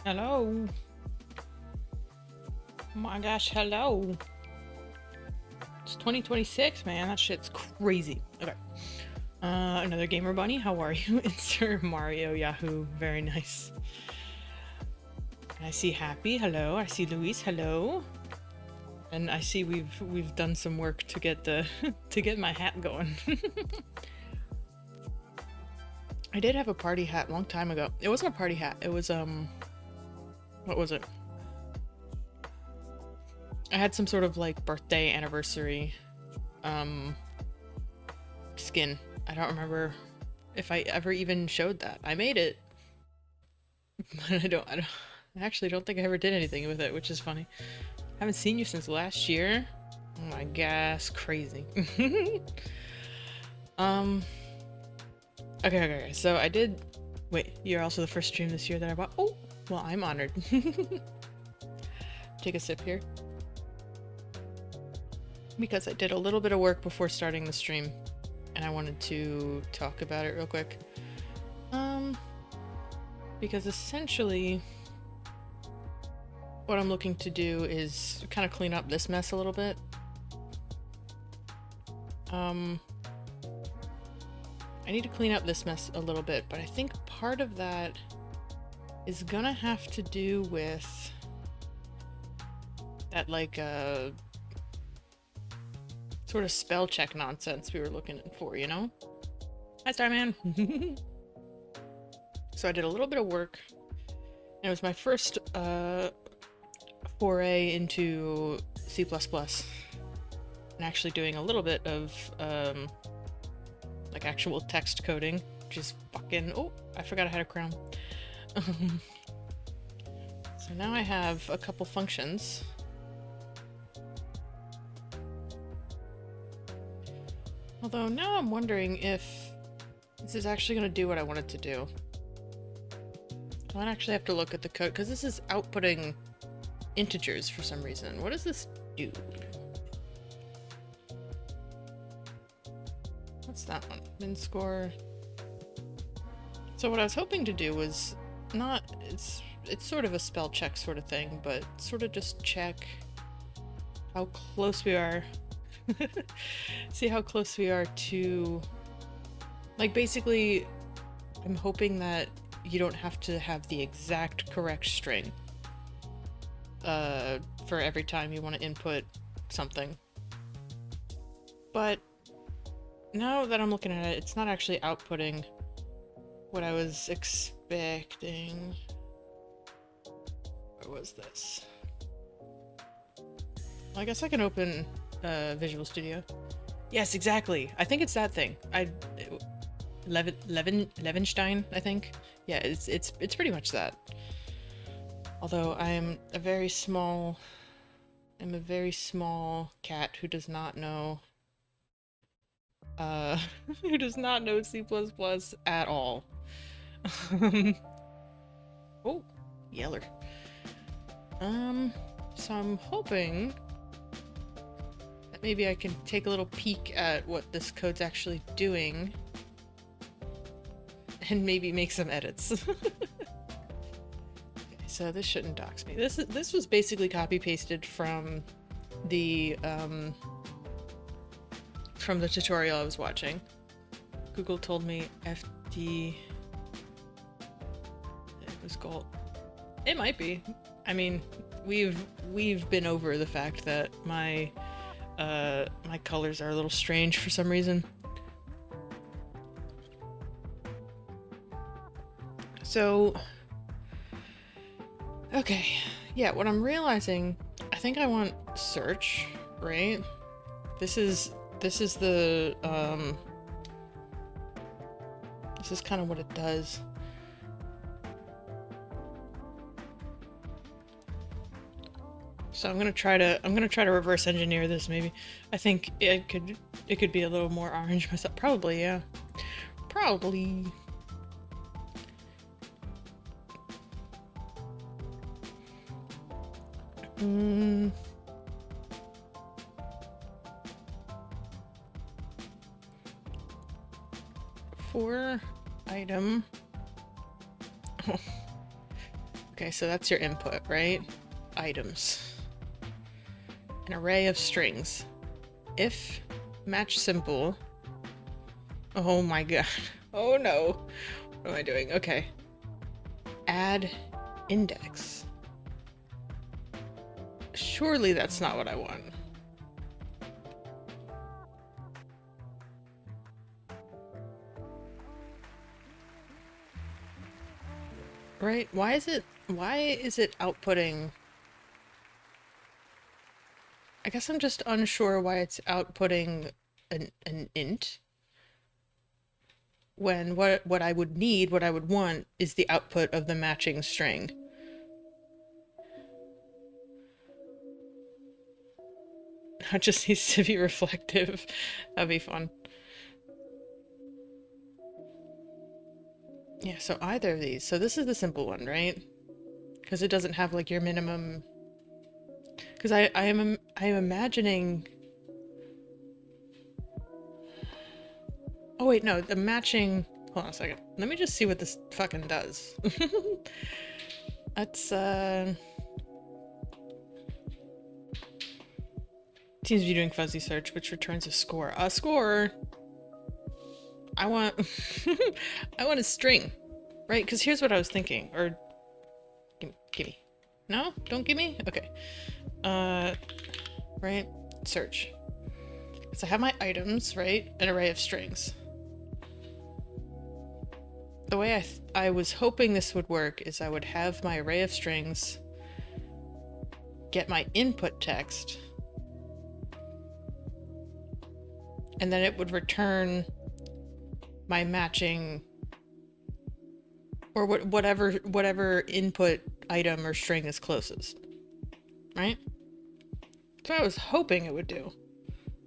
Hello. Oh my gosh, hello. It's 2026, man. That shit's crazy. Okay. Another gamer bunny. How are you? Insert Mario Yahoo. Very nice. I see Happy. Hello. I see Luis. Hello. And I see we've done some work to get the to get my hat going. I did have a party hat a long time ago. It wasn't a party hat. It was what was it? I had some sort of like birthday anniversary skin. I don't remember if I ever even showed that. I made it, but I actually don't think I ever did anything with it, which is funny. Haven't seen you since last year. Oh my gosh, crazy. Okay. So I did. Wait, you're also the first stream this year that I bought. Oh, well, I'm honored. Take a sip here. Because I did a little bit of work before starting the stream, and I wanted to talk about it real quick. Because essentially, what I'm looking to do is kind of clean up this mess a little bit. I need to clean up this mess a little bit, but I think part of that is gonna have to do with that, like, sort of spell check nonsense we were looking for, you know? Hi, Starman! So I did a little bit of work, and it was my first foray into C++, and actually doing a little bit of like actual text coding, which is fucking— oh, I forgot I had a crown. So now I have a couple functions. Although now I'm wondering if this is actually going to do what I want it to do. I might actually have to look at the code, because this is outputting integers for some reason. What does this do? What's that one? Min score. So what I was hoping to do was not— it's sort of a spell check sort of thing, but sort of just check how close we are. See how close we are to, like, basically I'm hoping that you don't have to have the exact correct string for every time you want to input something. But now that I'm looking at it, it's not actually outputting what I was expecting. Where was this? Well, I guess I can open Visual Studio. Yes, exactly. I think it's that thing. Levenstein, I think. Yeah, it's pretty much that. Although I'm a very small cat who does not know who does not know C++ at all. Oh, Yeller. So I'm hoping that maybe I can take a little peek at what this code's actually doing and maybe make some edits. Okay, so this shouldn't dox me. This was basically copy pasted from the tutorial I was watching. Google told me FD. It was gold. It might be. I mean, we've been over the fact that my my colors are a little strange for some reason. So, okay, yeah, what I'm realizing, I think I want search, right? This is the this is kind of what it does. So I'm gonna try to reverse engineer this maybe. I think it could be a little more orange myself. Probably, yeah. Probably. For item. Okay, so that's your input, right? Items. An array of strings. If match simple. Oh my god. Oh no. What am I doing? Okay. Add index. Surely that's not what I want. Right? Why is it outputting? I guess I'm just unsure why it's outputting an int when what I would need, what I would want is the output of the matching string. It just needs to be reflective. That'd be fun. Yeah, so either of these. So this is the simple one, right? Because it doesn't have like your minimum. Because I am imagining. Oh wait, no, the matching. Hold on a second. Let me just see what this fucking does. That's seems to be doing fuzzy search, which returns a score. A score. I want. I want a string, right? Because here's what I was thinking. Or give me. No, don't give me. Okay. Right. Search. So I have my items, right? An array of strings. The way I was hoping this would work is I would have my array of strings, get my input text, and then it would return my matching or whatever input item or string is closest, right? That's what I was hoping it would do.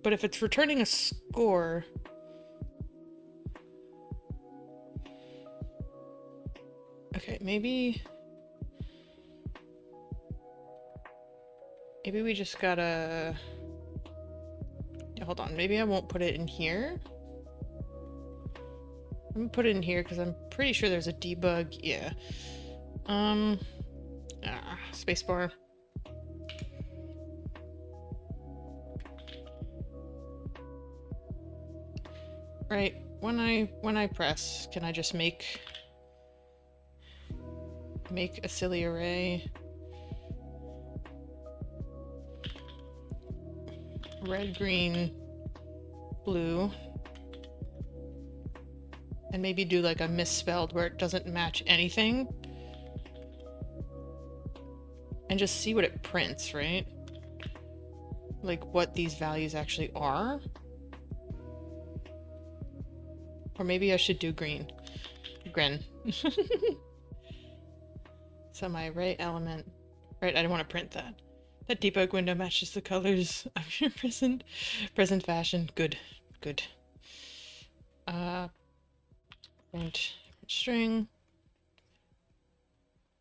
But if it's returning a score, okay, maybe we just gotta. Yeah, hold on, maybe I won't put it in here. I'm gonna put it in here because I'm pretty sure there's a debug. Yeah. Spacebar. Right. When I press, can I just make a silly array? Red, green, blue. And maybe do like a misspelled where it doesn't match anything. And just see what it prints, right? Like what these values actually are. Or maybe I should do green. Grin. So my array element. Right, I didn't want to print that. That debug window matches the colors of your present fashion. Good. Good. Print string.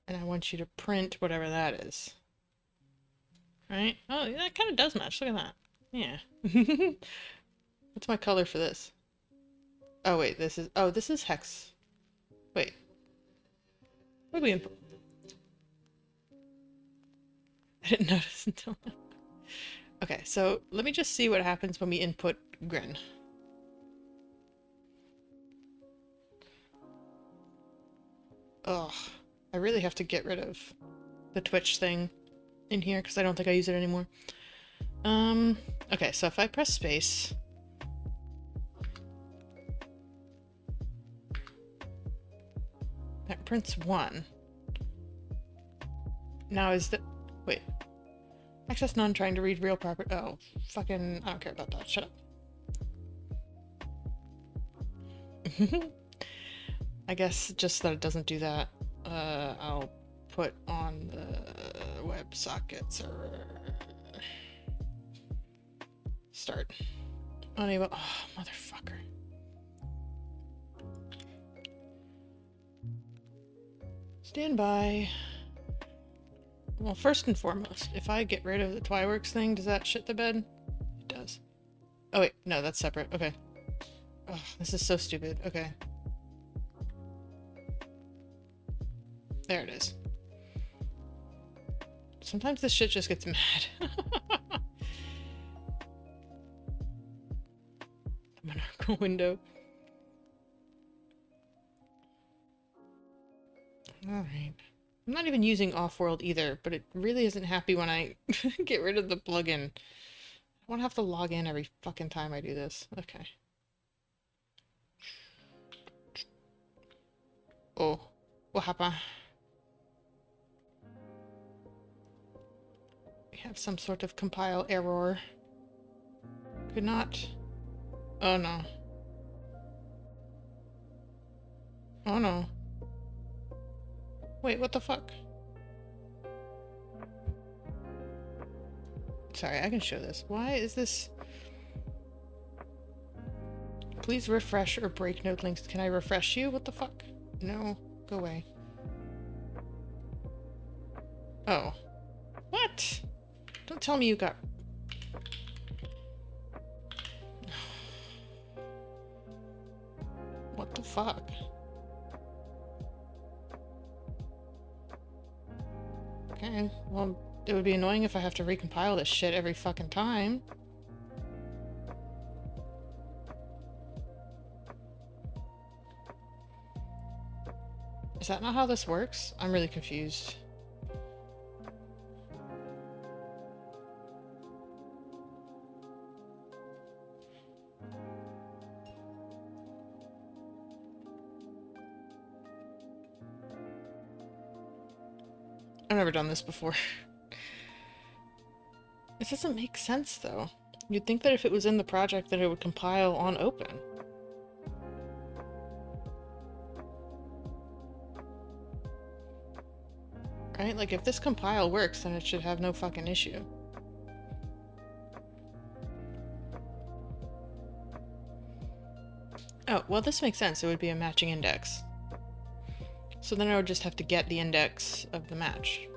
And I want you to print whatever that is. Right? Oh, that kind of does match. Look at that. Yeah. What's my color for this? Oh, wait, this is hex. Wait. What did we input? I didn't notice until now. Okay, so let me just see what happens when we input grin. Ugh. I really have to get rid of the Twitch thing in here because I don't think I use it anymore. Okay, so if I press space... that prints 1. Now is the... Wait. Access none trying to read real property. Oh, fucking... I don't care about that. Shut up. I guess just that it doesn't do that. I'll put on the WebSocket server. Start. Unable. Oh, motherfucker. Stand by. Well, first and foremost, if I get rid of the Twyworks thing, does that shit the bed? It does. Oh wait, no, that's separate. Okay. Oh, this is so stupid. Okay. There it is. Sometimes this shit just gets mad. Monarchical window. Alright. I'm not even using Offworld either, but it really isn't happy when I get rid of the plugin. I won't have to log in every fucking time I do this. Okay. Oh. What happened? We have some sort of compile error. Could not... Oh no. Oh no. Wait, what the fuck? Sorry, I can show this. Why is this... Please refresh or break node links. Can I refresh you? What the fuck? No. Go away. Oh. What? Don't tell me you got... What the fuck? Okay, well, it would be annoying if I have to recompile this shit every fucking time. Is that not how this works? I'm really confused. I've never done this before. This doesn't make sense, though. You'd think that if it was in the project that it would compile on open. Right? Like, if this compile works, then it should have no fucking issue. Oh, well, this makes sense. It would be a matching index. So then I would just have to get the index of the match.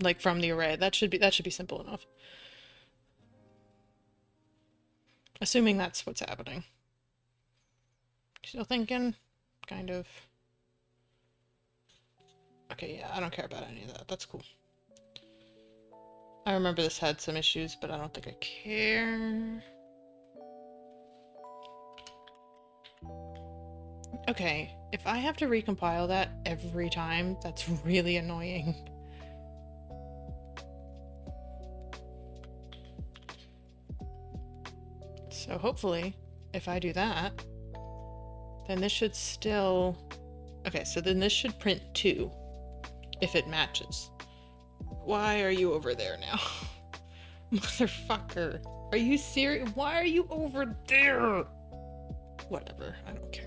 Like from the array. That should be simple enough. Assuming that's what's happening. Still thinking? Kind of. Okay, yeah, I don't care about any of that. That's cool. I remember this had some issues, but I don't think I care. Okay, if I have to recompile that every time, that's really annoying. So hopefully, if I do that, then this should still... Okay, so then this should print 2, if it matches. Why are you over there now? Motherfucker. Are you serious? Why are you over there? Whatever, I don't care.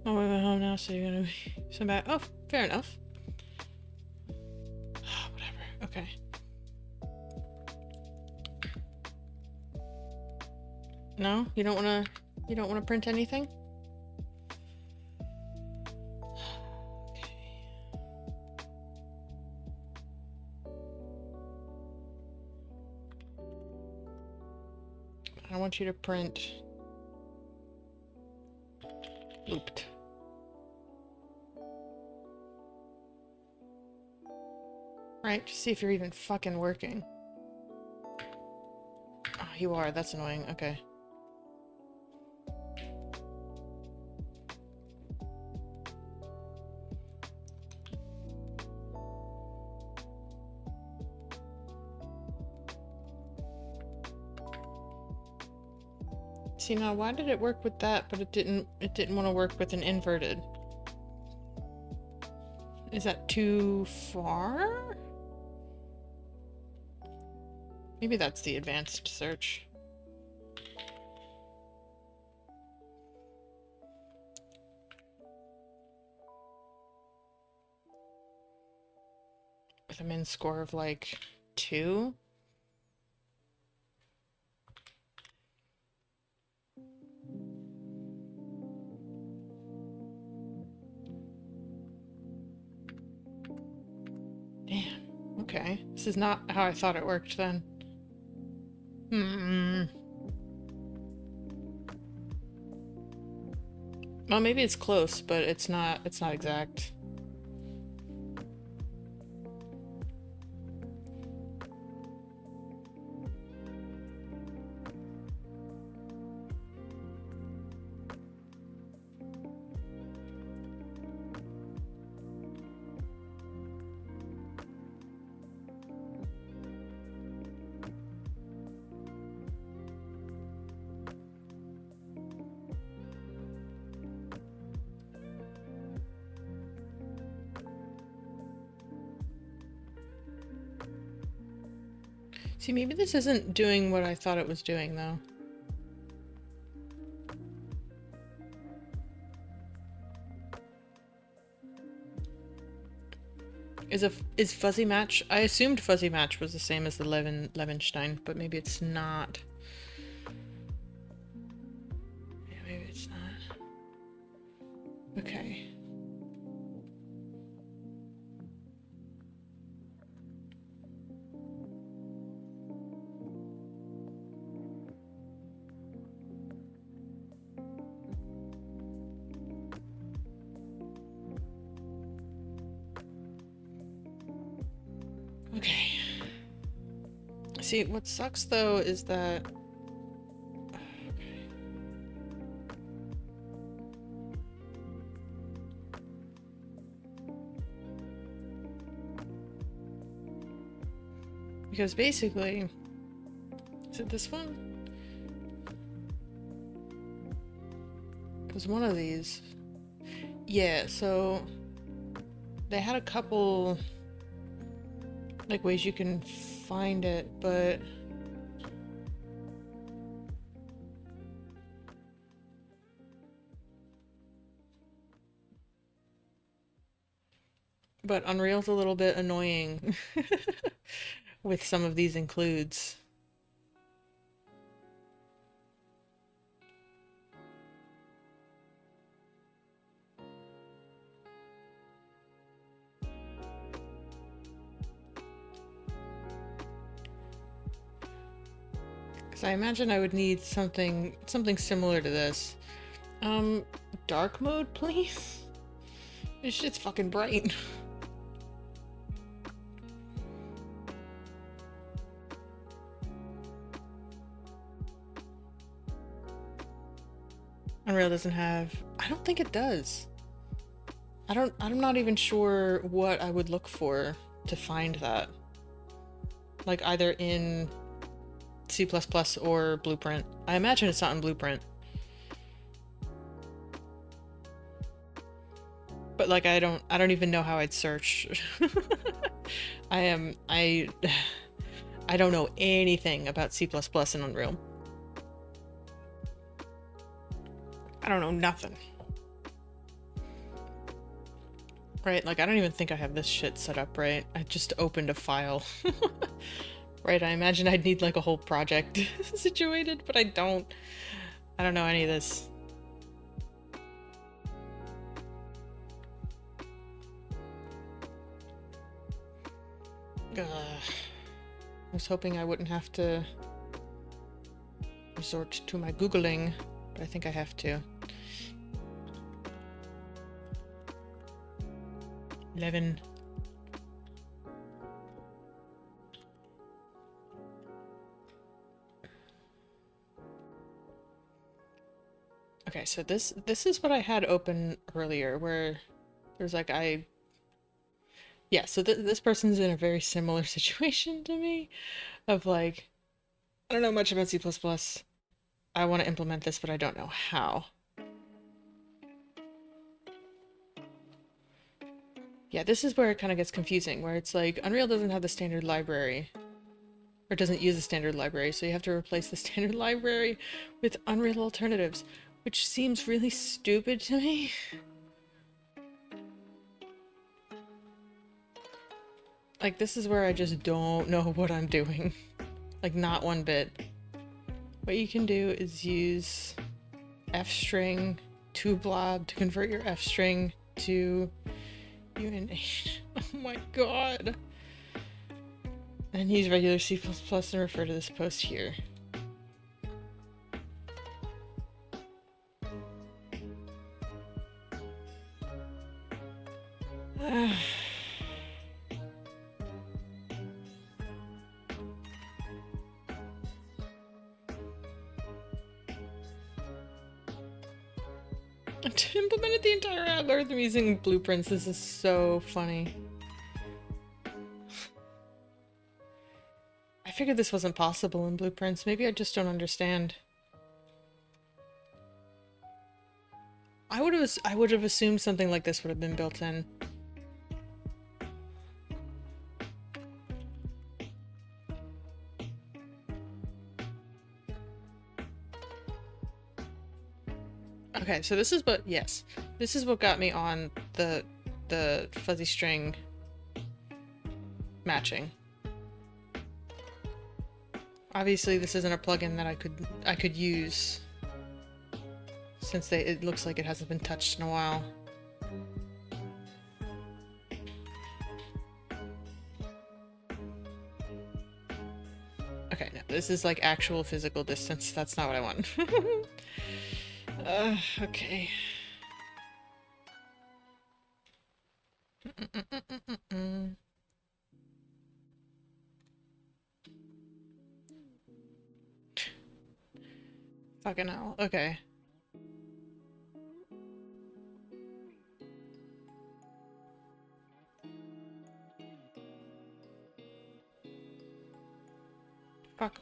Oh, we're home now, so you're gonna be some back. Oh, fair enough. Whatever. Okay. No, you don't wanna print anything? Okay. I want you to print looped. Right, to see if you're even fucking working. Oh, you are. That's annoying. Okay. See, now why did it work with that, but it didn't want to work with an inverted? Is that too far? Maybe that's the advanced search. With a min score of like 2? Damn. Okay. This is not how I thought it worked then. Well, maybe it's close, but it's not exact. See, maybe this isn't doing what I thought it was doing, though. Is fuzzy match? I assumed fuzzy match was the same as the Levenstein, but maybe it's not. Yeah, maybe it's not. Okay. Okay. See, what sucks though is that... Okay. Because basically... Is it this one? Because one of these... Yeah, so... They had a couple... like ways you can find it, but Unreal's a little bit annoying with some of these includes. Because I imagine I would need something similar to this. Dark mode, please? This shit's fucking bright. Unreal doesn't have... I don't think it does. I'm not even sure what I would look for to find that. Like either in C++ or Blueprint. I imagine it's not in Blueprint. But like I don't even know how I'd search. I don't know anything about C++ and Unreal. I don't know nothing. Right, like I don't even think I have this shit set up right. I just opened a file. Right, I imagine I'd need like a whole project situated, but I don't know any of this. I was hoping I wouldn't have to resort to my Googling, but I think I have to. 11. Okay, so this is what I had open earlier, where there's like yeah, so this person's in a very similar situation to me, of like, I don't know much about C++. I want to implement this, but I don't know how. Yeah, this is where it kind of gets confusing, where it's like, Unreal doesn't have the standard library, or doesn't use the standard library, so you have to replace the standard library with Unreal alternatives, which seems really stupid to me. Like, this is where I just don't know what I'm doing. Like, not one bit. What you can do is use fstring to blob to convert your fstring to UNH. Oh my god. And use regular C++ and refer to this post here. To implement the entire algorithm using blueprints, this is so funny. I figured this wasn't possible in blueprints. Maybe I just don't understand. I would have assumed something like this would have been built in. Okay, so this is what, yes, this is what got me on the fuzzy string matching. Obviously, this isn't a plugin that I could use since it looks like it hasn't been touched in a while. Okay, no, this is like actual physical distance. That's not what I want. Okay. Fucking hell. Okay. Fuck off.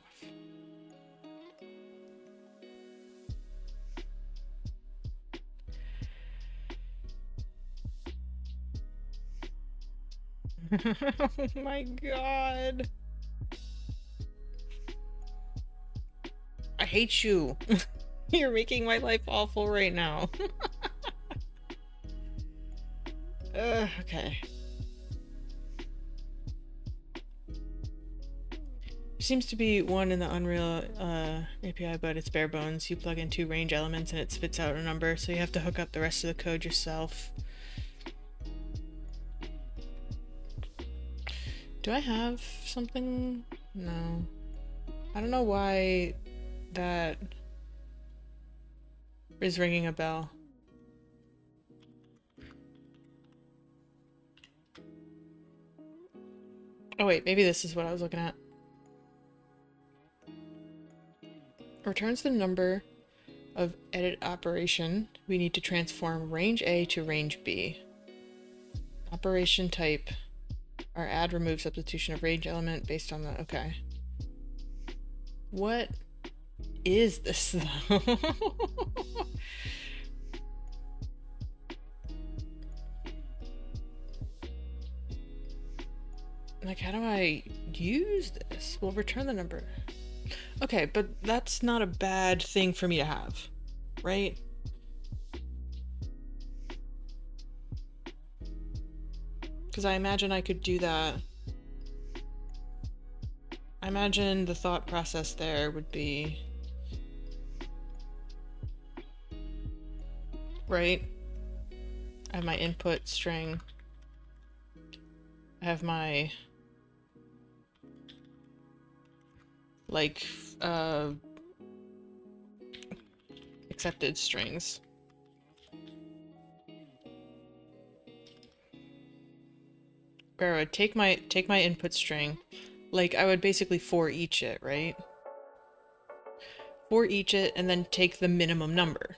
Oh my god. I hate you. You're making my life awful right now. Okay. Seems to be one in the Unreal API, but it's bare bones. You plug in 2 range elements and it spits out a number, so you have to hook up the rest of the code yourself. Do I have something? No. I don't know why that is ringing a bell. Oh wait, maybe this is what I was looking at. Returns the number of edit operation. We need to transform range A to range B. Operation type. Our add remove substitution of range element based on the... Okay. What is this though? Like, how do I use this? Well, return the number. Okay, but that's not a bad thing for me to have, right? Because I imagine I could do that. I imagine the thought process there would be... Right? I have my input string. I have my... like, accepted strings. Where I would take my input string, like I would basically for each it, right? For each it and then take the minimum number.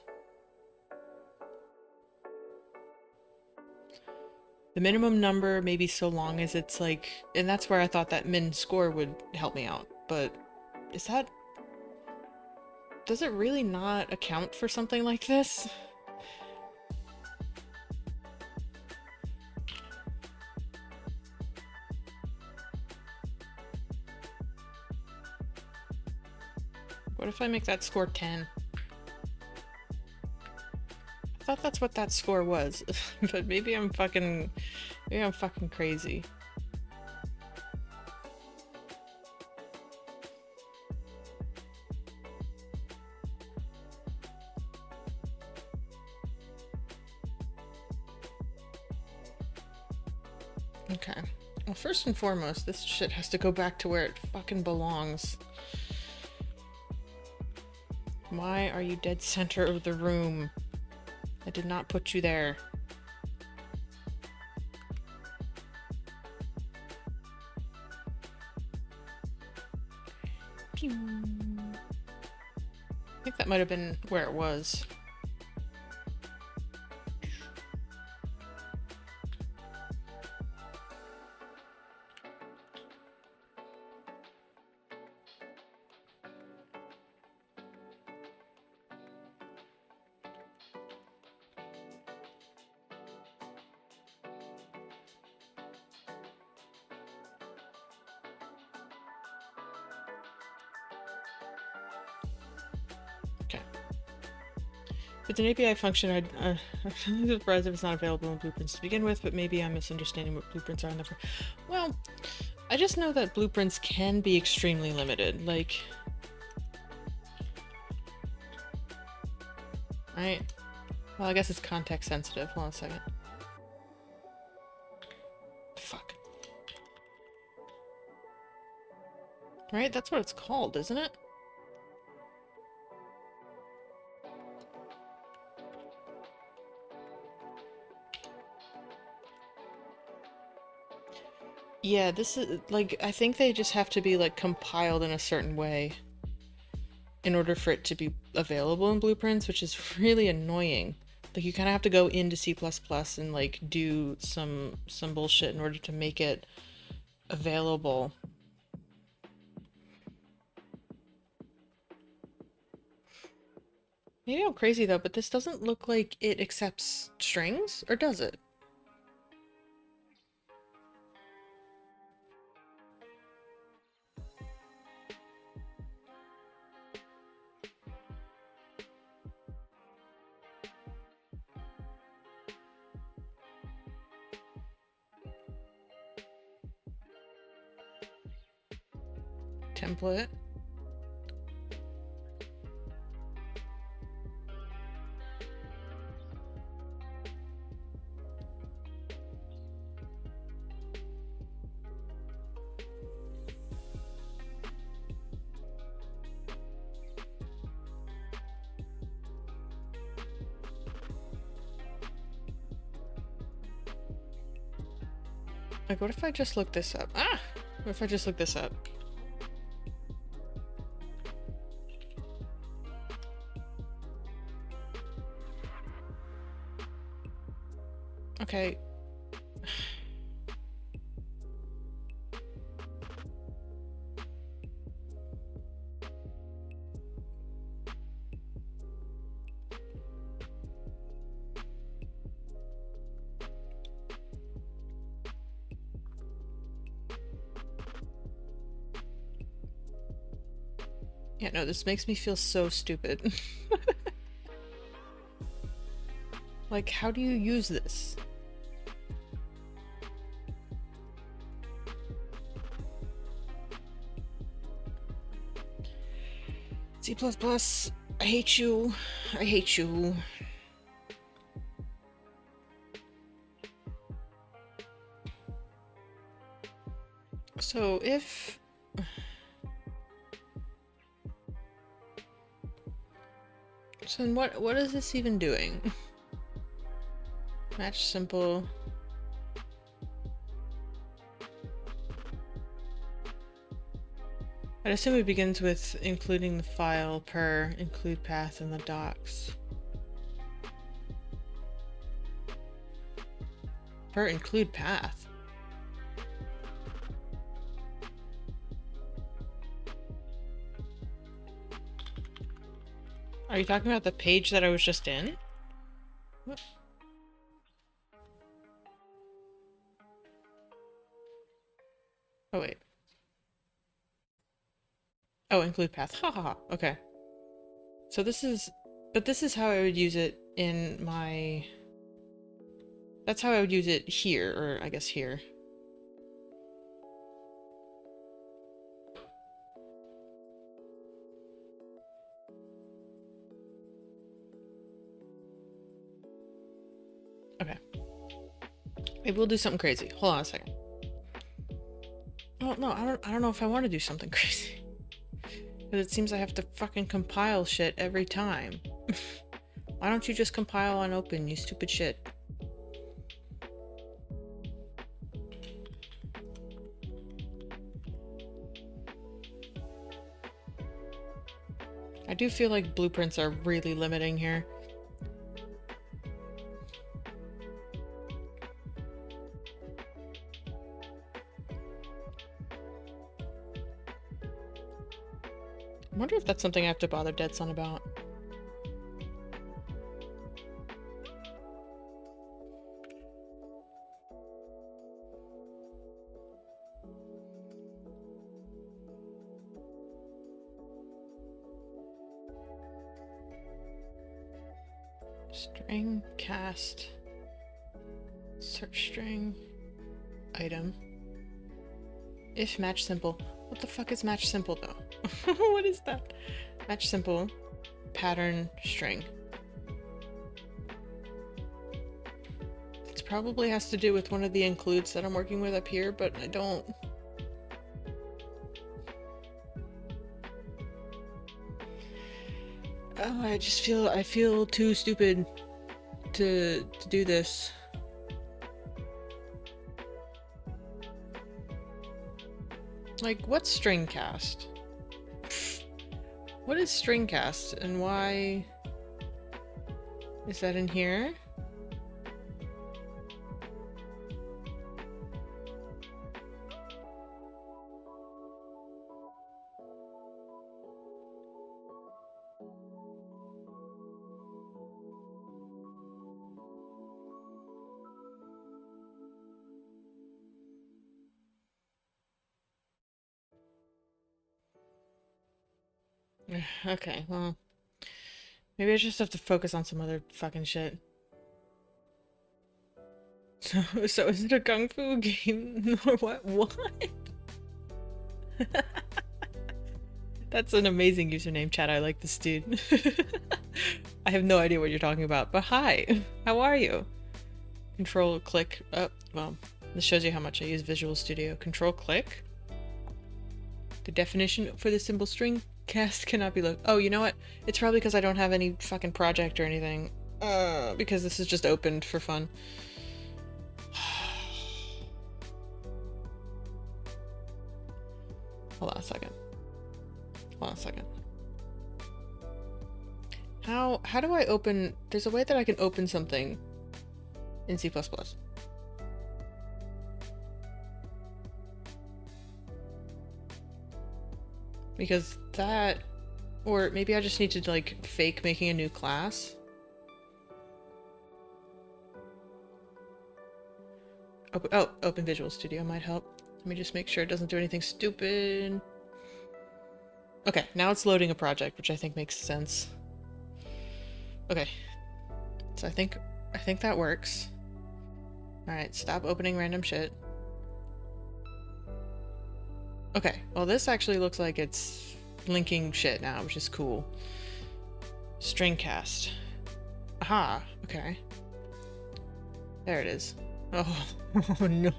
The minimum number maybe so long as it's like, and that's where I thought that min score would help me out, but is that... does it really not account for something like this? What if I make that score 10? I thought that's what that score was, but maybe I'm fucking crazy. Okay. Well, first and foremost, this shit has to go back to where it fucking belongs. Why are you dead center of the room? I did not put you there. Pew. I think that might have been where it was. Okay. If it's an API function, I'm really surprised if it's not available in blueprints to begin with, but maybe I'm misunderstanding what blueprints are in the... Well, I just know that blueprints can be extremely limited, like... Right? Well, I guess it's context sensitive. Hold on a second. Fuck. Right? That's what it's called, isn't it? Yeah, this is, like, I think they just have to be, like, compiled in a certain way in order for it to be available in blueprints, which is really annoying. Like, you kind of have to go into C++ and, like, do some bullshit in order to make it available. Maybe I'm crazy, though, but this doesn't look like it accepts strings, or does it? Template. Like, what if I just look this up? Ah! What if I just look this up? Okay. Yeah, no, this makes me feel so stupid. Like, how do you use this? C++, I hate you. I hate you. So if... So then what is this even doing? Match simple. I'd assume it begins with including the file per include path in the docs. Per include path. Are you talking about the page that I was just in? What? Oh wait. Oh, include path. Ha ha ha. Okay. So this is... But this is how I would use it in my... That's how I would use it here, or I guess here. Okay. Maybe we'll do something crazy. Hold on a second. Oh, no, I don't know if I want to do something crazy. Because it seems I have to fucking compile shit every time. Why don't you just compile on open, you stupid shit? I do feel like blueprints are really limiting here. I wonder if that's something I have to bother Deadson about. String cast search string item. If match simple. What the fuck is match simple though? What is that? Match simple pattern string. It probably has to do with one of the includes that I'm working with up here, but I don't. Oh, I feel too stupid to do this. Like, what's string cast? What is string cast and why is that in here? Okay, well, maybe I just have to focus on some other fucking shit. So is it a kung fu game or what? What? That's an amazing username, chat. I like this dude. I have no idea what you're talking about, but hi, how are you? Control click. Oh, well, this shows you how much I use Visual Studio. Control click. The definition for the symbol string cast cannot be looked. Oh, you know what? It's probably because I don't have any fucking project or anything. Because this is just opened for fun. Hold on a second. Hold on a second. How do I open? There's a way that I can open something in C++. Because that, or maybe I just need to like fake making a new class. Open Visual Studio might help. Let me just make sure it doesn't do anything stupid. Okay, now it's loading a project, which I think makes sense. Okay, so I think that works. All right, stop opening random shit. Okay, well this actually looks like it's linking shit now, which is cool. String cast. Aha, okay. There it is. Oh, oh no.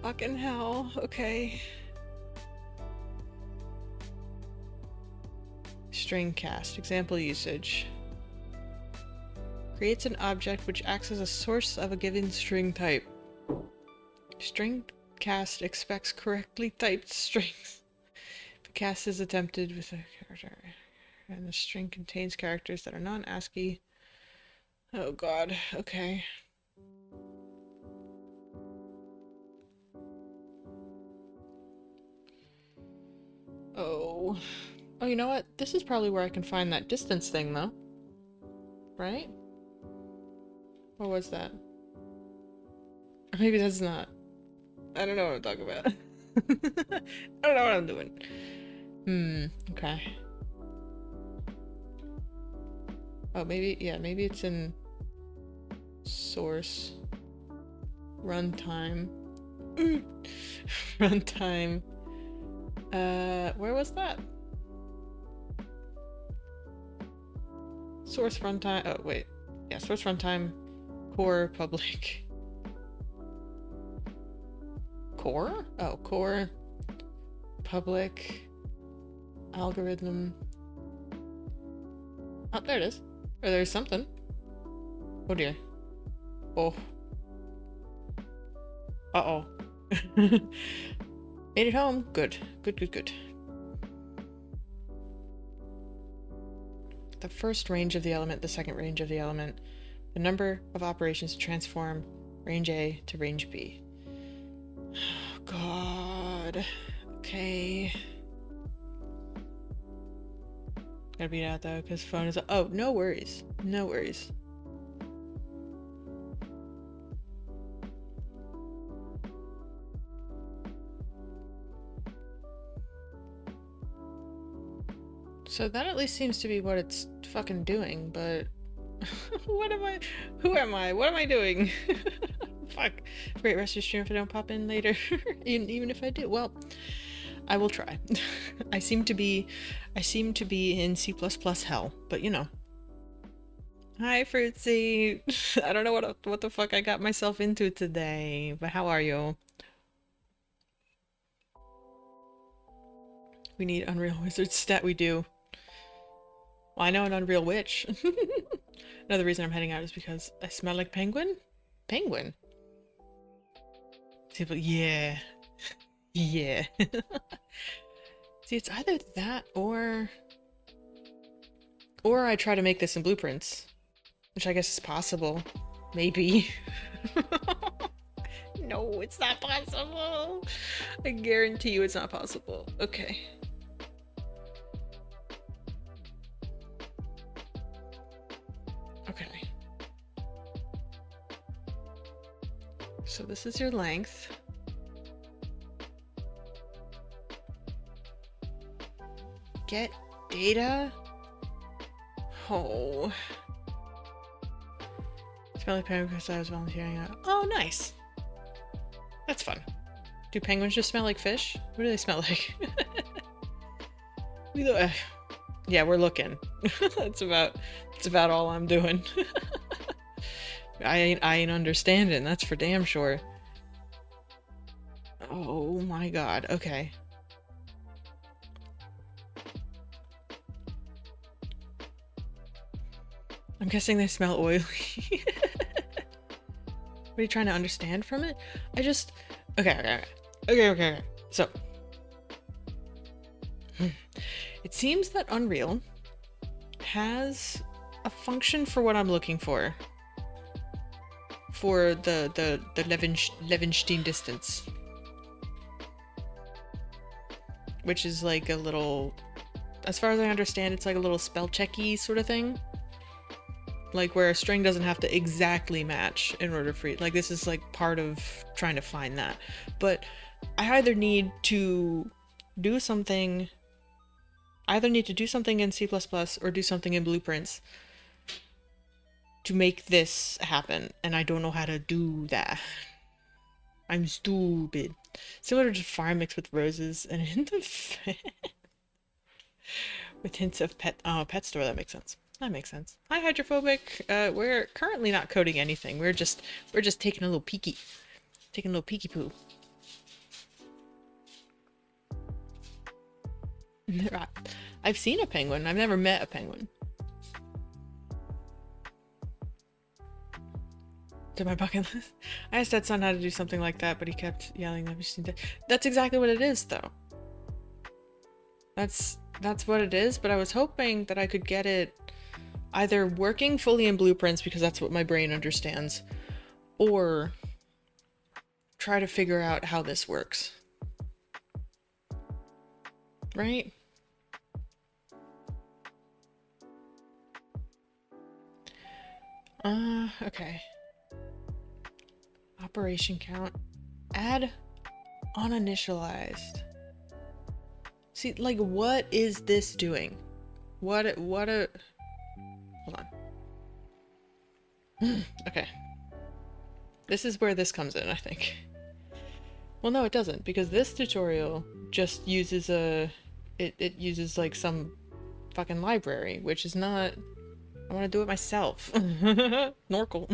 Fucking hell, okay. String cast, example usage. Creates an object which acts as a source of a given string type. String cast expects correctly typed strings. The cast is attempted with a character, and the string contains characters that are non-ASCII. Oh god, okay. Oh. Oh, you know what? This is probably where I can find that distance thing, though. Right? Or was that? Or maybe that's not. I don't know what I'm talking about. I don't know what I'm doing. Okay. Oh, maybe, yeah, maybe it's in source. Runtime. Runtime. Where was that? Source runtime. Oh, wait. Yeah, source runtime. Core public. Core? Oh, core. Public. Algorithm. Oh, there it is. Or there's something. Oh dear. Oh. Uh-oh. Made it home. Good. Good, good, good. The first range of the element, the second range of the element. The number of operations to transform range A to range B. Oh, God. Okay. Gotta beat it out though, because phone is. Oh, no worries. No worries. So that at least seems to be what it's fucking doing, but what am I? Who am I? What am I doing? Fuck. Great, rest of your stream if I don't pop in later. Even if I do. Well, I will try. I seem to be in C++ hell, but you know. Hi, Fruitsy. I don't know what the fuck I got myself into today, but how are you? We need Unreal Wizard stat. We do. Well, I know an Unreal Witch. Another reason I'm heading out is because I smell like penguin. Penguin. See, but yeah, yeah. See, it's either that or I try to make this in blueprints, which I guess is possible. Maybe. No, it's not possible. I guarantee you it's not possible. Okay. Okay. So this is your length. Get data? Oh. Smelly penguin because I was volunteering out. Oh, nice. That's fun. Do penguins just smell like fish? What do they smell like? Yeah, we're looking. That's about all I'm doing. I ain't understanding, that's for damn sure. Oh my god, okay. I'm guessing they smell oily. What are you trying to understand from it? Okay. So, it seems that Unreal has a function for what I'm looking for. For the Levenstein distance. Which is like a little, as far as I understand, it's like a little spell checky sort of thing. Like where a string doesn't have to exactly match in order for you. Like this is like part of trying to find that. But I either need to do something in C++ or do something in blueprints to make this happen, and I don't know how to do that. I'm stupid. Similar to farm mixed with roses and in the with hints of pet store. That makes sense. That makes sense. Hi, hydrophobic. We're currently not coding anything. We're just taking a little peeky poo. I've seen a penguin. I've never met a penguin. To my bucket list. I asked Dad's son how to do something like that, but he kept yelling at me. That's exactly what it is, though. That's what it is, but I was hoping that I could get it either working fully in blueprints, because that's what my brain understands, or try to figure out how this works. Right? Okay. Operation count. Add uninitialized. See, like, what is this doing? Hold on. Okay. This is where this comes in, I think. Well, no, it doesn't, because this tutorial just uses it uses like some fucking library, which is not... I want to do it myself. Norkel.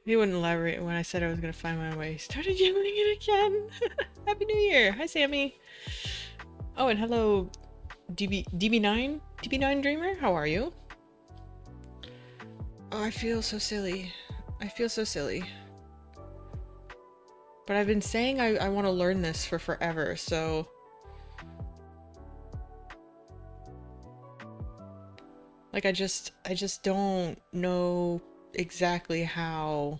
He wouldn't elaborate when I said I was gonna find my way. He started yelling it again. Happy New Year. Hi, Sammy. Oh, and hello, DB9 Dreamer. How are you? Oh, I feel so silly. But I've been saying I want to learn this for forever, so... Like, I just don't know exactly how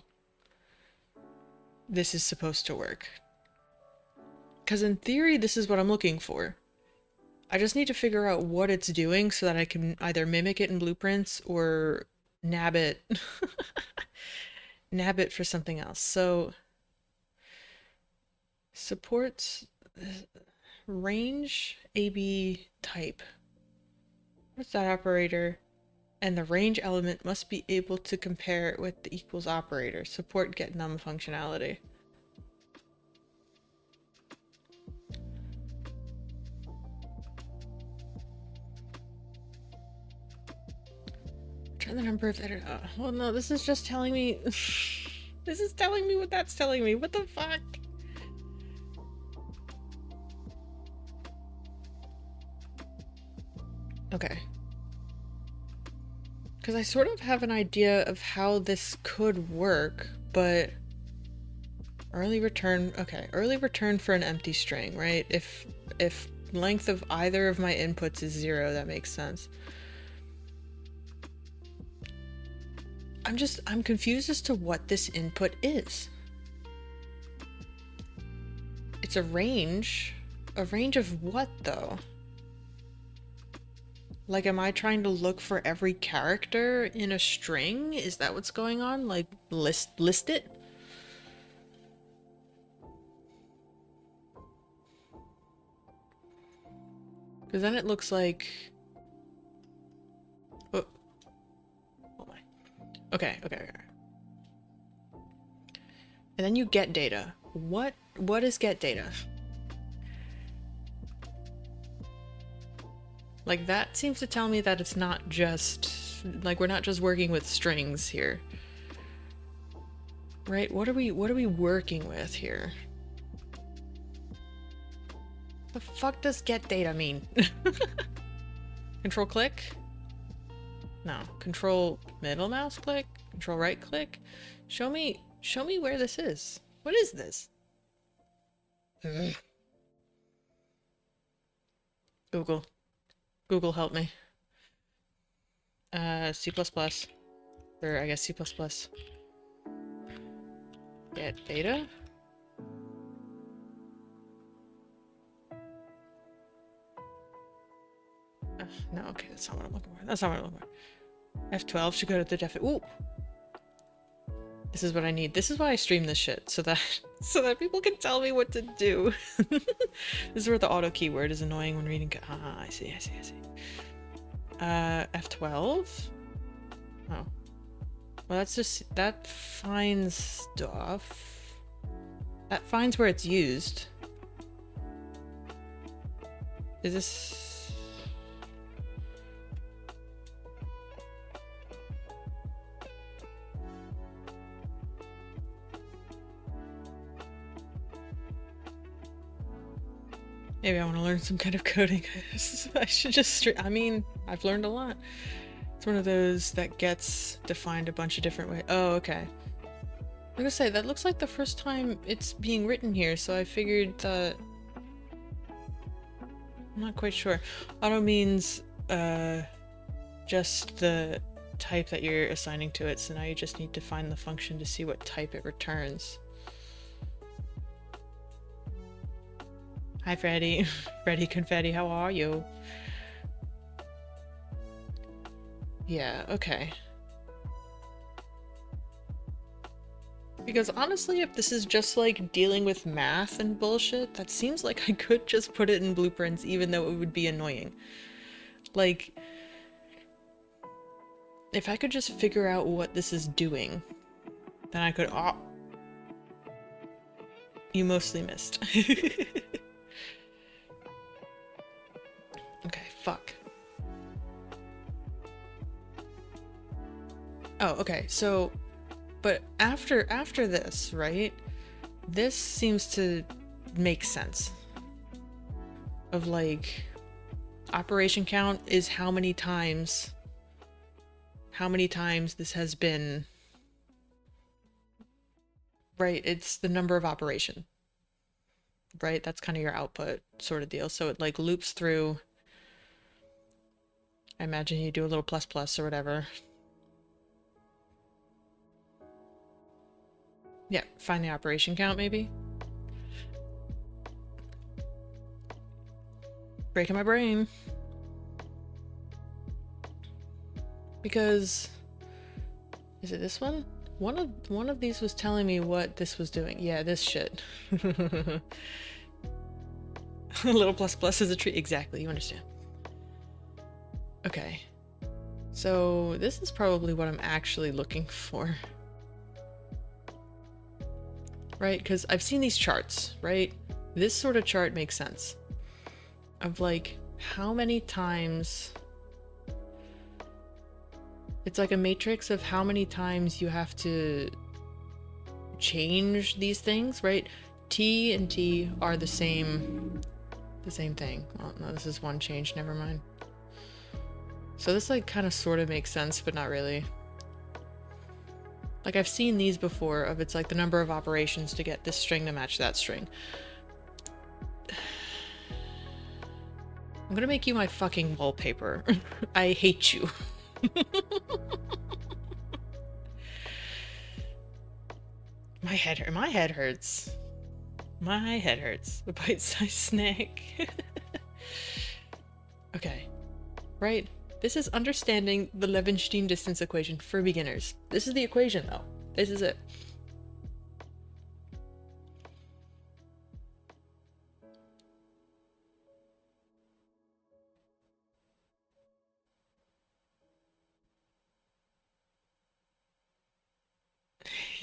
this is supposed to work. Because in theory, this is what I'm looking for. I just need to figure out what it's doing so that I can either mimic it in blueprints or nab it. Nab it for something else. So... supports... range AB type. What's that operator? And the range element must be able to compare with the equals operator. Support get num functionality. Try the number of edit. Well, no, this is just telling me. This is telling me what that's telling me. What the fuck? Okay. Because I sort of have an idea of how this could work, but early return. Okay, early return for an empty string, right? If length of either of my inputs is 0, that makes sense. I'm confused as to what this input is. It's a range. A range of what, though? Like, am I trying to look for every character in a string? Is that what's going on? Like, list it? Because then it looks like... Oh. Oh my. Okay. And then you get data. What is get data? Like, that seems to tell me that it's not just... Like, we're not just working with strings here. Right? What are we working with here? The fuck does get data mean? Control click? No. Control middle mouse click? Control right click? Show me where this is. What is this? Google help me. C++. Or I guess C++. Get data? No, okay, that's not what I'm looking for. That's not what I'm looking for. F12 should go to the ooh! This is what I need. This is why I stream this shit, so that people can tell me what to do. This is where the auto keyword is annoying when reading. Ah, I see. F12? Oh. Well, that's just... That finds stuff. That finds where it's used. Is this... Maybe I want to learn some kind of coding. I should just... I mean, I've learned a lot. It's one of those that gets defined a bunch of different ways. Oh, okay. I'm gonna say, that looks like the first time it's being written here, so I figured that... I'm not quite sure. Auto means just the type that you're assigning to it, so now you just need to find the function to see what type it returns. Hi, Freddy. Freddy Confetti, how are you? Yeah, okay. Because honestly, if this is just like dealing with math and bullshit, that seems like I could just put it in blueprints even though it would be annoying. Like, if I could just figure out what this is doing, then I could... Oh! You mostly missed. Okay, fuck. Oh, okay, so... But after this, right? This seems to make sense. Of like... Operation count is how many times this has been... Right, it's the number of operation. Right, that's kind of your output sort of deal. So it like loops through... I imagine you do a little plus plus or whatever. Yeah, find the operation count maybe. Breaking my brain. Because... Is it this one? One of these was telling me what this was doing. Yeah, this shit. A little plus plus is a tree. Exactly, you understand. Okay. So this is probably what I'm actually looking for. Right? Because I've seen these charts, right? This sort of chart makes sense. Of like, how many times... It's like a matrix of how many times you have to change these things, right? T and T are the same thing. Well, no, this is one change, never mind. So this like kind of sort of makes sense, but not really. Like I've seen these before of it's like the number of operations to get this string to match that string. I'm gonna make you my fucking wallpaper. I hate you. My head hurts. My head hurts. A bite-sized snack. Okay. Right? This is understanding the Levenshtein distance equation for beginners. This is the equation, though. This is it.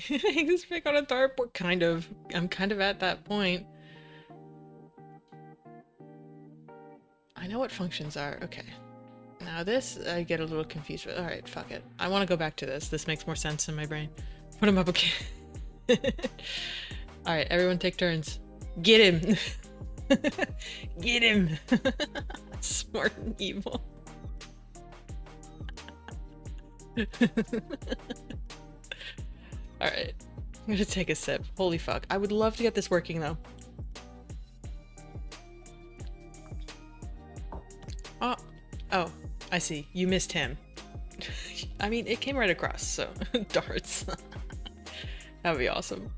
Hang this pick on a dartboard. Kind of. I'm kind of at that point. I know what functions are. Okay. Now this, I get a little confused with. Alright, fuck it. I want to go back to this. This makes more sense in my brain. Put him up again. Alright, everyone take turns. Get him! Get him! Smart and evil. Alright. I'm gonna take a sip. Holy fuck. I would love to get this working though. Oh, I see. You missed him. I mean, it came right across, so darts. That would be awesome.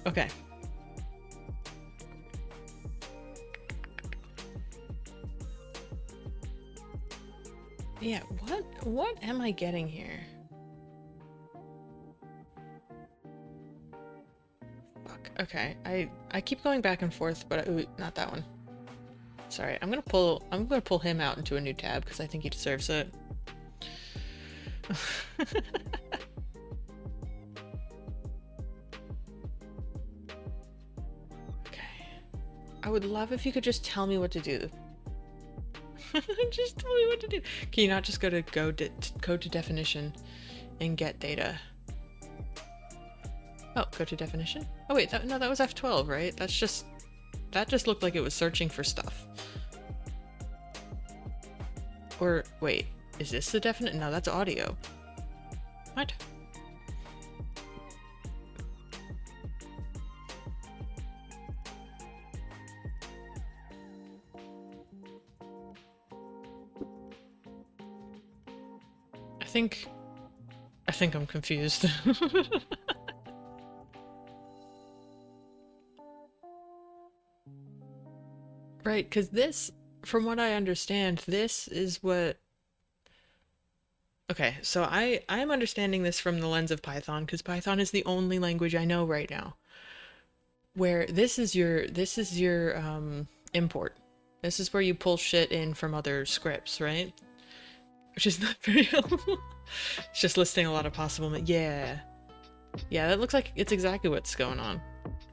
Okay. Yeah, what am I getting here? Fuck. Okay, I keep going back and forth, but ooh, not that one. Sorry, I'm gonna pull him out into a new tab because I think he deserves it. Okay. I would love if you could just tell me what to do. Just tell me what to do. Can you not just go to code to definition and get data? Oh, go to definition? Oh wait, no, that was F12, right? That just looked like it was searching for stuff. Or, wait, is this the definite? No, that's audio. What? I think I'm confused. Right, because this, from what I understand, this is what... Okay, so I'm understanding this from the lens of Python, because Python is the only language I know right now. Where this is your import. This is where you pull shit in from other scripts, right? Which is not very helpful. It's just listing a lot of possible... Yeah. Yeah, that looks like it's exactly what's going on.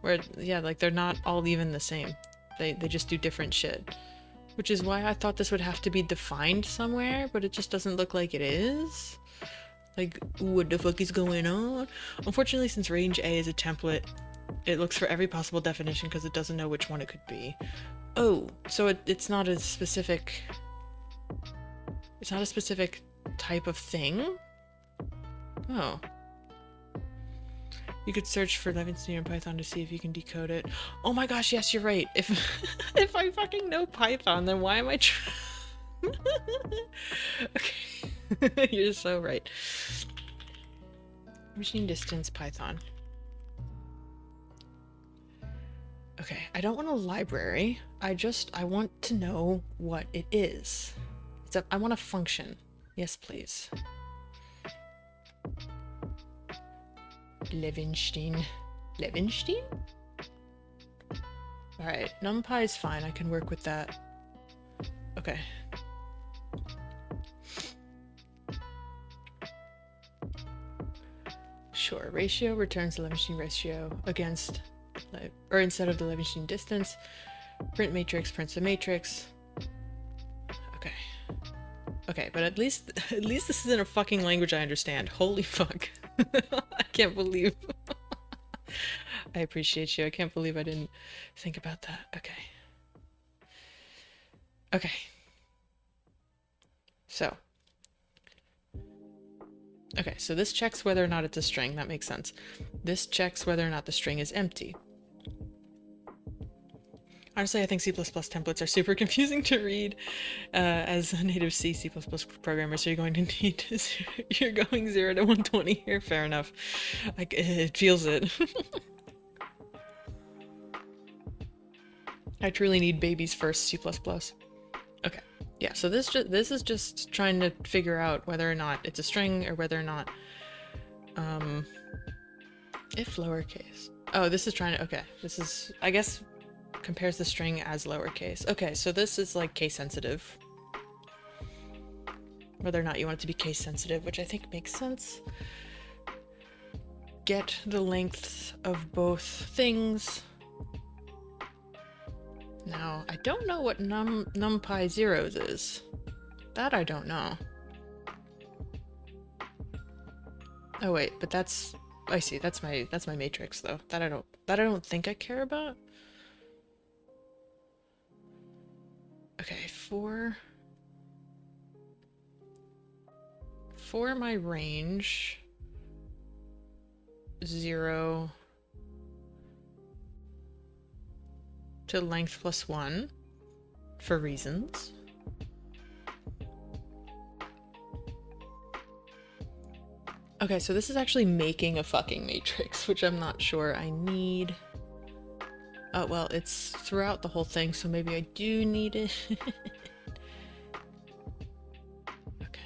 Where, yeah, like they're not all even the same. They just do different shit. Which is why I thought this would have to be defined somewhere, but it just doesn't look like it is. Like, what the fuck is going on? Unfortunately, since range A is a template, it looks for every possible definition because it doesn't know which one it could be. Oh, so it's not a specific... It's not a specific type of thing? Oh. You could search for Levenshtein in Python to see if you can decode it. Oh my gosh, yes, you're right. If if I fucking know Python, then why am I Okay. You're so right. Machine distance Python. Okay, I don't want a library. I want to know what it is. I want a function. Yes, please. Levenshtein. Levenshtein? Alright, numpy is fine. I can work with that. Okay. Sure, ratio returns the Levenshtein ratio against, or instead of the Levenshtein distance. Print matrix prints the matrix. Okay. Okay, but at least this is in a fucking language I understand. Holy fuck. I can't believe. I appreciate you. I can't believe I didn't think about that. Okay. Okay. So. Okay, so this checks whether or not it's a string. That makes sense. This checks whether or not the string is empty. Honestly, I think C++ templates are super confusing to read as a native C++ programmer, so you're going to need you're going 0 to 120 here. Fair enough. Like, it feels it. I truly need baby's first C++. Okay. Yeah, so this is just trying to figure out whether or not it's a string or whether or not if lowercase. Oh, this is trying to, okay. This is, I guess, compares the string as lowercase. Okay, so this is like case sensitive. Whether or not you want it to be case sensitive, which I think makes sense. Get the length of both things. Now, I don't know what numpy zeros is. That I don't know. Oh wait, but that's, I see, that's my matrix though. That I don't think I care about. Okay, for my range, 0 to length plus 1 for reasons. Okay, so this is actually making a fucking matrix, which I'm not sure I need. Oh, well, it's throughout the whole thing, so maybe I do need it. Okay.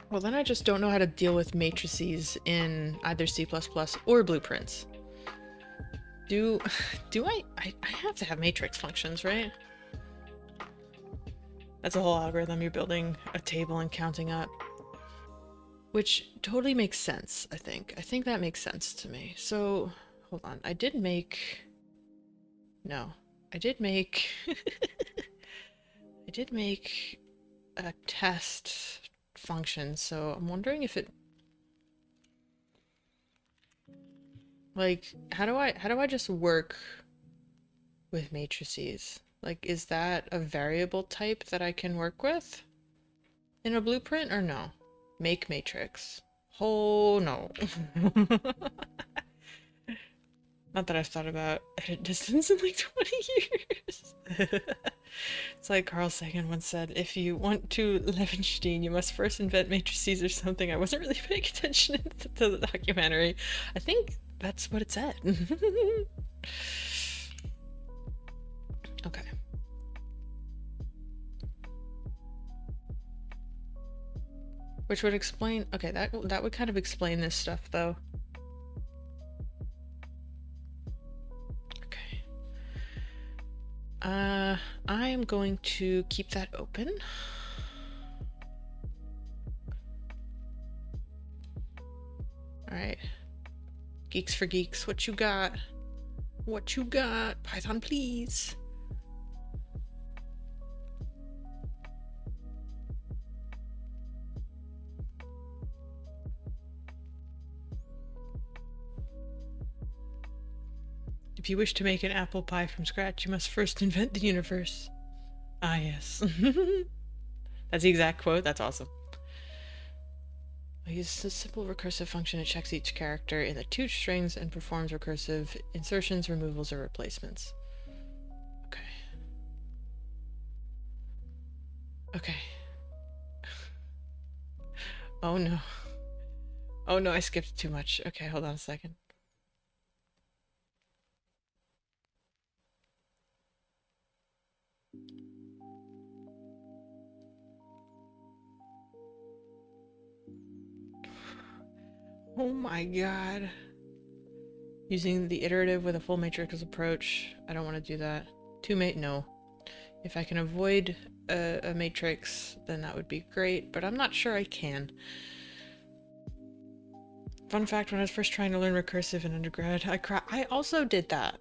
Well, then I just don't know how to deal with matrices in either C++ or blueprints. Do I have to have matrix functions, right? That's a whole algorithm. You're building a table and counting up. Which totally makes sense, I think. I think that makes sense to me. So, hold on. I did make I did make a test function, so I'm wondering if it, like, how do I just work with matrices? Like, is that a variable type that I can work with in a blueprint or no? Make matrix. Oh no. Not that I've thought about edit distance in like 20 years. It's like Carl Sagan once said, if you want to Levenshtein, you must first invent matrices or something. I wasn't really paying attention to the documentary. I think that's what it said. Okay. Which would explain, okay, that would kind of explain this stuff though. Okay. I am going to keep that open. All right. Geeks for geeks, what you got? What you got? Python, please. If you wish to make an apple pie from scratch, you must first invent the universe. Ah, yes. That's the exact quote. That's awesome. I use a simple recursive function. It checks each character in the two strings and performs recursive insertions, removals, or replacements. Okay. Okay. Oh no. Oh no, I skipped too much. Okay, hold on a second. Oh my god. Using the iterative with a full matrix approach. I don't want to do that. No. If I can avoid a matrix, then that would be great, but I'm not sure I can. Fun fact, when I was first trying to learn recursive in undergrad, I also did that.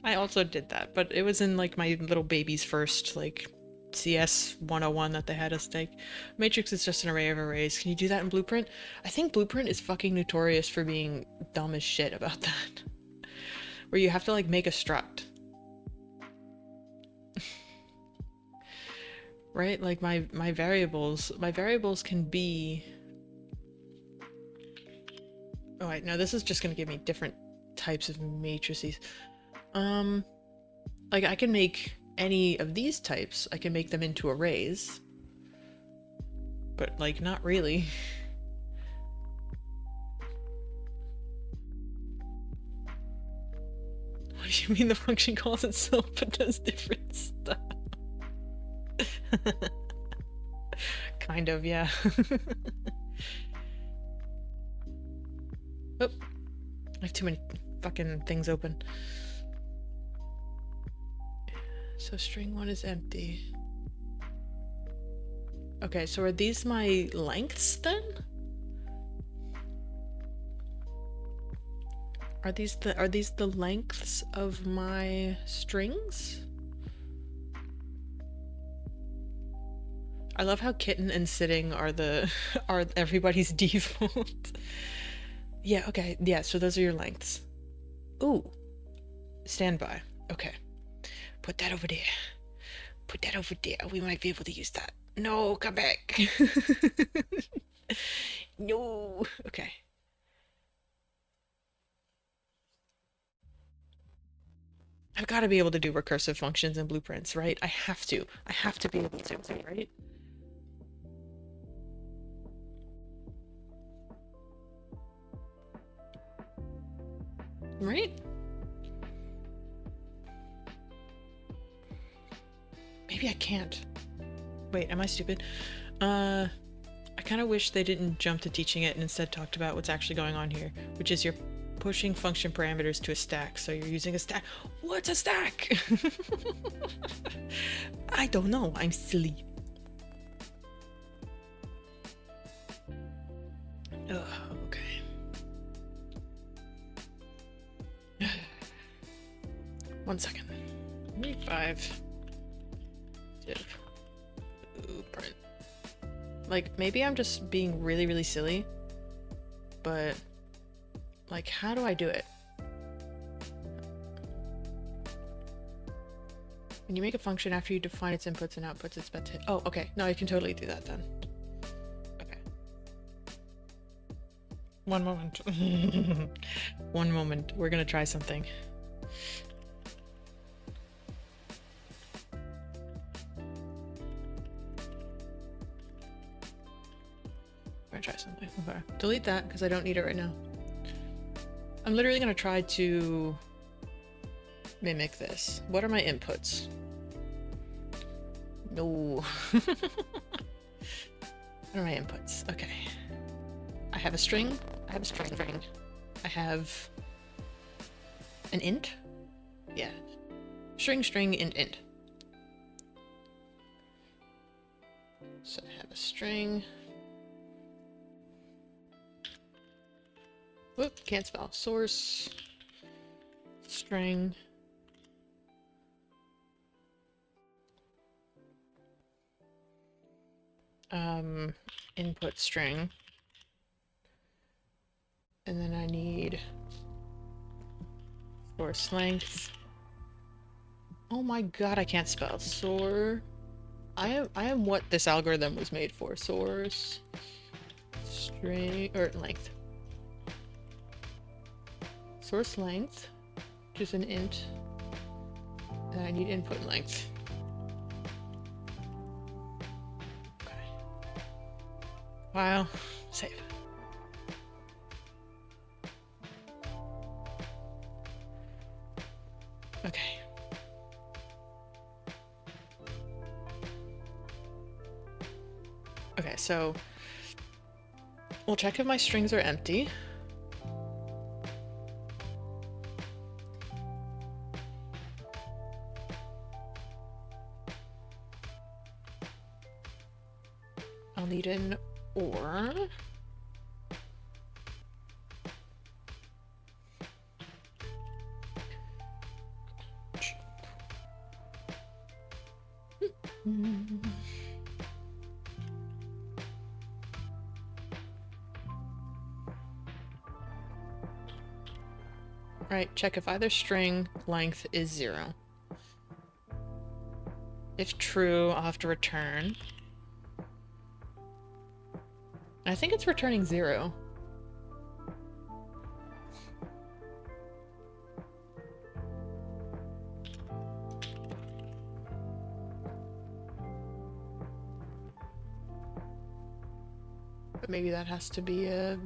I also did that, but it was in like my little baby's first like CS 101 that they had us take. Matrix is just an array of arrays. Can you do that in Blueprint? I think Blueprint is fucking notorious for being dumb as shit about that. Where you have to like make a struct. Right? Like my variables can be... Oh wait, no, this is just gonna give me different types of matrices. Like I can make any of these types, I can make them into arrays. But like, not really. What do you mean the function calls itself but does different stuff? Kind of, yeah. Oh, I have too many fucking things open. So string 1 is empty. Okay, so are these my lengths then? Are these the lengths of my strings? I love how kitten and sitting are everybody's default. Yeah, okay. Yeah, so those are your lengths. Ooh. Standby. Okay. Put that over there. Put that over there. We might be able to use that. No, come back. No. Okay. I've got to be able to do recursive functions and blueprints, right? I have to. I have to be able to, right? Right? Maybe I can't. Wait, am I stupid? I kind of wish they didn't jump to teaching it and instead talked about what's actually going on here, which is you're pushing function parameters to a stack, so you're using a stack. What's a stack? I don't know, I'm silly. Ugh, okay. One second. Maybe 5. Div. Blueprint. Like, maybe I'm just being really, really silly, but like, how do I do it? When you make a function after you define its inputs and outputs, it's meant to... Oh, okay. No, I can totally do that then. Okay. One moment. One moment. We're gonna try something. We're gonna try something. Okay. Delete that, because I don't need it right now. I'm literally gonna try to mimic this. What are my inputs? No. What are my inputs? Okay. I have a string. I have a string. I have an int. Yeah. String, int. So I have a string. Whoop, can't spell. Source. String. Input string. And then I need source length. Oh my god, I can't spell. I am what this algorithm was made for. Source string or length. Source length, which is an int. And I need input length. File, save. Okay. Okay, so We'll check if my strings are empty. I'll need an or. Right, check if either string length is 0. If true, I'll have to return. I think it's returning 0. But maybe that has to be a...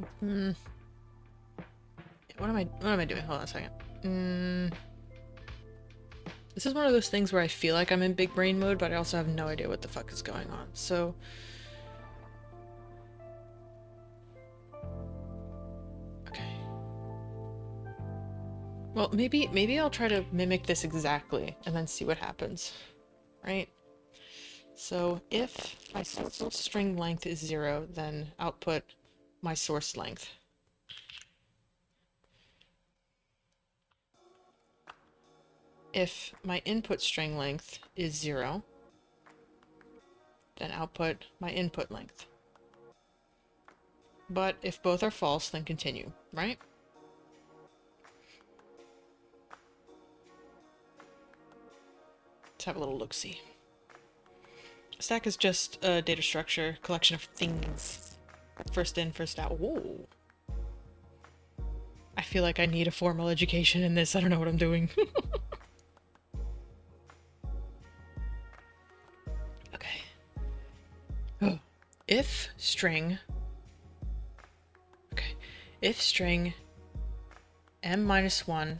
What am I doing? Hold on a second. This is one of those things where I feel like I'm in big brain mode, but I also have no idea what the fuck is going on. So... Okay. Well, maybe I'll try to mimic this exactly and then see what happens. Right? So if my source string length is 0, then output my source length. If my input string length is 0, then output my input length. But if both are false, then continue, right? Let's have a little look-see. Stack is just a data structure, collection of things. First in, first out. Whoa. I feel like I need a formal education in this. I don't know what I'm doing. Okay. Oh. If string... Okay. If string m-1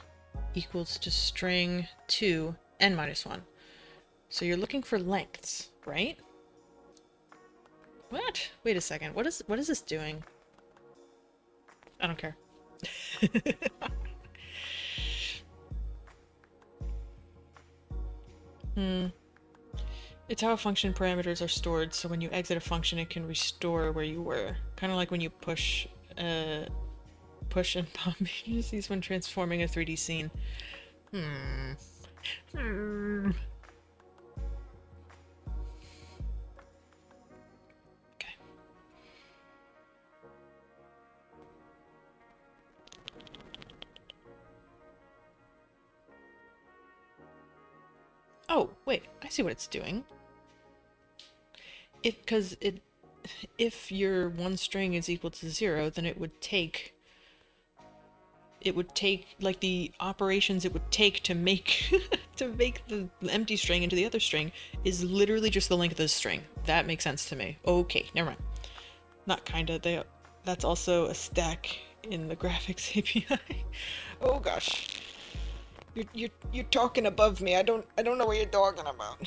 equals to string 2 n-1. So you're looking for lengths, right? What? Wait a second. What is this doing? I don't care. It's how a function parameters are stored, so when you exit a function it can restore where you were. Kind of like when you push and pop indices when transforming a 3D scene. Oh, wait, I see what it's doing. If your one string is equal to 0, then it would take like the operations it would take to make to make the empty string into the other string is literally just the length of the string. That makes sense to me. Okay, never mind. Not kinda. That's also a stack in the graphics API. Oh gosh. You're talking above me. I don't know what you're talking about.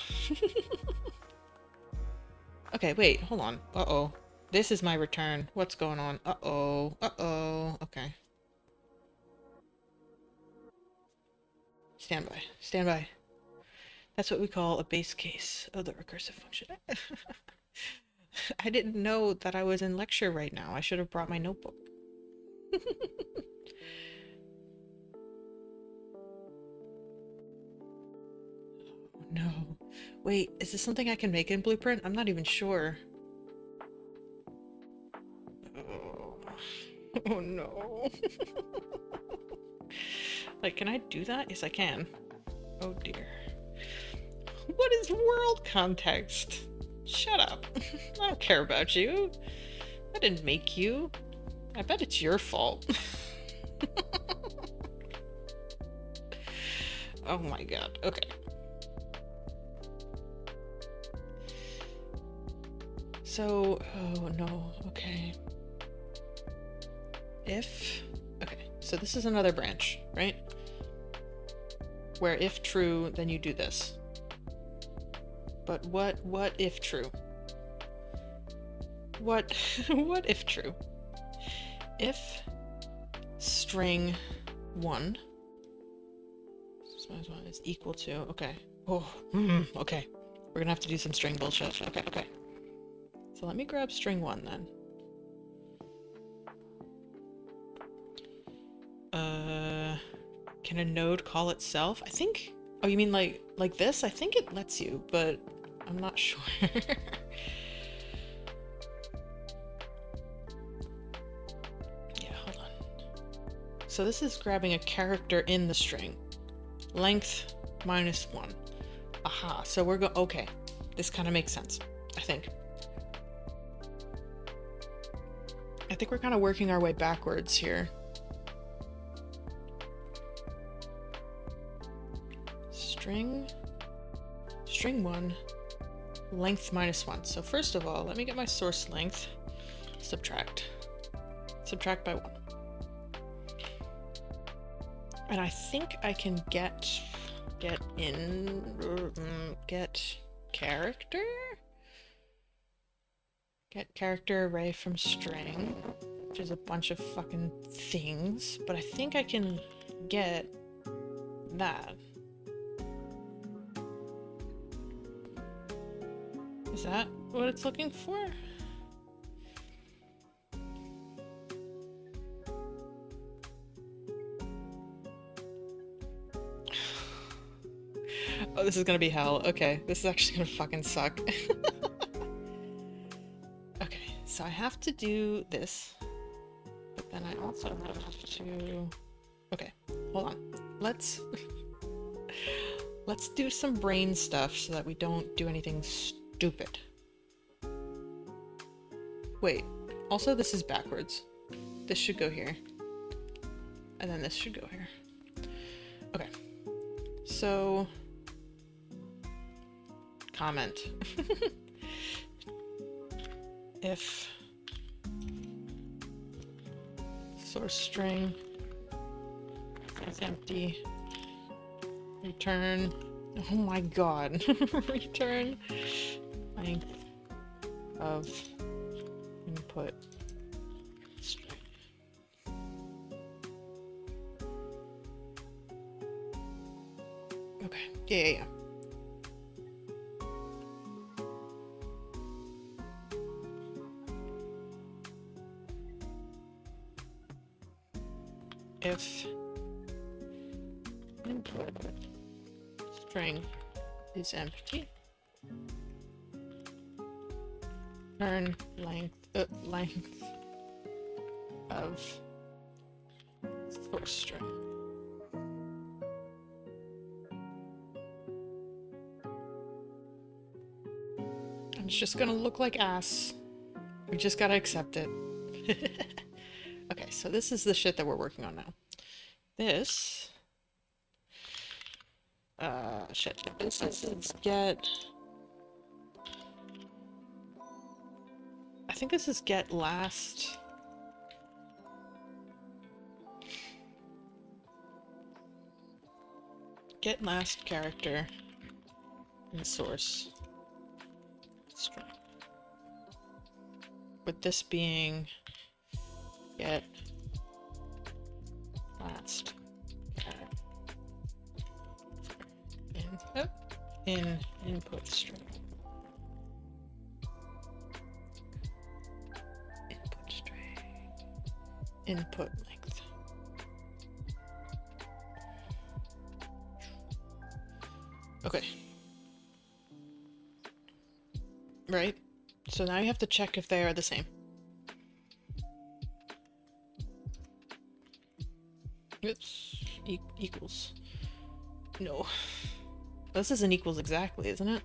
Okay, wait, hold on. Uh-oh. This is my return. What's going on? Uh-oh. Uh-oh. Okay. Stand by. Stand by. That's what we call a base case of the recursive function. I didn't know that I was in lecture right now. I should have brought my notebook. No. Wait, is this something I can make in Blueprint? I'm not even sure. Oh no. Like, can I do that? Yes, I can. Oh dear. What is world context? Shut up. I don't care about you. I didn't make you. I bet it's your fault. Oh my god. Okay. So, oh no, okay. Okay, so this is another branch, right? Where if true, then you do this. But what if true? What if true? if string 1 is equal to, okay. Oh, okay. We're gonna have to do some string bullshit. Okay, okay. So let me grab string 1 then. Can a node call itself? I think, oh, you mean like this? I think it lets you, but I'm not sure. Yeah, hold on. So this is grabbing a character in the string. Length -1. Aha, so we're okay. This kind of makes sense, I think. I think we're kind of working our way backwards here. String 1, length -1. So first of all, let me get my source length. Subtract by 1. And I think I can get character? Get character array from string, which is a bunch of fucking things, but I think I can get that. Is that what it's looking for? Oh, this is gonna be hell. Okay, this is actually gonna fucking suck. Okay, so I have to do this, but then I also have to... Okay, hold on. Let's do some brain stuff so that we don't do anything stupid. Wait, also this is backwards. This should go here. And then this should go here. Okay, so... comment. If source string is empty, return, oh my god, return length of input string. Okay, yeah. If input string is empty, return length of source string. And it's just gonna look like ass. We just gotta accept it. Okay, so this is the shit that we're working on now. This... shit. This is get... I think this is get last... Get last character in source string. With this being... Get last in input string. Input length. Okay. Right? So now you have to check if they are the same. Oops. Equals. No. This isn't equals exactly, isn't it?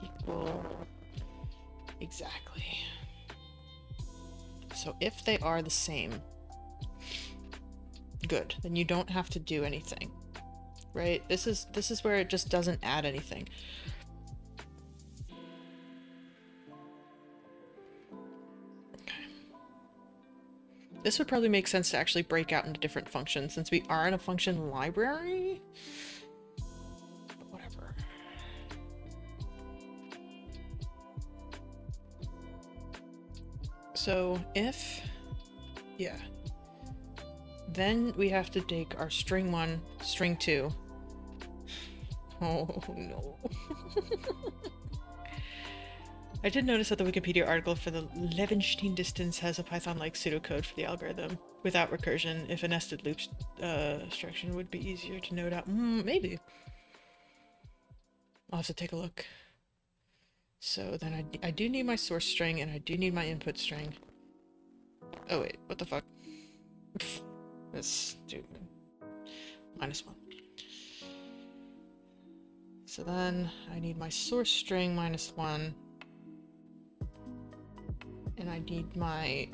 Equal. Exactly. So if they are the same, good. Then you don't have to do anything. Right? This is where it just doesn't add anything. This would probably make sense to actually break out into different functions since we are in a function library. But whatever. So if, yeah, then we have to take our string 1, string 2. Oh no. I did notice that the Wikipedia article for the Levenshtein distance has a Python-like pseudocode for the algorithm without recursion. If a nested loop structure would be easier to node out. Maybe. I'll have to take a look. So then I do need my source string and I do need my input string. Oh wait, what the fuck? That's stupid. -1. So then I need my source string -1. And I need my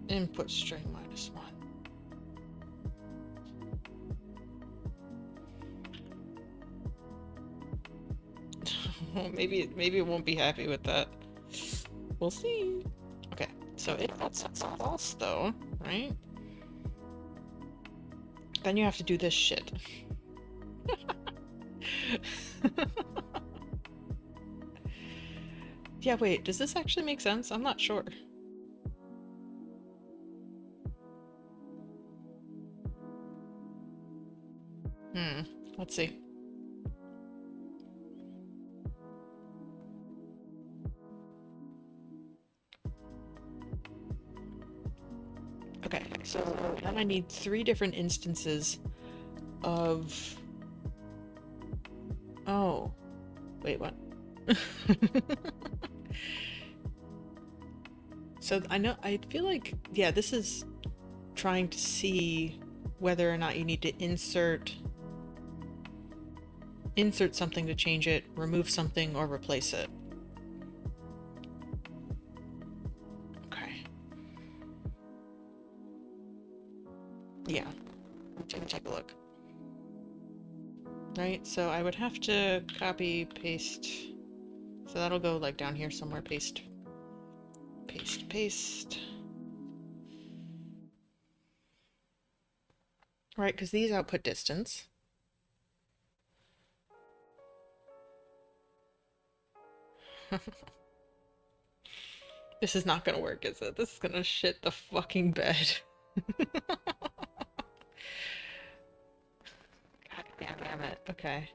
input string -1. Maybe it won't be happy with that. We'll see. Okay, so if that's false though, right? Then you have to do this shit. Yeah, wait, does this actually make sense? I'm not sure. Let's see. Okay, so then I need 3 different instances of... Oh. Wait, what? So I feel like, yeah, this is trying to see whether or not you need to insert something to change it, remove something, or replace it. Okay. Yeah. Take a look. Right, so I would have to copy, paste. So that'll go like down here somewhere, paste. Paste, paste. Right, because these output distance. This is not gonna work, is it? This is gonna shit the fucking bed. God damn it. Okay.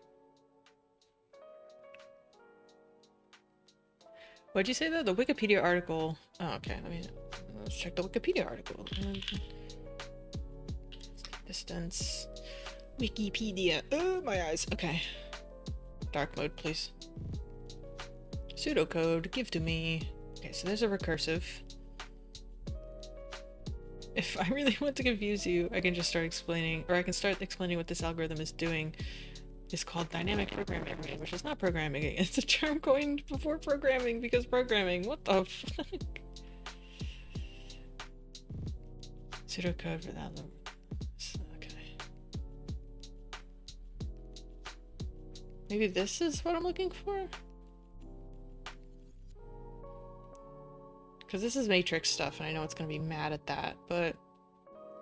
What'd you say though? The Wikipedia article. Oh, okay. Let's check the Wikipedia article. Distance. Wikipedia. Oh, my eyes. Okay. Dark mode, please. Pseudocode. Give to me. Okay, so there's a recursive. If I really want to confuse you, I can just start explaining, or I can start explaining what this algorithm is doing. It's called dynamic programming, which is not programming. It's a term coined before programming because programming. What the fuck? Pseudocode for that. Okay. Maybe this is what I'm looking for? Because this is matrix stuff, and I know it's gonna be mad at that, but...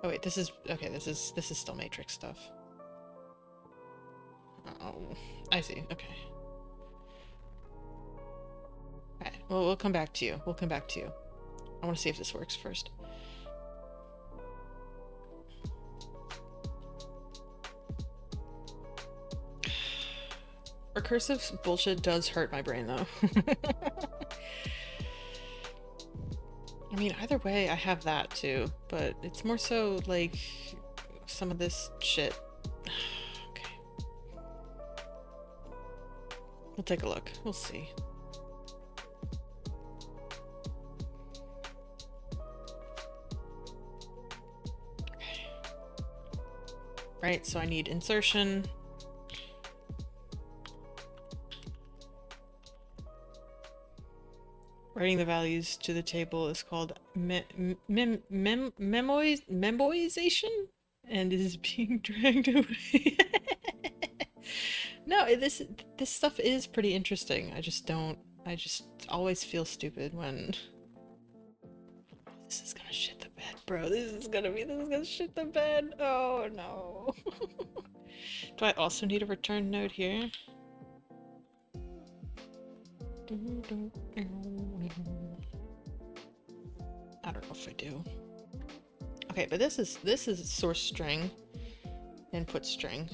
Oh wait, this is... Okay, this is still matrix stuff. Oh, I see, okay. Alright, well, we'll come back to you. We'll come back to you. I want to see if this works first. Recursive bullshit does hurt my brain, though. I mean, either way, I have that too, but it's more so like some of this shit. Okay. We'll take a look. We'll see. Okay. Right, so I need insertion. Writing the values to the table is called memoization, and is being dragged away. No, this stuff is pretty interesting. I just always feel stupid when... This is gonna shit the bed, bro. This is gonna shit the bed. Oh no. Do I also need a return node here? if I do. Okay, but this is source string, input string.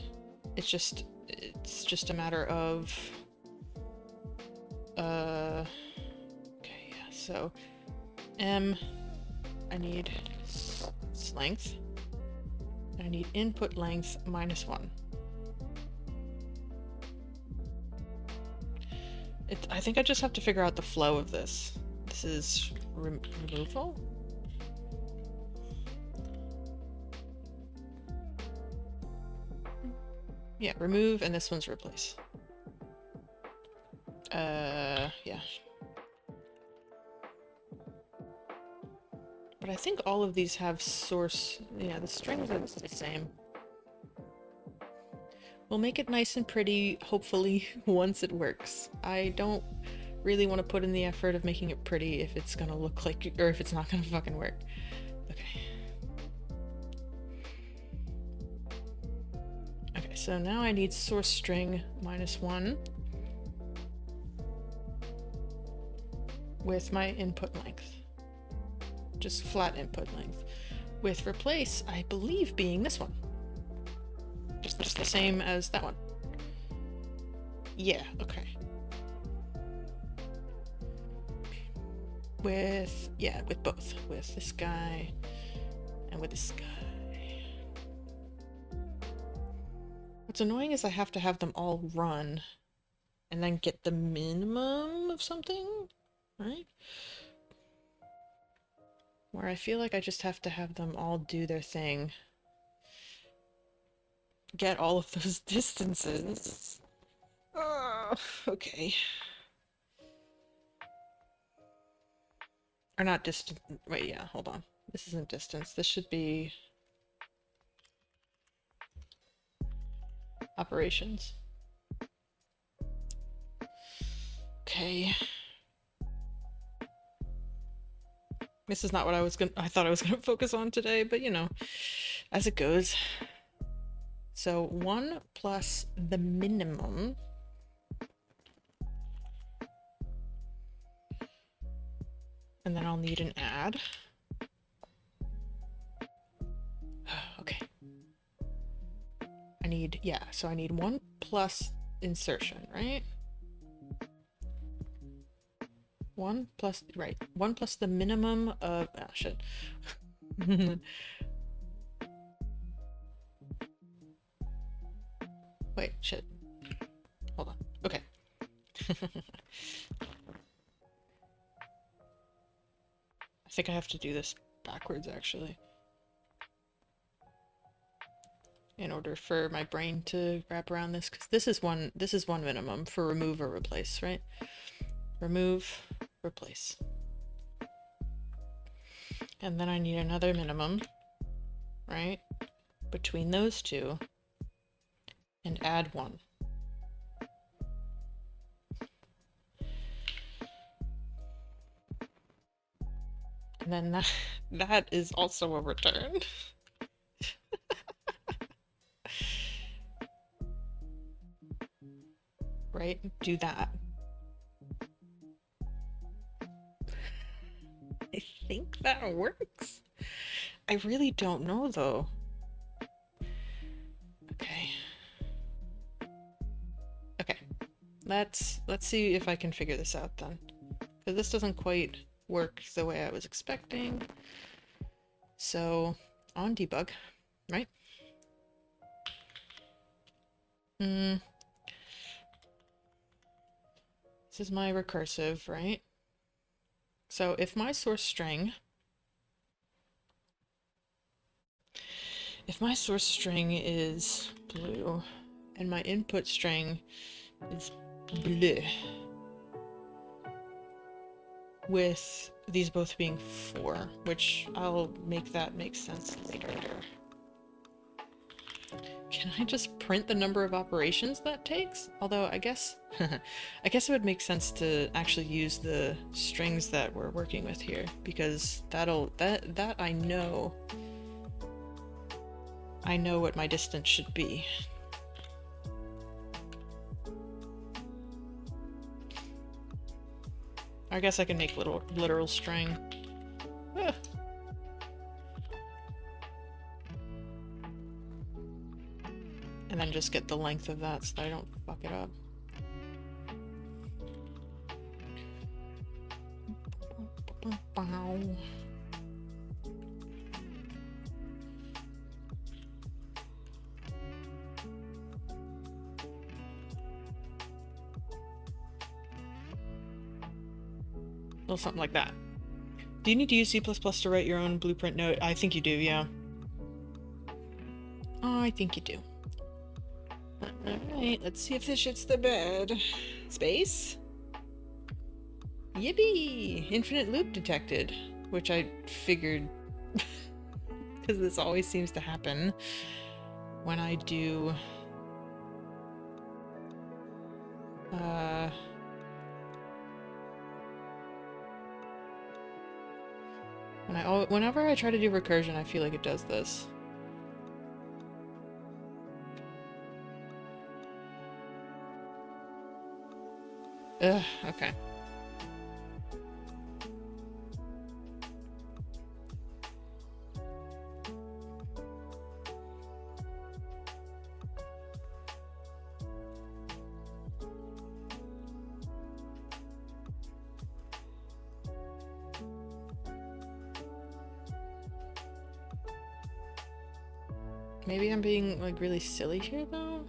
It's just a matter of okay, yeah, so I need length, and I need input length -1. I think I just have to figure out the flow of this. This is removal? Yeah, remove, and this one's replace. Yeah. But I think all of these have source. Yeah, the strings are the same. We'll make it nice and pretty, hopefully, once it works. I don't really want to put in the effort of making it pretty if it's gonna look like, or if it's not gonna fucking work. Okay. Okay, so now I need source string -1 with my input length. Just flat input length. With replace, I believe being this one. Just the same as that one. Yeah, okay. With both. With this guy and with this guy. What's annoying is I have to have them all run and then get the minimum of something, right? Where I feel like I just have to have them all do their thing. Get all of those distances. Oh, okay. Or not distance. Wait, yeah, hold on. This isn't distance. This should be operations. Okay. This is not what I thought I was gonna focus on today, but you know, as it goes. So 1 plus the minimum. And then I'll need an add. Okay. I need 1 plus insertion, right? 1 plus the minimum of, shit. Wait, shit. Hold on. Okay. I think I have to do this backwards, actually. In order for my brain to wrap around this, because this is one minimum for remove or replace, right? Remove, replace. And then I need another minimum, right? Between those two, and add 1. And then that is also a return. Right? Do that. I think that works. I really don't know though. Okay. Okay. Let's see if I can figure this out then. Because this doesn't quite work the way I was expecting. So, on debug, right? This is my recursive, right? So if my source string is blue and my input string is blue, with these both being 4, which I'll make that make sense later. Can I just print the number of operations that takes? Although I guess I guess it would make sense to actually use the strings that we're working with here, because that I know what my distance should be. I guess I can make literal string. And then just get the length of that so that I don't fuck it up. Wow. Little something like that. Do you need to use C++ to write your own blueprint node? I think you do, yeah. Oh, I think you do. Alright, let's see if this shits the bed. Space? Yippee! Infinite loop detected. Which I figured... because this always seems to happen when I do... Whenever I try to do recursion, I feel like it does this. Ugh, okay. Maybe I'm being, like, really silly here, though?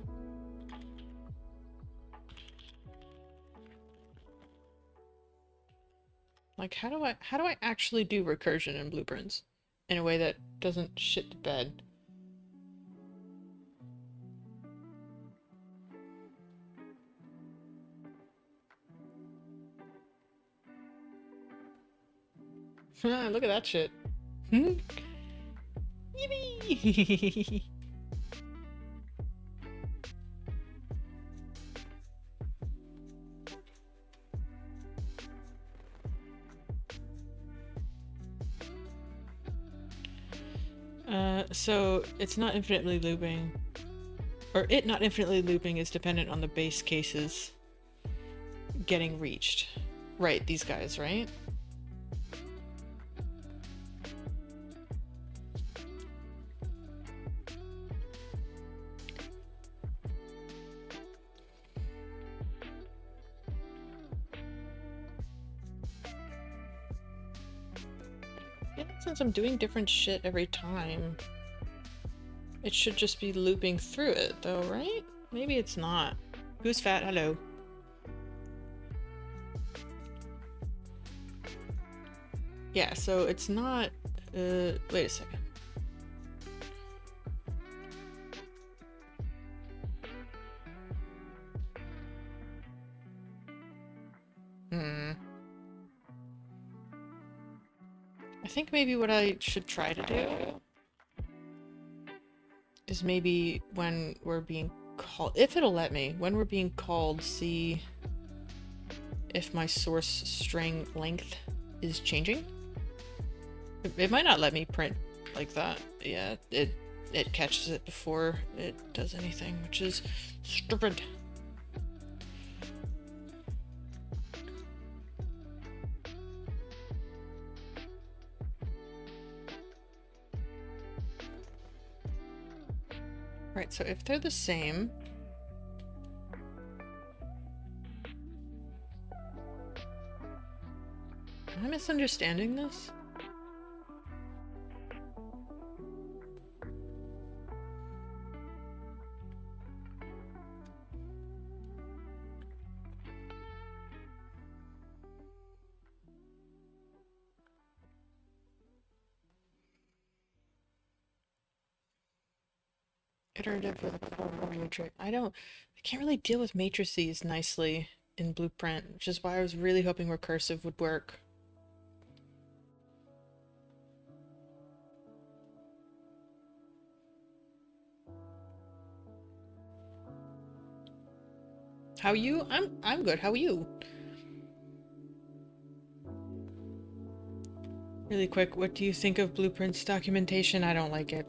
Like, how do I actually do recursion in blueprints in a way that doesn't shit the bed? Look at that shit. Yippee! So it's not infinitely looping, or it not infinitely looping is dependent on the base cases getting reached. Right, these guys, right? Yeah, since I'm doing different shit every time, it should just be looping through it, though, right? Maybe it's not. Who's fat? Hello. Yeah, so it's not... wait a second. I think maybe what I should try to do is maybe when we're being called, if it'll let me, when we're being called, see if my source string length is changing. It might not let me print like that. Yeah, it catches it before it does anything, which is stupid. Right, so if they're the same... Am I misunderstanding this? Iterative with a matrix. I can't really deal with matrices nicely in Blueprint, which is why I was really hoping recursive would work. How are you? I'm good. How are you? Really quick, what do you think of Blueprint's documentation? I don't like it.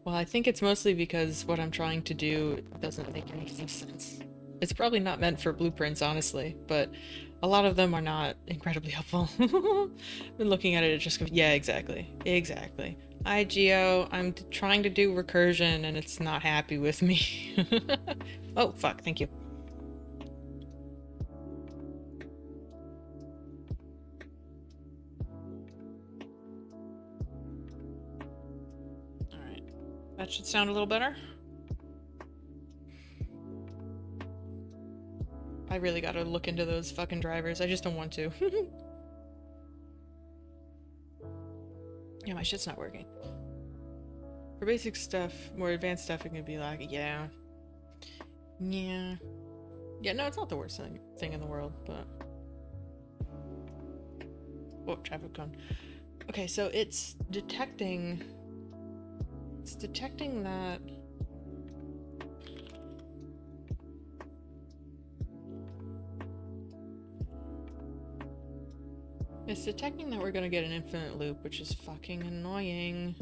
Well, I think it's mostly because what I'm trying to do doesn't make any sense. It's probably not meant for blueprints, honestly, but a lot of them are not incredibly helpful. Been looking at it, it just goes, yeah, exactly. Exactly. Hi, Geo. I'm trying to do recursion and it's not happy with me. Oh, fuck. Thank you. Alright. That should sound a little better. I really gotta look into those fucking drivers. I just don't want to. Yeah, my shit's not working. For basic stuff, more advanced stuff, it can be like, yeah. Yeah. Yeah, no, it's not the worst thing in the world, but... Whoa, traffic cone. Okay, so it's detecting... It's detecting that... It's detecting that we're gonna get an infinite loop, which is fucking annoying.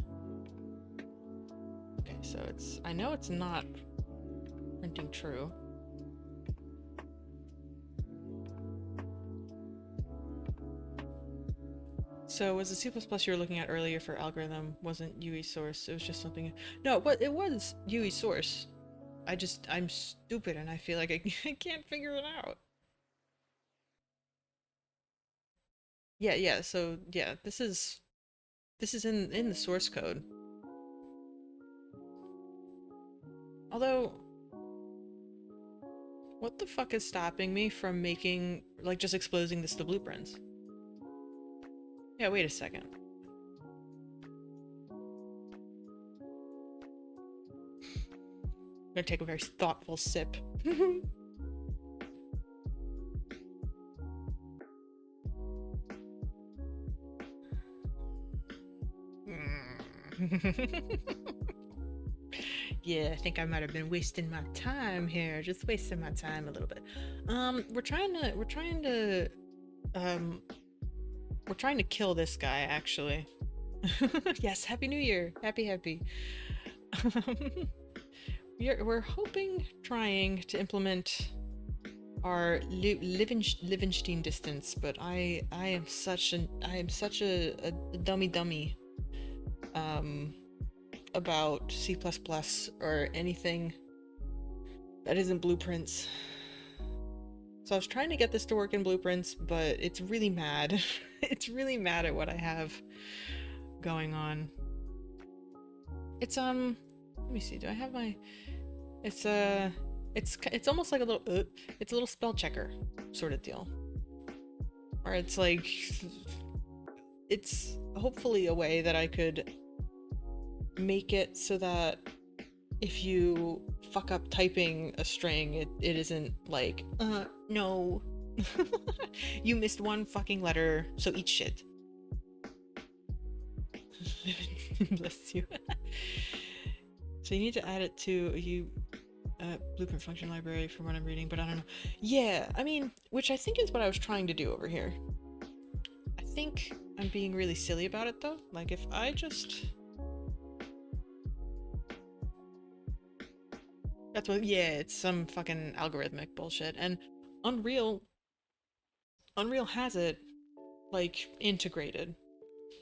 Okay, so it's... I know it's not printing true. So was the C++ you were looking at earlier for algorithm wasn't UE source, it was just something... No, it was UE source. I'm stupid and I feel like I can't figure it out. Yeah, so yeah, this is in the source code. Although, what the fuck is stopping me from making, like, just exposing this to blueprints? Yeah, wait a second. I'm gonna take a very thoughtful sip. Yeah, I think I might have been wasting my time here. Just wasting my time a little bit. We're trying to kill this guy, actually. Yes, Happy New Year. Happy. We're trying to implement our Liebenstein distance, but I am such a dummy about C++ or anything that isn't blueprints. So I was trying to get this to work in blueprints, but it's really mad. It's really mad at what I have going on. It's let me see, do I have my... It's almost like a little it's a little spell checker sort of deal. Or it's like... It's hopefully a way that I could make it so that if you fuck up typing a string, it isn't like, no. You missed one fucking letter, so eat shit. Bless you. So you need to add it to blueprint function library from what I'm reading, but I don't know. Yeah, I mean, which I think is what I was trying to do over here. I think I'm being really silly about it though. Like if I just... That's what, yeah, it's some fucking algorithmic bullshit. And Unreal has it, like, integrated.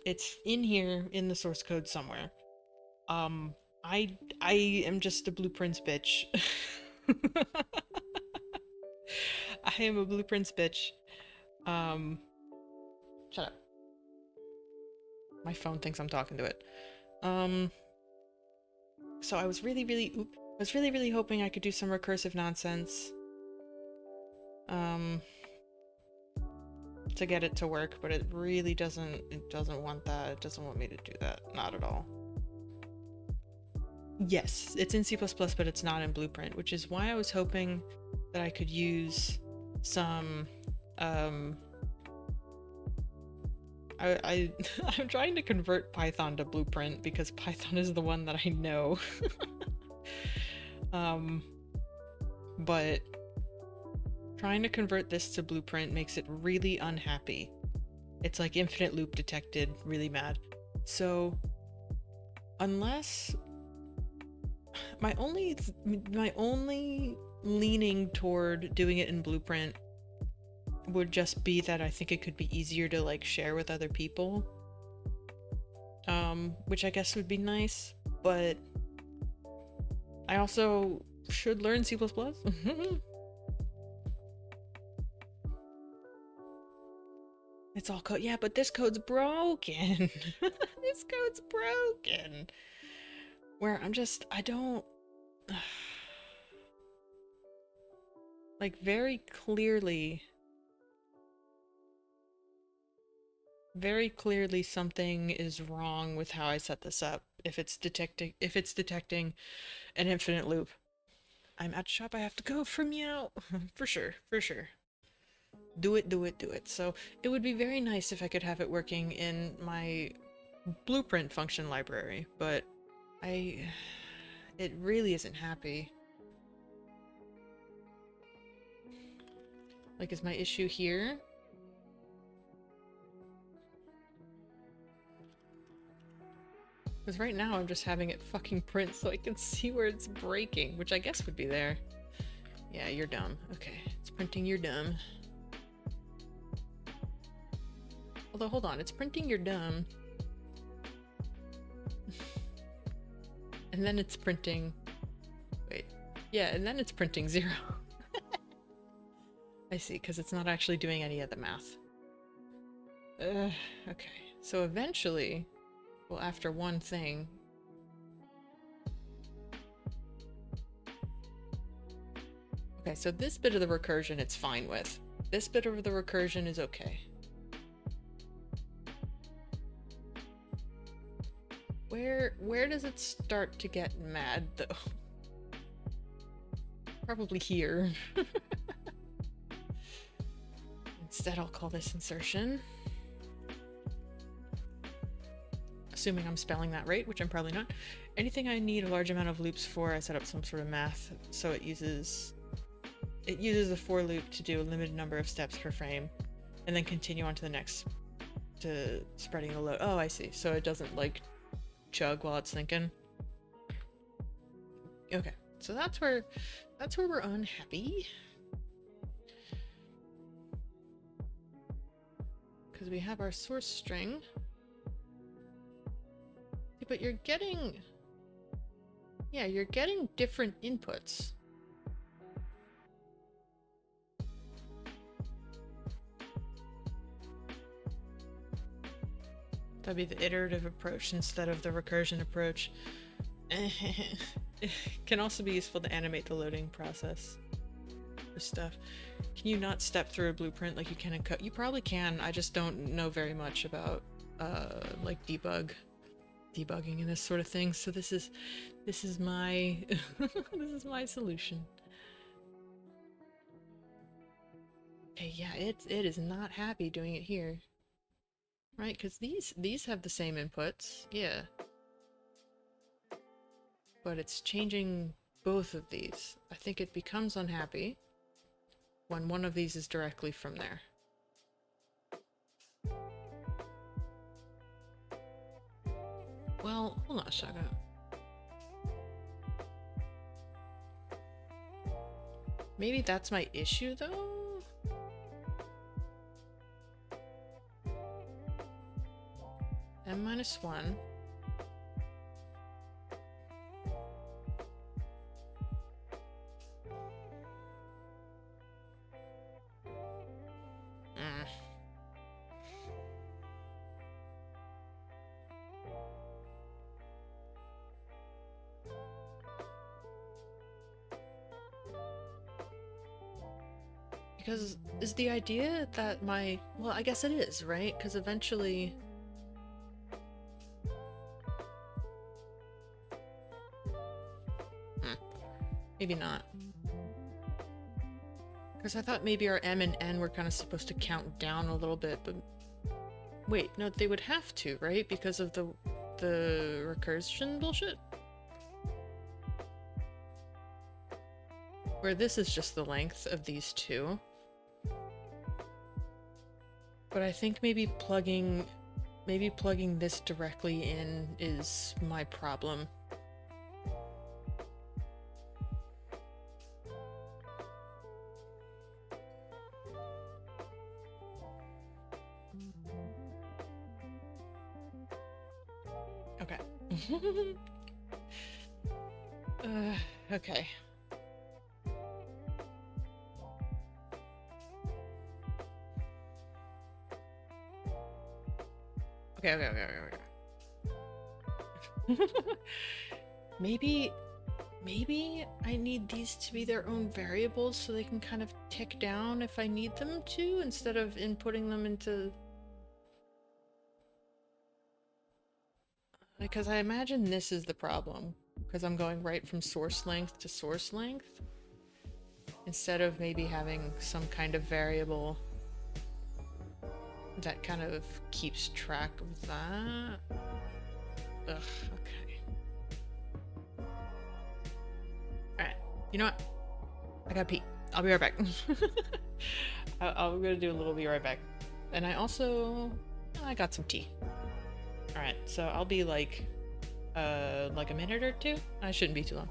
It's in here in the source code somewhere. I am just a blueprints bitch. I am a blueprints bitch. Shut up. My phone thinks I'm talking to it. So I was really hoping I could do some recursive nonsense. To get it to work, but it really doesn't want that. It doesn't want me to do that. Not at all. Yes, it's in C++, but it's not in Blueprint, which is why I was hoping that I could use some, I'm trying to convert Python to Blueprint because Python is the one that I know. But trying to convert this to Blueprint makes it really unhappy. It's like infinite loop detected, really mad. So unless my only leaning toward doing it in Blueprint would just be that I think it could be easier to like share with other people. which I guess would be nice, but I also should learn C++. It's all code. Yeah, but this code's broken. This code's broken. Where I don't... like, very clearly something is wrong with how I set this up. If it's detecting an infinite loop. I'm at shop, I have to go for meow. For sure, for sure. Do it, do it, do it. So it would be very nice if I could have it working in my blueprint function library, but it really isn't happy. Like, is my issue here? Because right now I'm just having it fucking print so I can see where it's breaking, which I guess would be there. Yeah, you're dumb. Okay, it's printing you're dumb. Although, hold on, it's printing you're dumb. And then it's printing... Wait. Yeah, and then it's printing 0. I see, because it's not actually doing any of the math. Okay, so eventually... Well, after one thing... Okay, so this bit of the recursion it's fine with. This bit of the recursion is okay. Where does it start to get mad, though? Probably here. Instead, I'll call this insertion. Assuming I'm spelling that right, which I'm probably not. Anything I need a large amount of loops for, I set up some sort of math, so it uses a for loop to do a limited number of steps per frame, and then continue on to the next, to spreading the load. Oh, I see. So it doesn't, like, chug while it's thinking. Okay, so that's where we're unhappy. Because we have our source string. But you're getting... Yeah, you're getting different inputs. That'd be the iterative approach instead of the recursion approach. It can also be useful to animate the loading process for stuff. Can you not step through a blueprint like you can in code? You probably can. I just don't know very much about like debugging and this sort of thing. So this is my this is my solution. Okay, yeah, it is not happy doing it here. Right, because these have the same inputs, yeah. But it's changing both of these. I think it becomes unhappy when one of these is directly from there. Well, hold on a second. Maybe that's my issue, though? n-1. Because is the idea that my... Well, I guess it is, right? Because eventually... Maybe not. Because I thought maybe our M and N were kind of supposed to count down a little bit, but... Wait, no, they would have to, right? Because of the recursion bullshit? Where this is just the length of these two. But I think maybe plugging this directly in is my problem. Okay. Okay. Okay. Maybe I need these to be their own variables so they can kind of tick down if I need them to, instead of inputting them into... Because I imagine this is the problem, because I'm going right from source length to source length, instead of maybe having some kind of variable that kind of keeps track of that. Ugh, okay. Alright, you know what? I gotta pee. I'll be right back. I'm gonna do a little be right back. And I got some tea. Alright, so I'll be like a minute or two? I shouldn't be too long.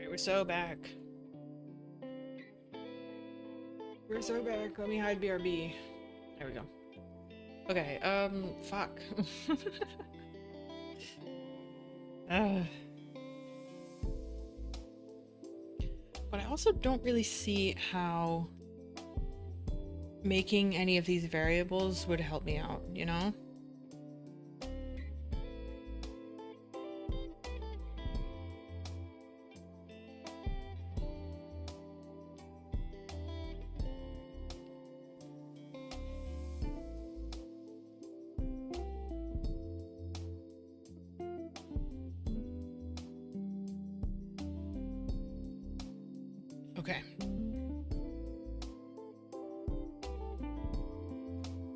We're so back. We're so back. Let me hide BRB. There we go. Okay, fuck. But I also don't really see how making any of these variables would help me out, you know? Okay.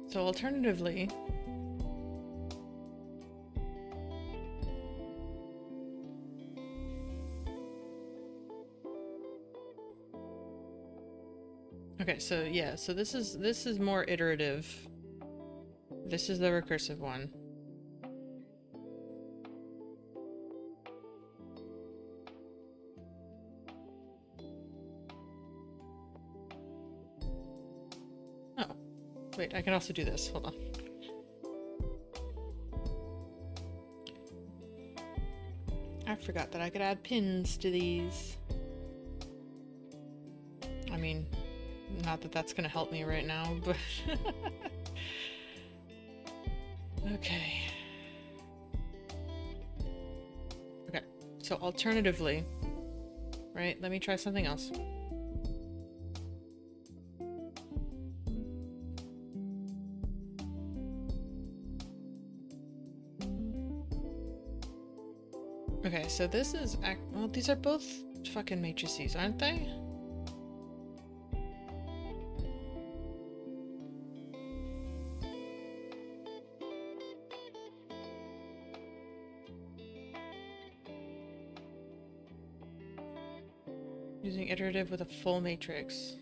So alternatively, okay, so yeah, so this is more iterative. This is the recursive one. Oh, wait, I can also do this. Hold on. I forgot that I could add pins to these. I mean, not that that's gonna help me right now, but... Okay. Okay, so alternatively, right, let me try something else. Okay, so this is... well, these are both fucking matrices, aren't they? Using iterative with a full matrix.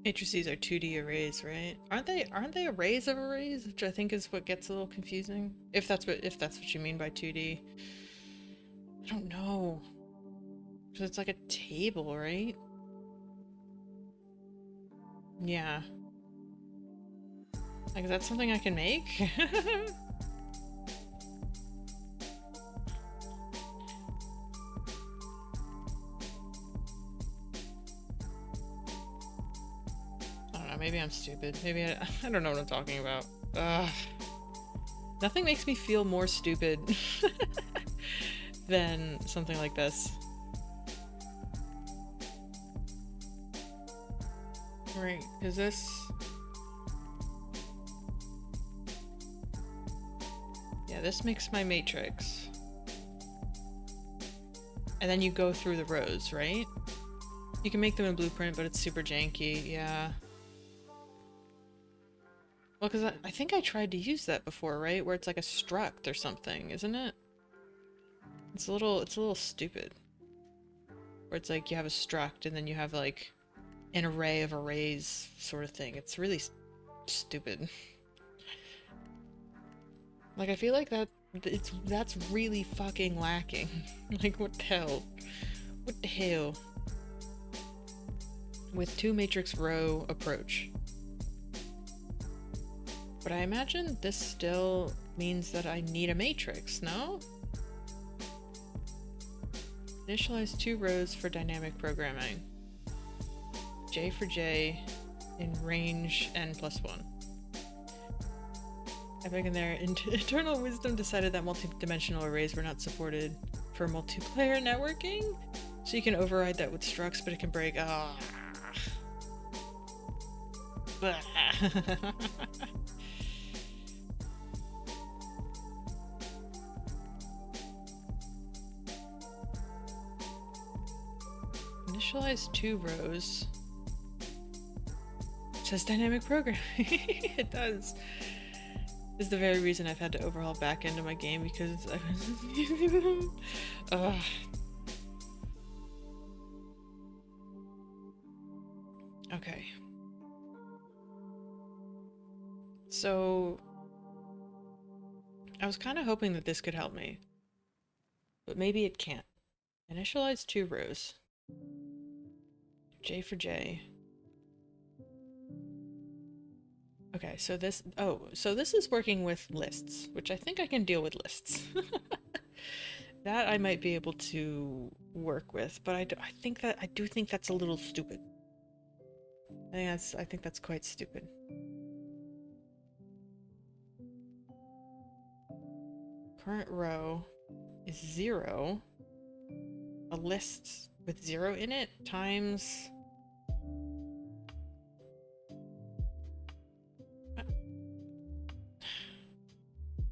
Matrices are 2D arrays, right? Aren't they arrays of arrays? Which I think is what gets a little confusing. If that's what you mean by 2D. I don't know. Cause it's like a table, right? Yeah. Like, is that something I can make? Maybe I'm stupid. Maybe I don't know what I'm talking about. Ugh. Nothing makes me feel more stupid than something like this. Right, is this... Yeah, this makes my matrix. And then you go through the rows, right? You can make them in Blueprint, but it's super janky, yeah. Well, because I think I tried to use that before, right? Where it's like a struct or something, isn't it? It's a little stupid. Where it's like you have a struct and then you have like an array of arrays sort of thing. It's really stupid. Like, I feel like that's really fucking lacking. Like, what the hell? What the hell? With two matrix row approach. But I imagine this still means that I need a matrix, no? Initialize 2 rows for dynamic programming. J for J in range n+1. Epic in their internal wisdom decided that multi-dimensional arrays were not supported for multiplayer networking. So you can override that with structs, but it can break. Ah. Initialize 2 rows. It says dynamic programming. It does. This is the very reason I've had to overhaul back end of my game, because I was using them. Okay. So I was kind of hoping that this could help me, but maybe it can't. Initialize 2 rows. J for J. Okay, so this is working with lists, which I think I can deal with lists. That I might be able to work with, but I do think that's a little stupid. I think that's quite stupid. Current row is 0. A list with 0 in it times...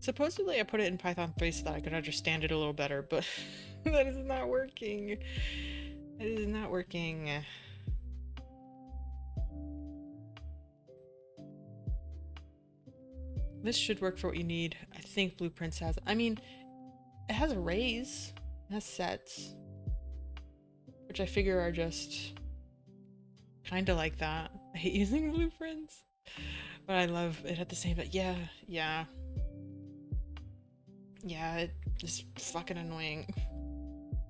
Supposedly I put it in Python 3 so that I could understand it a little better, but that is not working. It is not working. This should work for what you need. I think Blueprints has... I mean, it has arrays. It has sets. Which I figure are just kind of like that. I hate using Blueprints. But I love it at the same time. Yeah. Yeah, it's fucking annoying.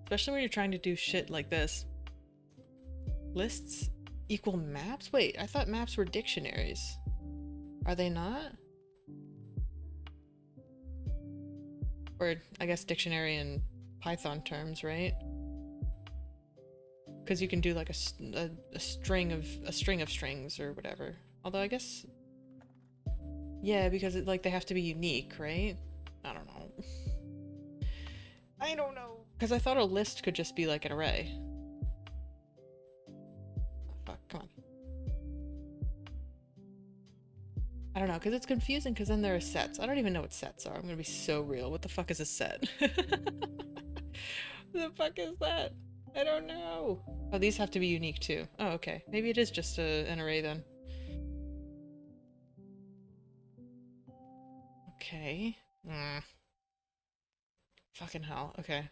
Especially when you're trying to do shit like this. Lists equal maps? Wait, I thought maps were dictionaries. Are they not? Or, I guess dictionary in Python terms, right? Because you can do like a string of strings or whatever. Although I guess... Yeah, because like they have to be unique, right? I don't know. I don't know. Because I thought a list could just be like an array. Oh, fuck, come on. I don't know, because it's confusing because then there are sets. I don't even know what sets are. I'm gonna be so real. What the fuck is a set? What the fuck is that? I don't know. Oh, these have to be unique too. Oh, okay. Maybe it is just an array then. Okay. Fucking hell. Okay.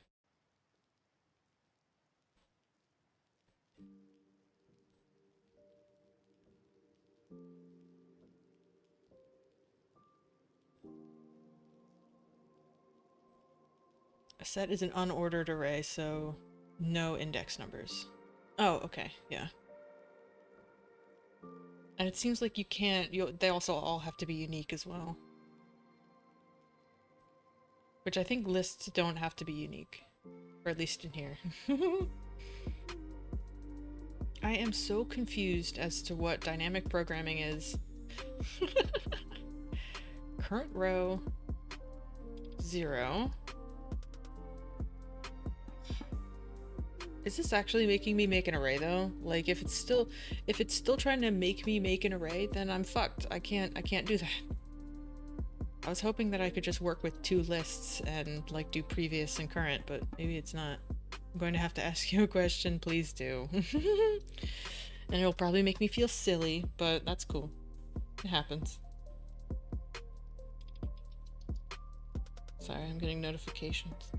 A set is an unordered array, so no index numbers. Oh, okay. Yeah. And it seems like you can't... they also all have to be unique as well. Which I think lists don't have to be unique. Or at least in here. I am so confused as to what dynamic programming is. Current row 0. Is this actually making me make an array though? Like if it's still trying to make me make an array, then I'm fucked. I can't do that. I was hoping that I could just work with 2 lists and like do previous and current, but maybe it's not. I'm going to have to ask you a question, please do. And it'll probably make me feel silly, but that's cool. It happens. Sorry, I'm getting notifications.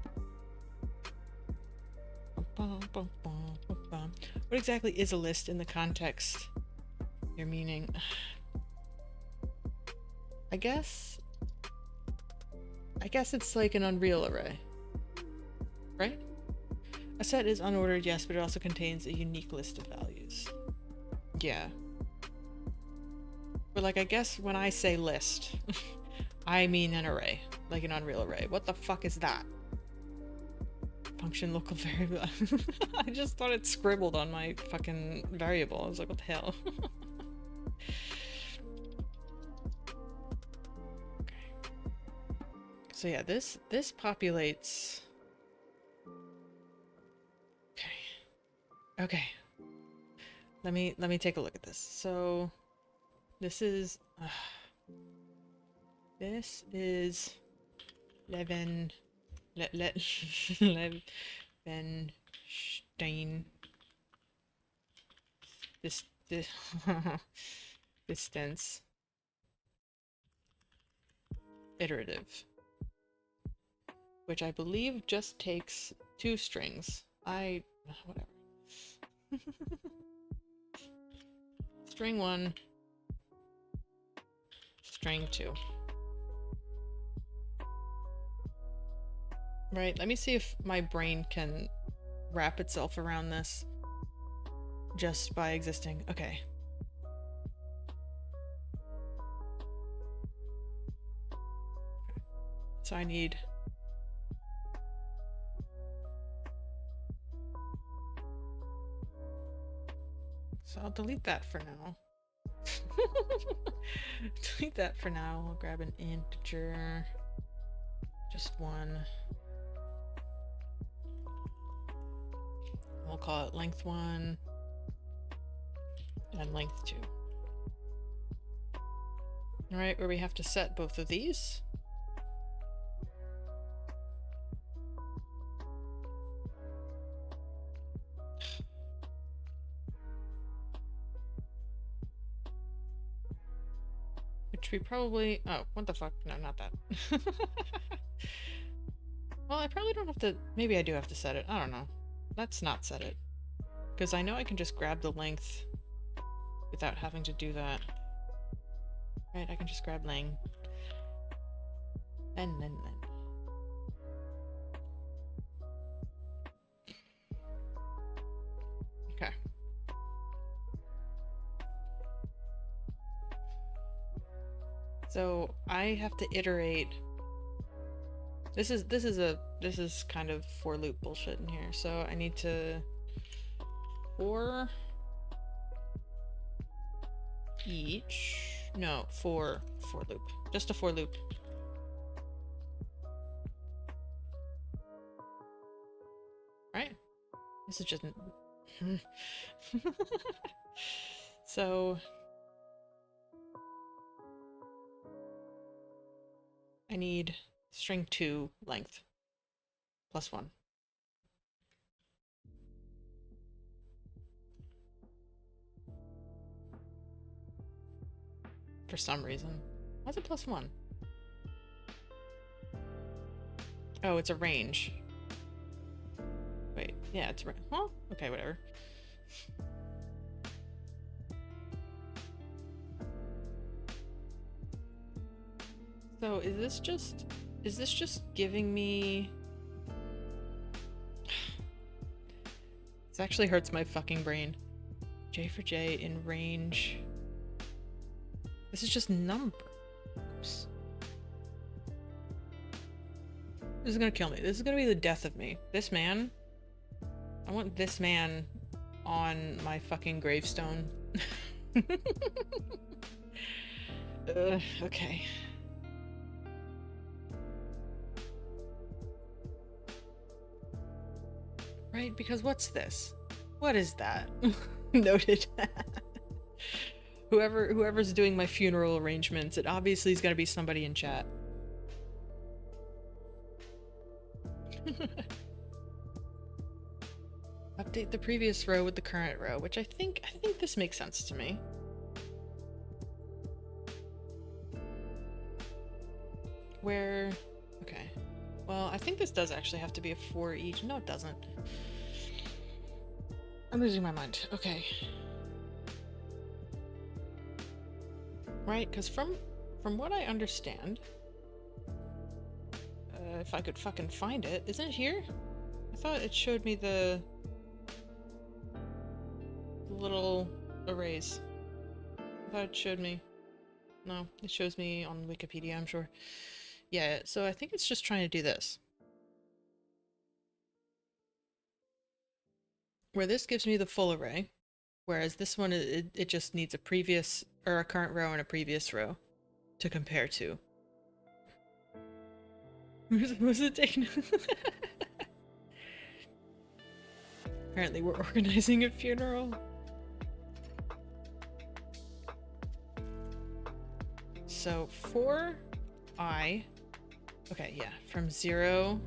What exactly is a list in the context you're meaning? I guess it's like an Unreal array, right? A set is unordered, yes, but it also contains a unique list of values. Yeah. But like, I guess when I say list, I mean an array, like an Unreal array. What the fuck is that? Function local variable. I just thought it scribbled on my fucking variable. I was like, what the hell? Okay. So yeah, this populates. Okay. Let me take a look at this. So this is 11 Levenstein this distance iterative, which I believe just takes 2 strings. Whatever. String 1, string 2. Right, let me see if my brain can wrap itself around this just by existing. Okay. So I need... So I'll delete that for now. Delete that for now. I'll grab an integer. Just 1. We'll call it length 1 and length 2. All right, where we have to set both of these. Which we probably... Oh, what the fuck? No, not that. Well, I probably don't have to... Maybe I do have to set it. I don't know. Let's not set it. Because I know I can just grab the length without having to do that. Right, I can just grab lang. Then. Okay. So I have to iterate. This is kind of for loop bullshit in here. So I need to for loop. Just a for loop. Right? This is just so I need string 2 length plus 1. for some reason. Why's it +1? Oh, it's a range. Wait, yeah, it's a range. Huh? Okay, whatever. So is this just giving me... This actually hurts my fucking brain. J for J in range. This is just numbers. This is gonna kill me. This is gonna be the death of me. This man. I want this man on my fucking gravestone. Okay. Right, because what's this? What is that? Noted. Whoever's doing my funeral arrangements, it obviously is gonna be somebody in chat. Update the previous row with the current row, which I think this makes sense to me. Where... okay. Well, I think this does actually have to be a 4 each. No, it doesn't. I'm losing my mind. Okay. Right, because from what I understand... if I could fucking find it. Isn't it here? I thought it showed me the little arrays. I thought it showed me... No, it shows me on Wikipedia, I'm sure. Yeah, so I think it's just trying to do this. Where this gives me the full array, whereas this one, it just needs a previous, or a current row and a previous row to compare to. We're supposed to take... Apparently we're organizing a funeral. So for I... Okay, yeah, from 0...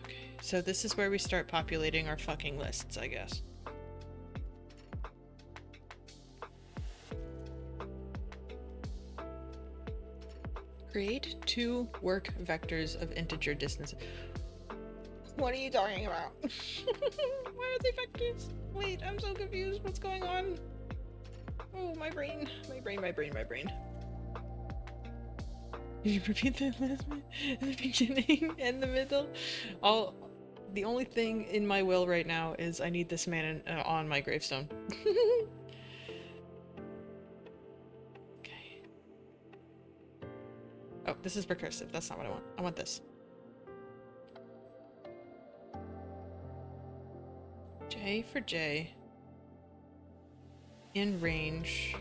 Okay, so this is where we start populating our fucking lists, I guess. Create 2 work vectors of integer distance. What are you talking about? Why are they vectors? Wait, I'm so confused. What's going on? Oh, my brain. My brain. Did you repeat that last bit? In the beginning and the middle? The only thing in my will right now is I need this man on my gravestone. Okay. Oh, this is recursive. That's not what I want. I want this. J for J. In range.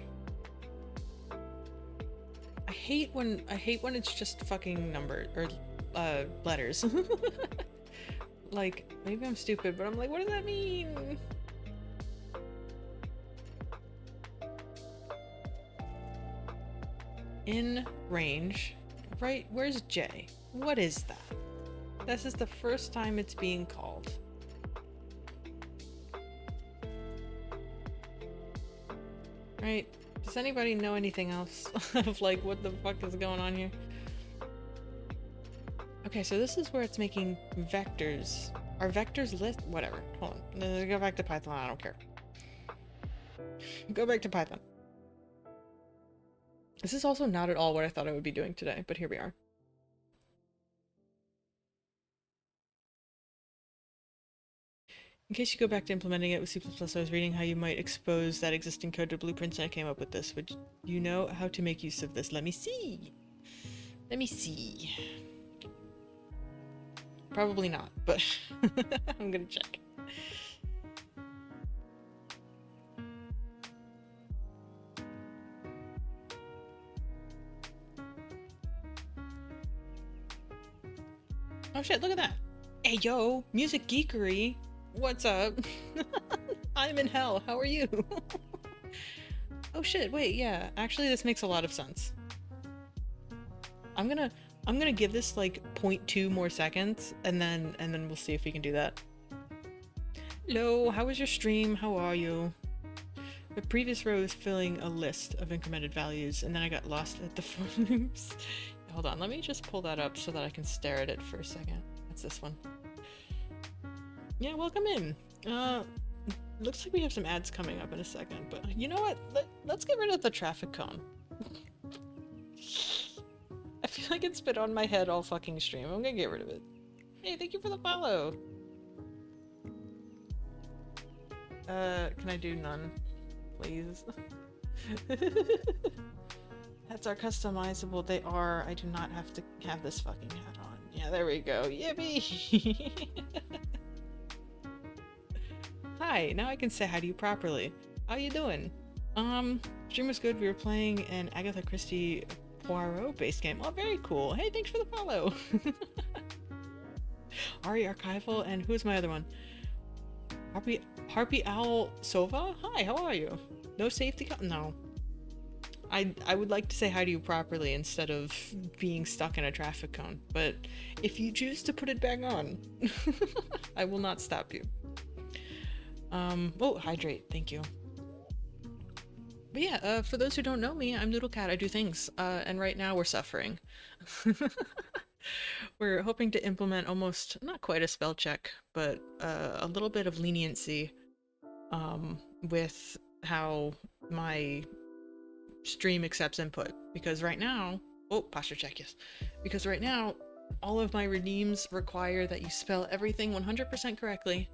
I hate when it's just fucking number or letters. Like, maybe I'm stupid, but I'm like, what does that mean? In range. Right, where's J? What is that? This is the first time it's being called. Right? Does anybody know anything else of like what the fuck is going on here? Okay, so this is where it's making vectors. Are vectors list? Whatever. Hold on. Let's go back to Python. I don't care. Go back to Python. This is also not at all what I thought I would be doing today, but here we are. In case you go back to implementing it with C++, I was reading how you might expose that existing code to blueprints, and I came up with this. Would you know how to make use of this? Let me see. Let me see. Probably not, but I'm gonna check. Oh shit, look at that. Hey yo, music geekery. What's up? I'm in hell. How are you? Oh shit, wait, yeah. Actually, this makes a lot of sense. I'm gonna give this like 0.2 more seconds and then we'll see if we can do that. Hello, how was your stream? How are you? The previous row is filling a list of incremented values, and then I got lost at the for loops. Hold on, let me just pull that up so that I can stare at it for a second. That's this one. Yeah, welcome in. Looks like we have some ads coming up in a second, but you know what? Let's get rid of the traffic cone. I feel like it's been on my head all fucking stream. I'm gonna get rid of it. Hey, thank you for the follow! Can I do none? Please? Hats are customizable. They are. I do not have to have this fucking hat on. Yeah, there we go. Yippee! Hi, now I can say hi to you properly. How you doing? Stream was good. We were playing an Agatha Christie Poirot based game. Oh, very cool. Hey, thanks for the follow. Ari Archival, and who's my other one? Harpy Owl Sova? Hi, how are you? No safety no. I would like to say hi to you properly instead of being stuck in a traffic cone, but if you choose to put it back on, I will not stop you. Oh, hydrate, thank you. But yeah, for those who don't know me, I'm Noodle Cat, I do things, and right now we're suffering. We're hoping to implement almost, not quite a spell check, but a little bit of leniency with how my stream accepts input. Because right now, oh, posture check, yes. Because right now, all of my redeems require that you spell everything 100% correctly,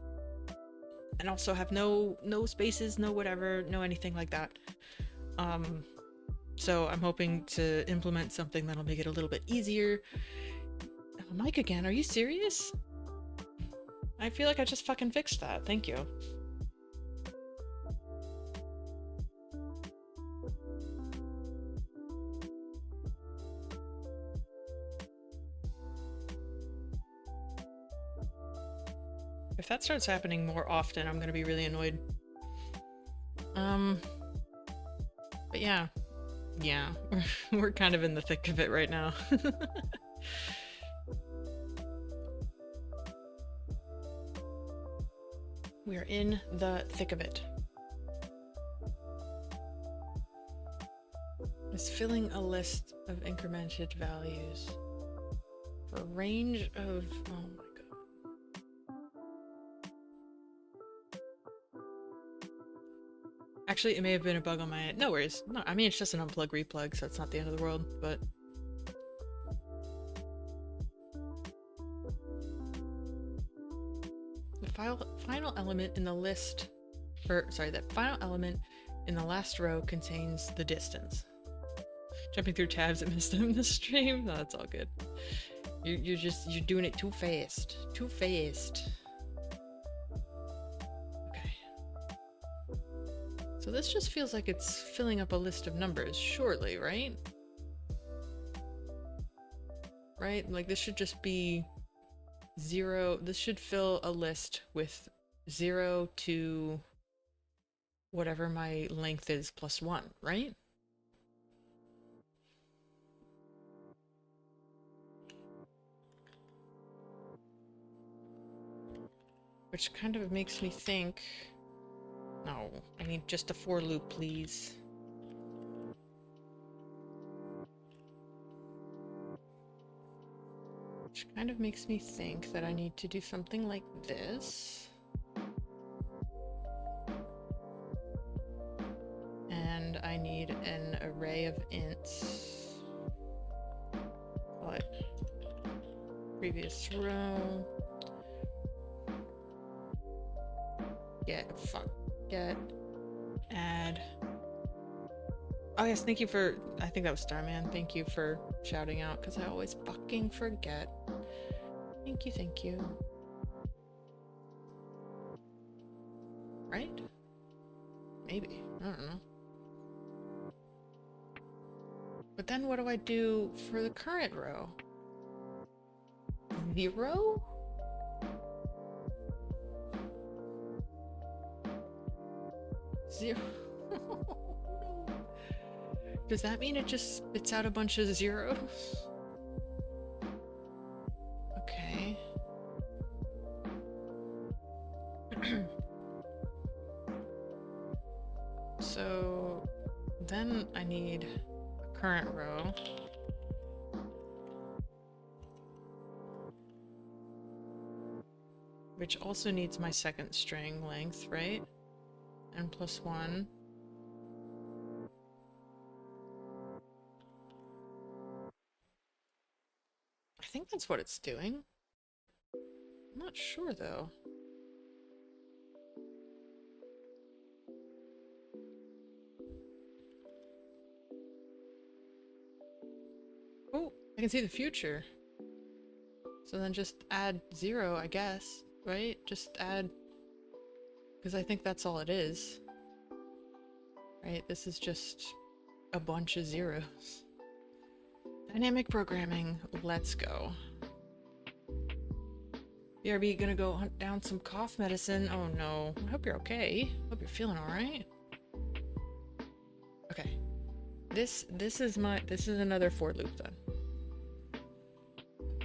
and also have no spaces, no whatever, no anything like that. So I'm hoping to implement something that'll make it a little bit easier. Oh, Mike again, are you serious? I feel like I just fucking fixed that, thank you. If that starts happening more often, I'm gonna be really annoyed. But yeah, we're kind of in the thick of it right now. We are in the thick of it. It's filling a list of incremented values for a range of, oh my god. Actually, it may have been a bug on my end. No worries. No, I mean, it's just an unplug replug, so it's not the end of the world, but... The final element in the list, or sorry, that final element in the last row contains the distance. Jumping through tabs at missed in the stream. No, that's all good. You're doing it too fast. Too fast. Okay. So this just feels like it's filling up a list of numbers, surely, right? Right? Like this should just be 0. This should fill a list with 0 to whatever my length is plus 1, right? Which kind of makes me think... No, I need just a for loop, please. Which kind of makes me think that I need to do something like this. And I need an array of ints. What? Previous row. Get, add. Oh yes, thank you for, I think that was Starman. Thank you for shouting out, because I always fucking forget. Thank you. Right? Maybe, I don't know. But then what do I do for the current row? 0? Zero. Does that mean it just spits out a bunch of zeros? Okay. So So then I need a current row. Which also needs my second string length, right? n+1. I think that's what it's doing. I'm not sure though. Oh, I can see the future. So then just add 0, I guess, right? Just add, because I think that's all it is. Right, this is just a bunch of zeros. Dynamic programming, let's go. BRB gonna go hunt down some cough medicine. Oh no, I hope you're okay. Hope you're feeling alright. Okay. This is another for loop then.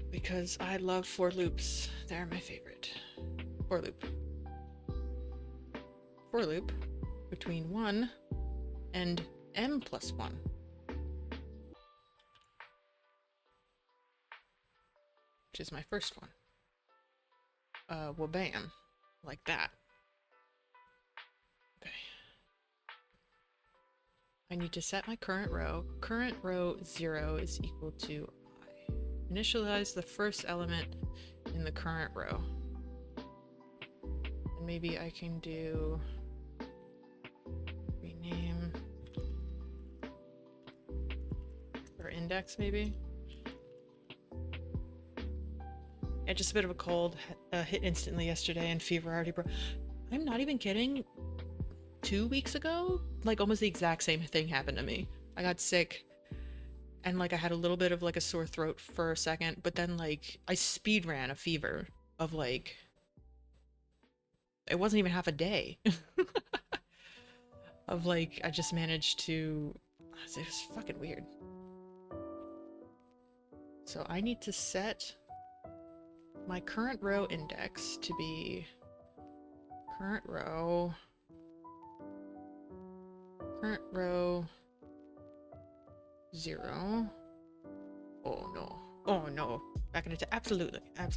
Because I love for loops. They're my favorite. For loop. For loop between 1 and m+1. Which is my first one. Well, bam. Like that. Okay. I need to set my current row. Current row 0 is equal to I. Initialize the first element in the current row. And maybe I can do rename or index maybe. Yeah, just a bit of a cold. Hit instantly yesterday and fever already broke. I'm not even kidding. 2 weeks ago, like almost the exact same thing happened to me. I got sick and like I had a little bit of like a sore throat for a second, but then like I speed ran a fever of like, it wasn't even half a day of like, I just managed to, it was fucking weird. So I need to set my current row index to be current row 0. Oh no. Oh no. Back into absolutely. I'm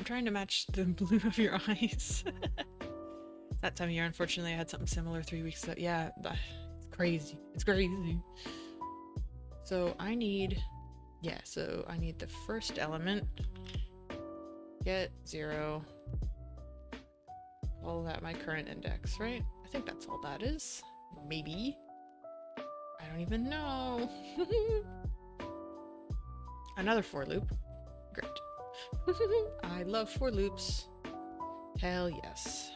trying to match the blue of your eyes. That time of year, unfortunately, I had something similar 3 weeks ago. Yeah, it's crazy. It's crazy. So I need, so I need the first element. Get 0. All that my current index, right? I think that's all that is. Maybe. I don't even know. Another for loop. Great. I love for loops. Hell yes.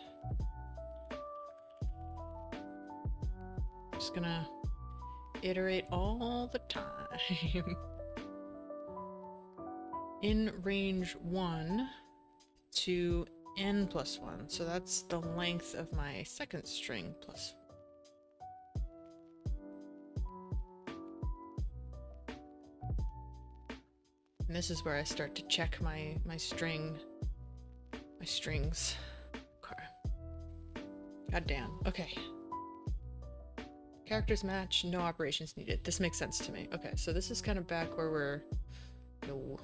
Just gonna iterate all the time. In range 1 to n+1. So that's the length of my second string plus 1. And this is where I start to check my strings. Okay. God damn. Okay. Characters match, no operations needed. This makes sense to me. Okay, so this is kind of back where we're... No.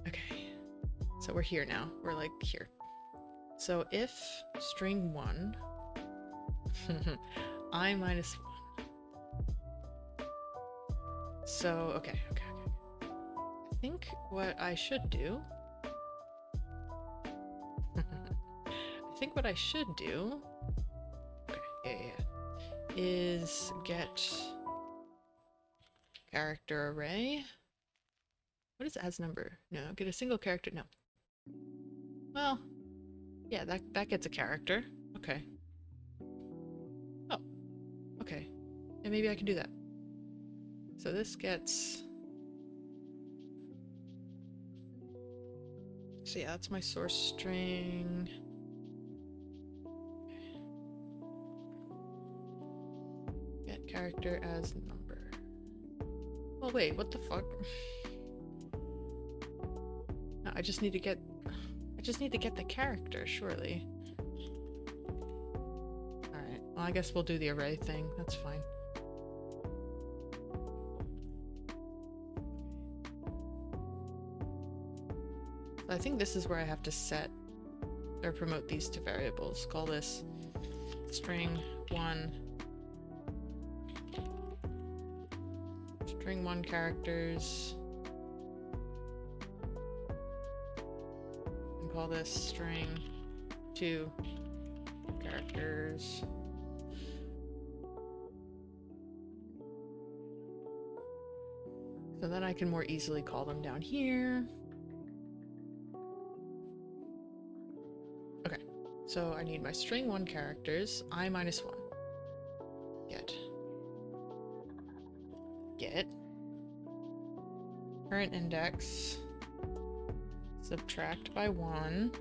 Okay. So we're here now. We're like here. So if string 1 I minus 1. So, okay. I think what I should do okay, is get character array. What is as number? No, get a single character. No. Well, yeah, that gets a character. Okay. Oh, okay. And maybe I can do that. So this gets... So yeah, that's my source string. Get character as number. Well, wait, what the fuck? No, I just need to get the character, surely. Alright. Well, I guess we'll do the array thing. That's fine. I think this is where I have to set or promote these to variables. Call this string one characters, and call this string 2 characters. So then I can more easily call them down here. Okay, so I need my string 1 characters, I minus 1. Get current index, subtract by 1.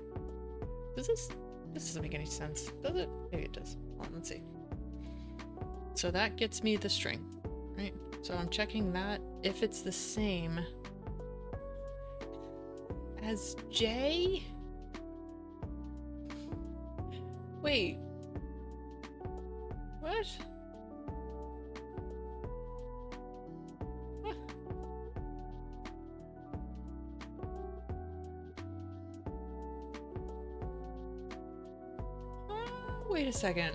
This doesn't make any sense, does it? Maybe it does. Well, let's see. So that gets me the string, right? So I'm checking that if it's the same as J. Wait. What? Wait a second.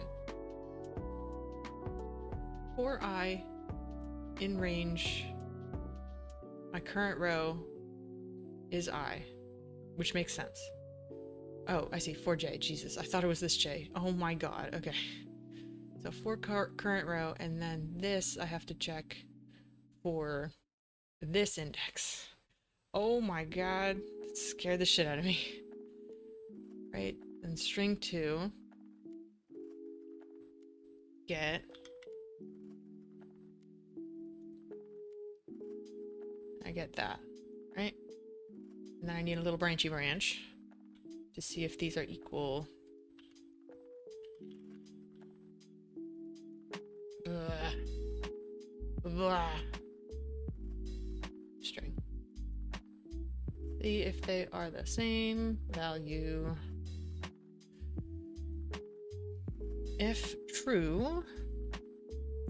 For I in range, my current row is I, which makes sense. Oh, I see. For J. Jesus, I thought it was this J. Oh my god. Okay. So for current row, and then this I have to check for this index. Oh my god. That scared the shit out of me. Right? Then string 2. Get. I get that. Right? And then I need a little branchy branch to see if these are equal. Blah. String. See if they are the same value. If true,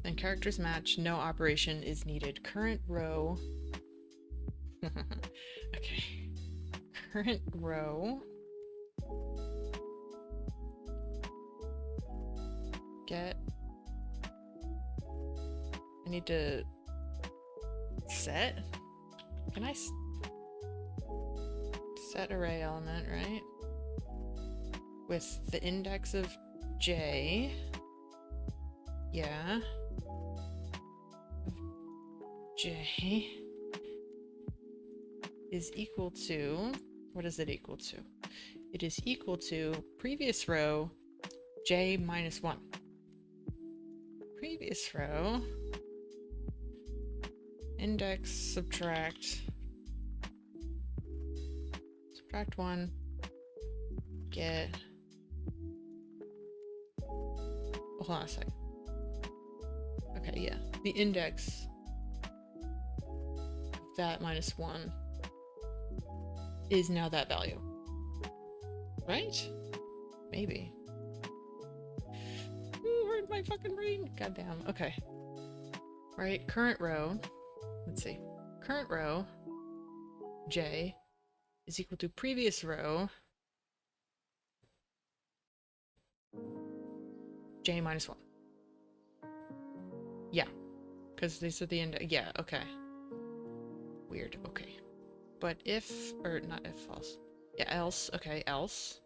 then characters match, no operation is needed. Current row. Okay. Current row. Get. I need to set. Can I set array element, right? With the index of J. Yeah. J is equal to, what is it equal to? It is equal to previous row J minus 1. Previous row index subtract 1, get, hold on a second. Okay, yeah, the index of that minus 1 is now that value, right? Maybe. Ooh, hurt my fucking brain. Goddamn. Okay. Right, current row. Let's see. Current row J is equal to previous row J minus 1. Yeah, because these are the index. Yeah, okay. Weird. Okay. But if, or not if, false. Yeah, else. Okay, else.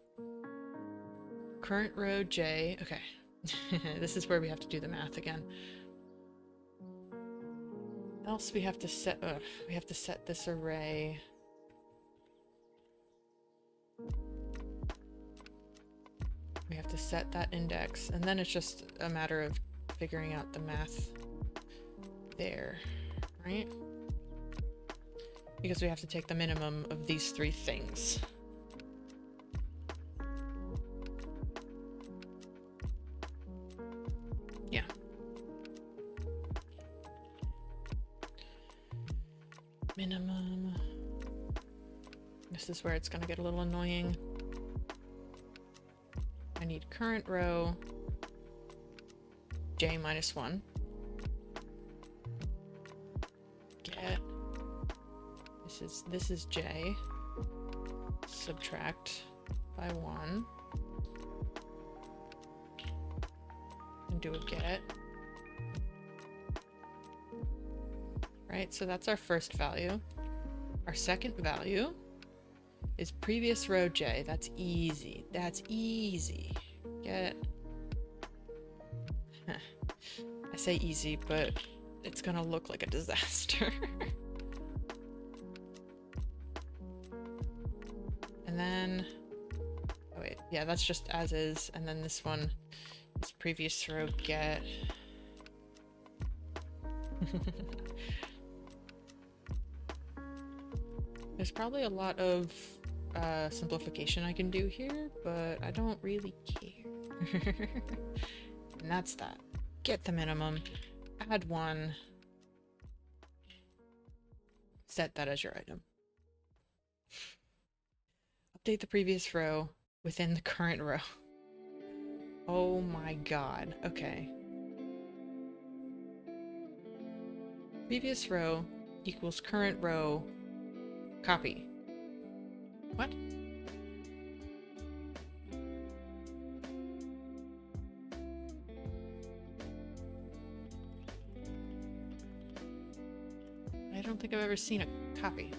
Current row J. Okay. This is where we have to do the math again. Else we have to set this array. We have to set that index, and then it's just a matter of figuring out the math there, right? Because we have to take the minimum of these 3 things. Yeah. Minimum. This is where it's gonna get a little annoying. I need current row j minus 1. Get, this is j. Subtract by 1. And do a get. Right, so that's our first value. Our second value is previous row j. That's easy. That's easy. Get. I say easy, but it's gonna look like a disaster. And then, oh wait, yeah, that's just as is. And then this one is previous row get. There's probably a lot of simplification I can do here, but I don't really care. And that's that. Get the minimum, add 1, set that as your item. Update the previous row within the current row. Oh my god. Okay. Previous row equals current row copy. What? I don't think I've ever seen a copy.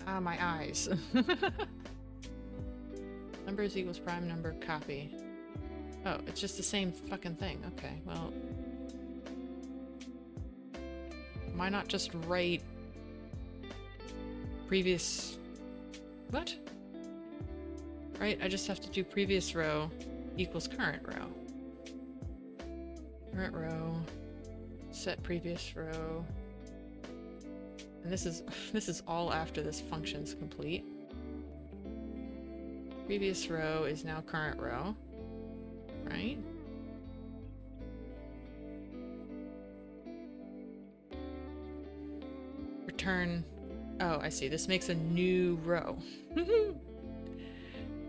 Ah, my eyes. Numbers equals prime number copy. Oh, it's just the same fucking thing. Okay, well. Why not just write previous... What? Right, I just have to do previous row equals current row. Current row, set previous row. And this is all after this function's complete. Previous row is now current row, right? Return. Oh, I see. This makes a new row.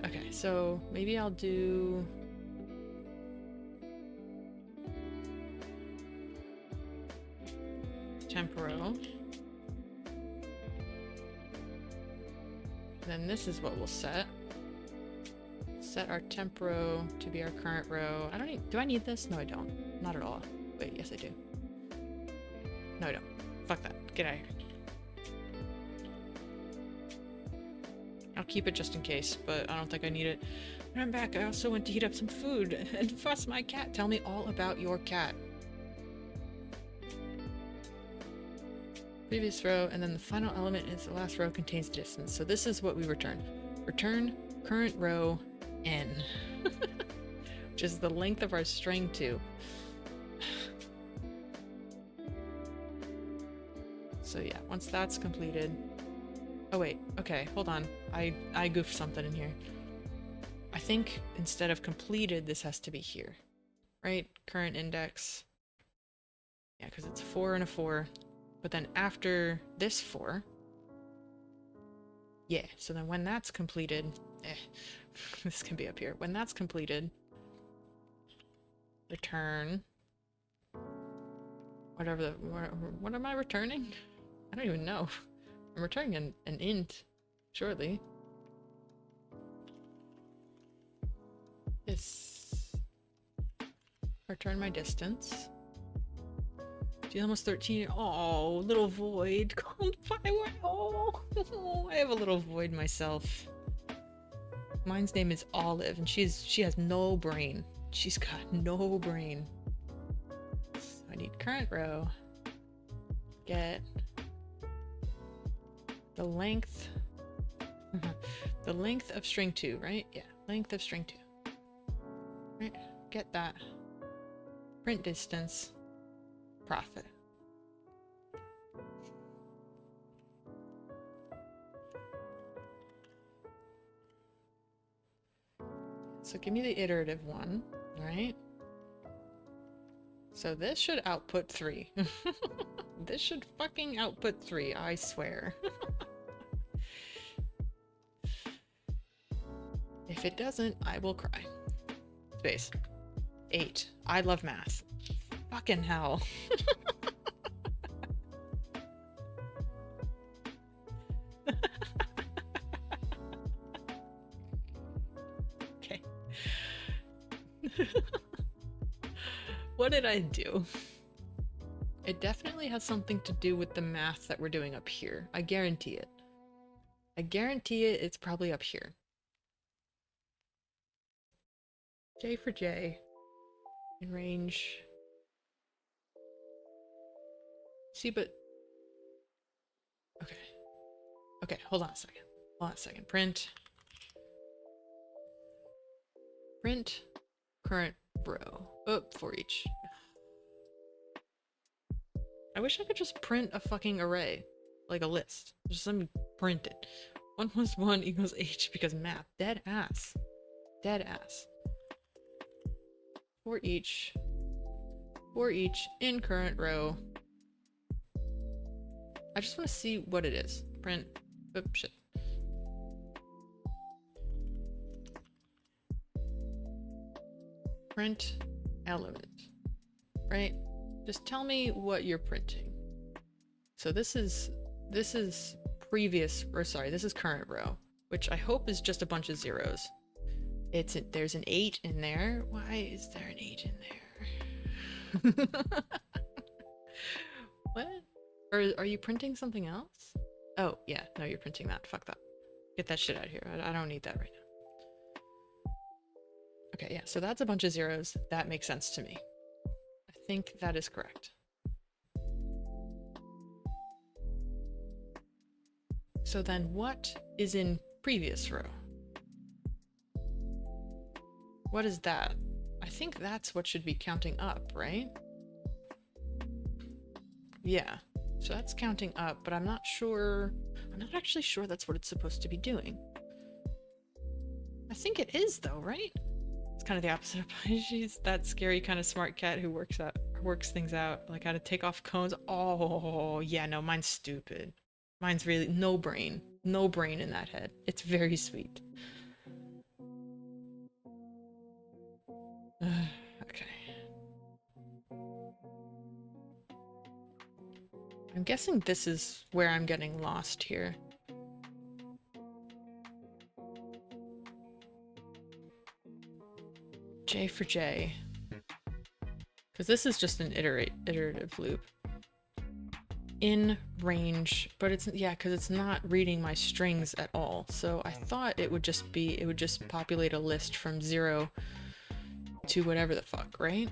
Okay, so maybe I'll do temp row. Then this is what we'll set. Set our temp row to be our current row. I don't need, do I need this? No, I don't. Not at all. Wait, yes I do. No, I don't. Fuck that. Get out of here. I'll keep it just in case, but I don't think I need it. When I'm back, I also went to heat up some food and fuss my cat. Tell me all about your cat. Previous row, and then the final element is the last row contains distance. So this is what we return. Return current row n, which is the length of our string 2. So yeah, once that's completed. Oh wait, okay, hold on. I goofed something in here. I think instead of completed, this has to be here, right? Current index. Yeah, because it's 4 and a 4. But then after this 4, yeah, so then when that's completed, this can be up here. When that's completed, return, whatever the, what am I returning? I don't even know. I'm returning an int, shortly. This, return my distance. She's almost 13. Oh, little void. Come by. Oh, I have a little void myself. Mine's name is Olive, and she has no brain. She's got no brain. So I need current row. Get the length. The length of string 2, right? Yeah, length of string 2. Right. Get that. Print distance. Profit. So give me the iterative one, right? So this should output 3. This should fucking output 3, I swear. If it doesn't, I will cry. Space. 8. I love math. Fucking hell. Okay. What did I do? It definitely has something to do with the math that we're doing up here. I guarantee it. I guarantee it, it's probably up here. J for J. In range. See, but... Okay. Okay, hold on a second. Hold on a second. Print. Print current row. Oh, for each. I wish I could just print a fucking array. Like a list. Just let me print it. 1 plus 1 equals h because math. Dead ass. Dead ass. For each in current row. I just want to see what it is. Print. Oops, shit. Print element. Right? Just tell me what you're printing. So this is previous, or sorry, this is current row, which I hope is just a bunch of zeros. There's an 8 in there. Why is there an 8 in there? What? Or are you printing something else? Oh, yeah, no, you're printing that. Fuck that. Get that shit out of here. I don't need that right now. Okay, yeah, so that's a bunch of zeros. That makes sense to me. I think that is correct. So then what is in previous row? What is that? I think that's what should be counting up, right? Yeah, so that's counting up, but I'm not sure. I'm not actually sure that's what it's supposed to be doing. I think it is though, right? It's kind of the opposite of she's that scary kind of smart cat who works things out, like how to take off cones. Oh, yeah, no, mine's stupid. Mine's really no brain in that head. It's very sweet. Okay. I'm guessing this is where I'm getting lost here. J for J. Because this is just an iterative loop. In range, but it's, yeah, because it's not reading my strings at all. So I thought it would just populate a list from 0 to whatever the fuck, right?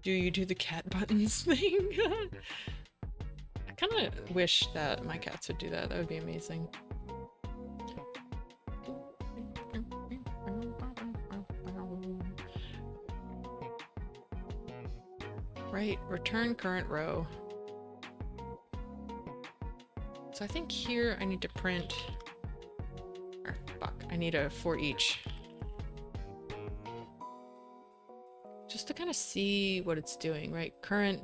Do you do the cat buttons thing? I kind of wish that my cats would do that. That would be amazing. Right, return current row. So I think here I need to print, or fuck, I need a for each. Just to kind of see what it's doing, right? Current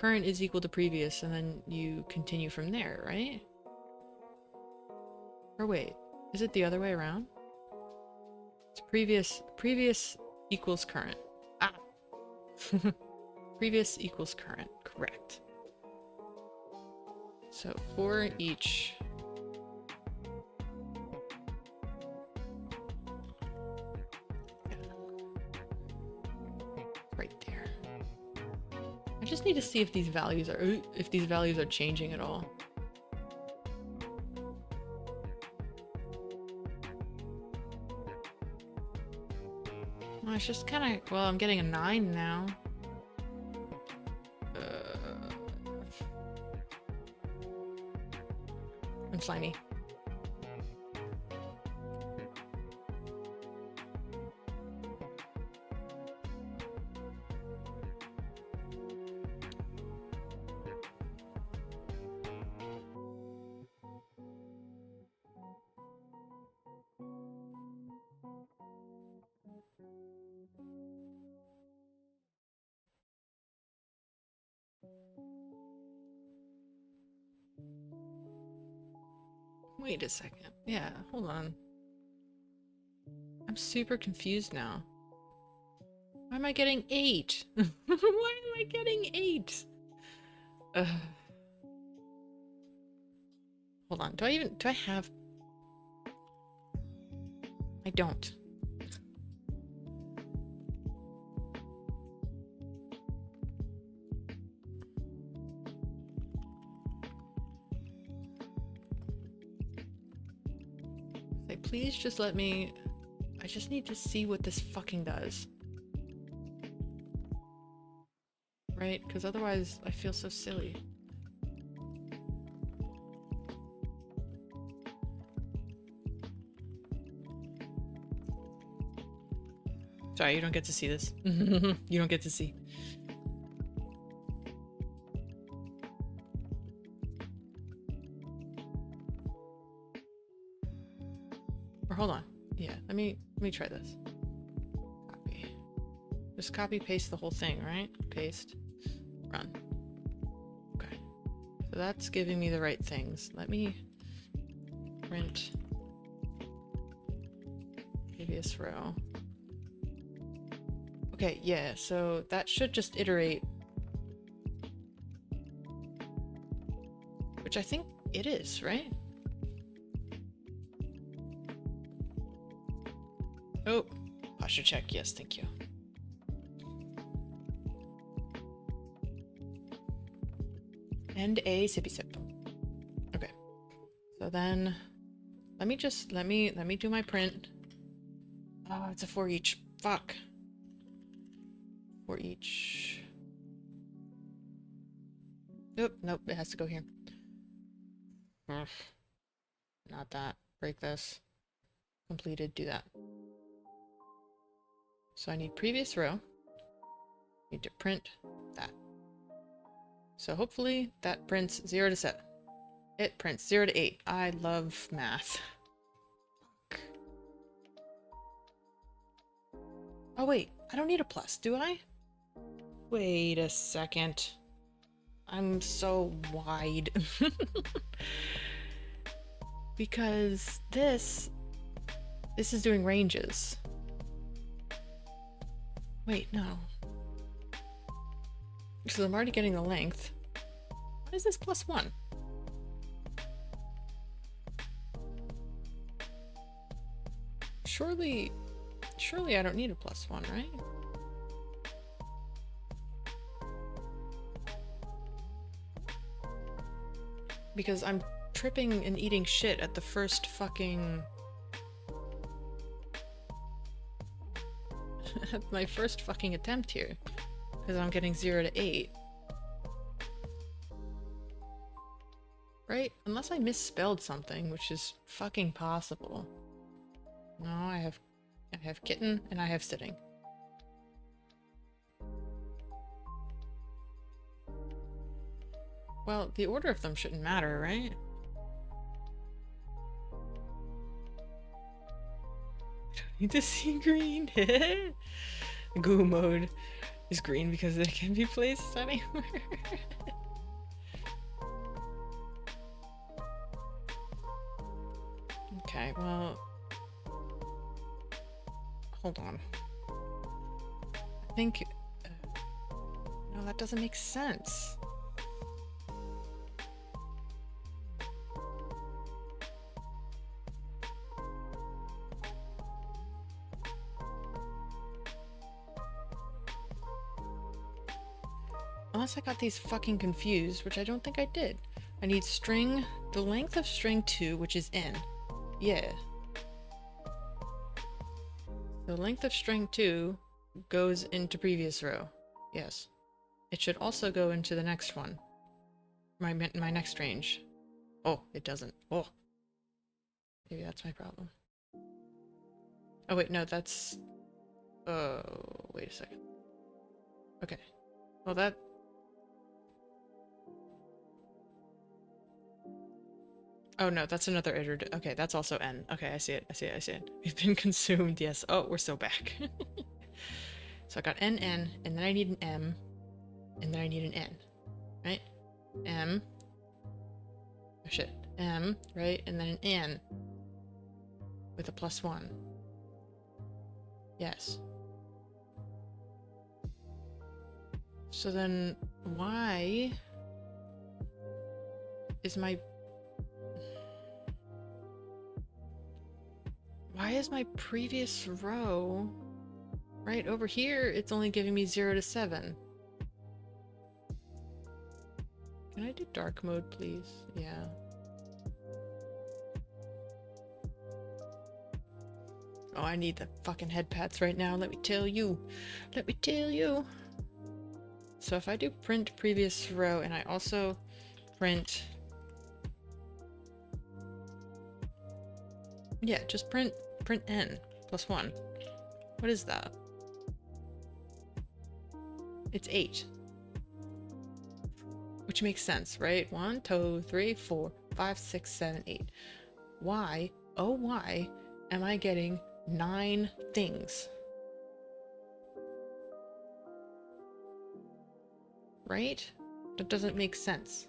is equal to previous, and then you continue from there, right? Or wait, is it the other way around? It's previous equals current. Ah! Previous equals current, correct. So for each. Right there. I just need to see if these values are changing at all. Well, it's just kind of, well, I'm getting a 9 now. I'm slimy. Wait a second. Yeah, hold on. I'm super confused now. Why am I getting 8? Why am I getting 8? Hold on. Do I have... I don't. Like, please just let me... I just need to see what this fucking does. Right? Because otherwise I feel so silly. Sorry, you don't get to see this. You don't get to see. Or hold on. Yeah, let me try this. Copy. Just copy paste the whole thing, right? Paste. Run. Okay. So that's giving me the right things. Let me print previous row. Okay, yeah, so that should just iterate. Which I think it is, right? Oh, posture check. Yes, thank you. And a sippy sip. Okay. So then let me do my print. Oh, it's a for each. Fuck. For each. Nope, it has to go here. Not that. Break this. Completed, do that. So I need previous row. Need to print that. So hopefully that prints 0 to 7. It prints 0 to 8. I love math. Fuck. Oh wait, I don't need a plus, do I? Wait a second. I'm so wide. Because this is doing ranges. Wait, no. Because I'm already getting the length. What is this +1? Surely I don't need a +1, right? Because I'm tripping and eating shit at the first fucking... at my first fucking attempt here. Because I'm getting 0 to 8. Right? Unless I misspelled something, which is fucking possible. No, I have kitten and I have sitting. Well, the order of them shouldn't matter, right? I don't need to see green. Goo mode is green because it can be placed anywhere. Okay, well... hold on. I think... no, that doesn't make sense. Unless I got these fucking confused, which I don't think I did. I need string, the length of string 2, which is n. Yeah. The length of string 2 goes into previous row. Yes. It should also go into the next one. My next range. Oh, it doesn't. Oh. Maybe that's my problem. Oh wait, no, that's... oh, wait a second. Okay. Well, that... oh no, that's another iterative. Okay, that's also n. Okay, I see it. We've been consumed, yes. Oh, we're so back. So I got n, and then I need an m, and then I need an n. Right? M. Oh shit. M, right? And then an n. With a +1. Yes. So then why is my previous row right over here? It's only giving me 0 to 7. Can I do dark mode, please? Yeah. Oh, I need the fucking head pads right now, let me tell you. Let me tell you. So if I do print previous row and I also print... Yeah, just print n plus 1. What is that? It's 8. Which makes sense, right? 1, 2, 3, 4, 5, 6, 7, 8. Why, oh why, am I getting 9 things? Right? That doesn't make sense.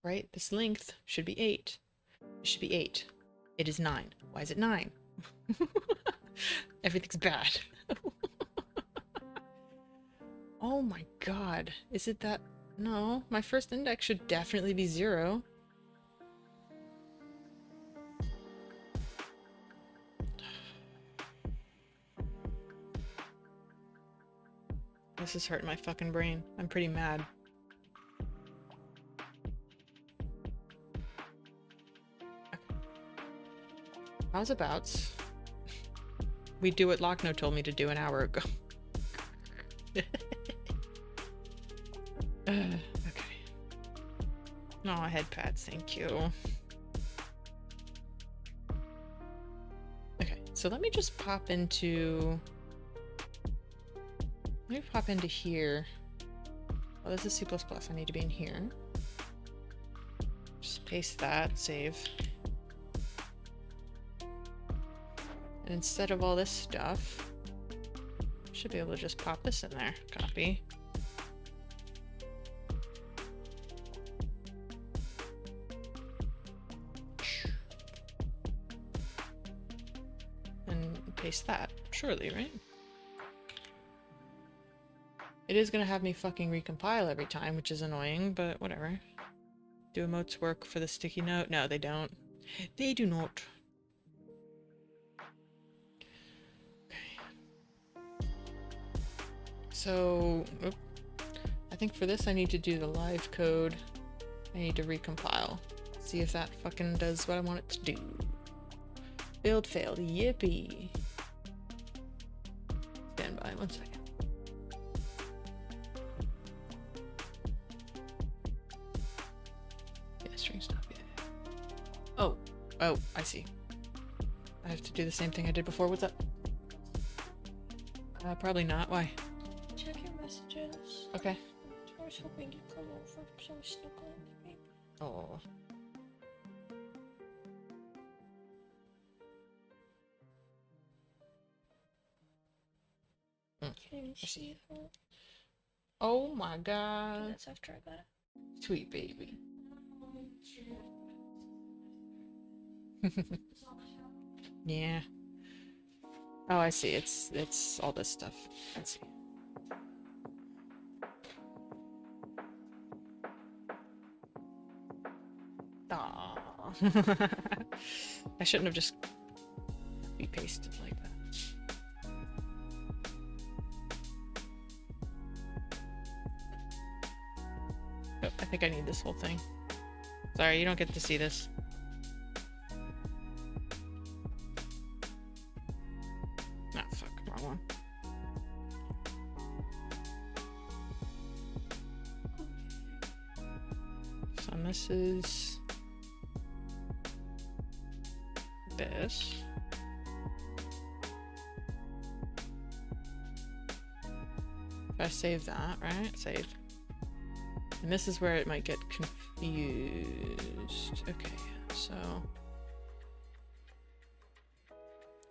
Right? This length should be 8. It should be 8. It is 9. Why is it 9? Everything's bad. Oh my god. Is it that? No, my first index should definitely be 0. This is hurting my fucking brain. I'm pretty mad. How's abouts? We do what Lochno told me to do an hour ago. Okay. No, head pads, thank you. Okay, so let me just pop into... Let me pop into here. Oh, this is C++. I need to be in here. Just paste that, save. And instead of all this stuff, I should be able to just pop this in there. Copy. And paste that. Surely, right? It is gonna have me fucking recompile every time, which is annoying, but whatever. Do emotes work for the sticky note? No, they don't. They do not. Okay. So, I think for this I need to do the live code. I need to recompile. See if that fucking does what I want it to do. Build failed. Yippee. Stand by 1 second. Oh, I see. I have to do the same thing I did before. What's up? Probably not. Why? Check your messages. Okay. I was hoping you'd come over, so I snuck on the baby. Oh. Can you see it? Oh my god. That's after I got it. Sweet baby. Yeah. Oh, I see. It's all this stuff. I see. Aww. I shouldn't have just be pasted like that. Oh, I think I need this whole thing. Sorry, you don't get to see this. This is this. If I save that, right? Save. And this is where it might get confused. Okay, so...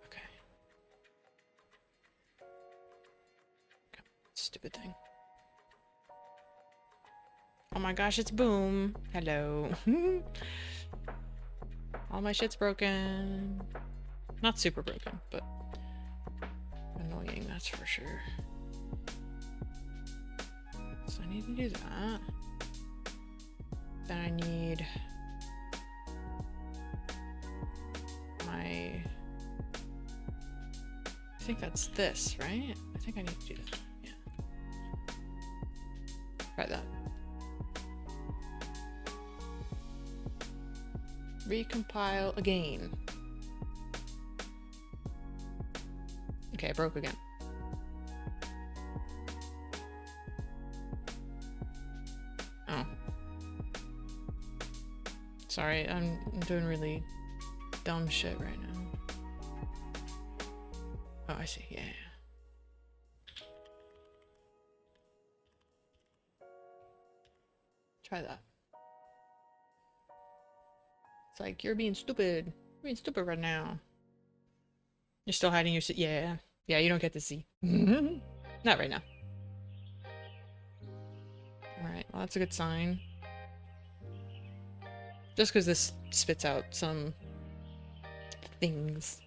Okay. Stupid thing. my gosh, it's Boom. Hello. All my shit's broken. Not super broken, but annoying, that's for sure. So I need to do that. Then I need my... I think that's this, right? I think I need to do that. Yeah. Try that. Recompile again. Okay, I broke again. Oh. Sorry, I'm doing really dumb shit right now. Oh, I see. Yeah. Try that. It's like, you're being stupid. You're being stupid right now. You're still hiding your... Yeah. Yeah, you don't get to see. Not right now. Alright, well that's a good sign. Just because this spits out some things.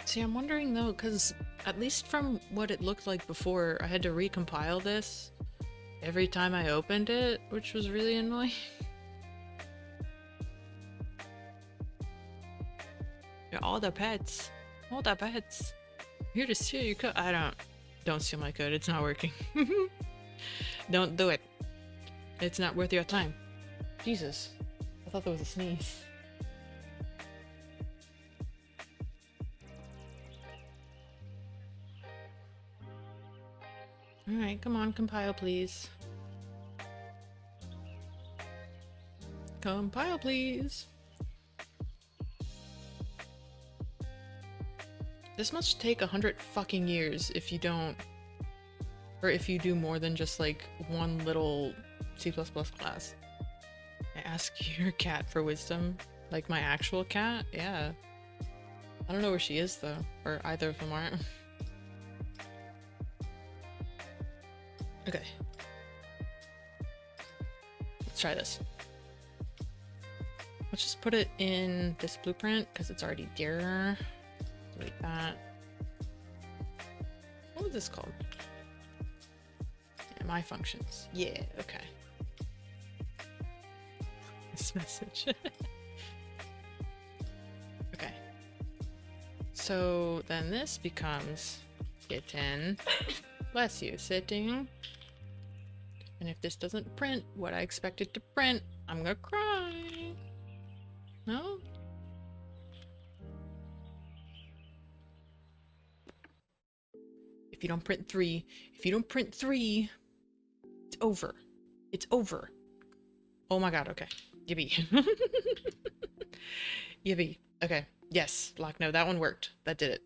See, I'm wondering though, because at least from what it looked like before, I had to recompile this every time I opened it, which was really annoying. Yeah, all the pets. All the pets. Here to steal your code. Don't steal my code. It's not working. Don't do it. It's not worth your time. Jesus. I thought that was a sneeze. Alright, come on, compile please. Compile please. This must take 100 fucking years if you don't... Or if you do more than just like one little C++ class. I ask your cat for wisdom. Like my actual cat? Yeah. I don't know where she is though. Or either of them aren't. Okay. Let's try this. Let's just put it in this blueprint because it's already there. Delete that. What was this called? Yeah, my functions. Yeah, okay. This message. Okay. So then this becomes kitten. Bless you, sitting. And if this doesn't print what I expect it to print, I'm gonna cry. No? If you don't print 3, it's over. It's over. Oh my god, okay. Yippee. Yippee. Okay. Yes, lock. No, that one worked. That did it.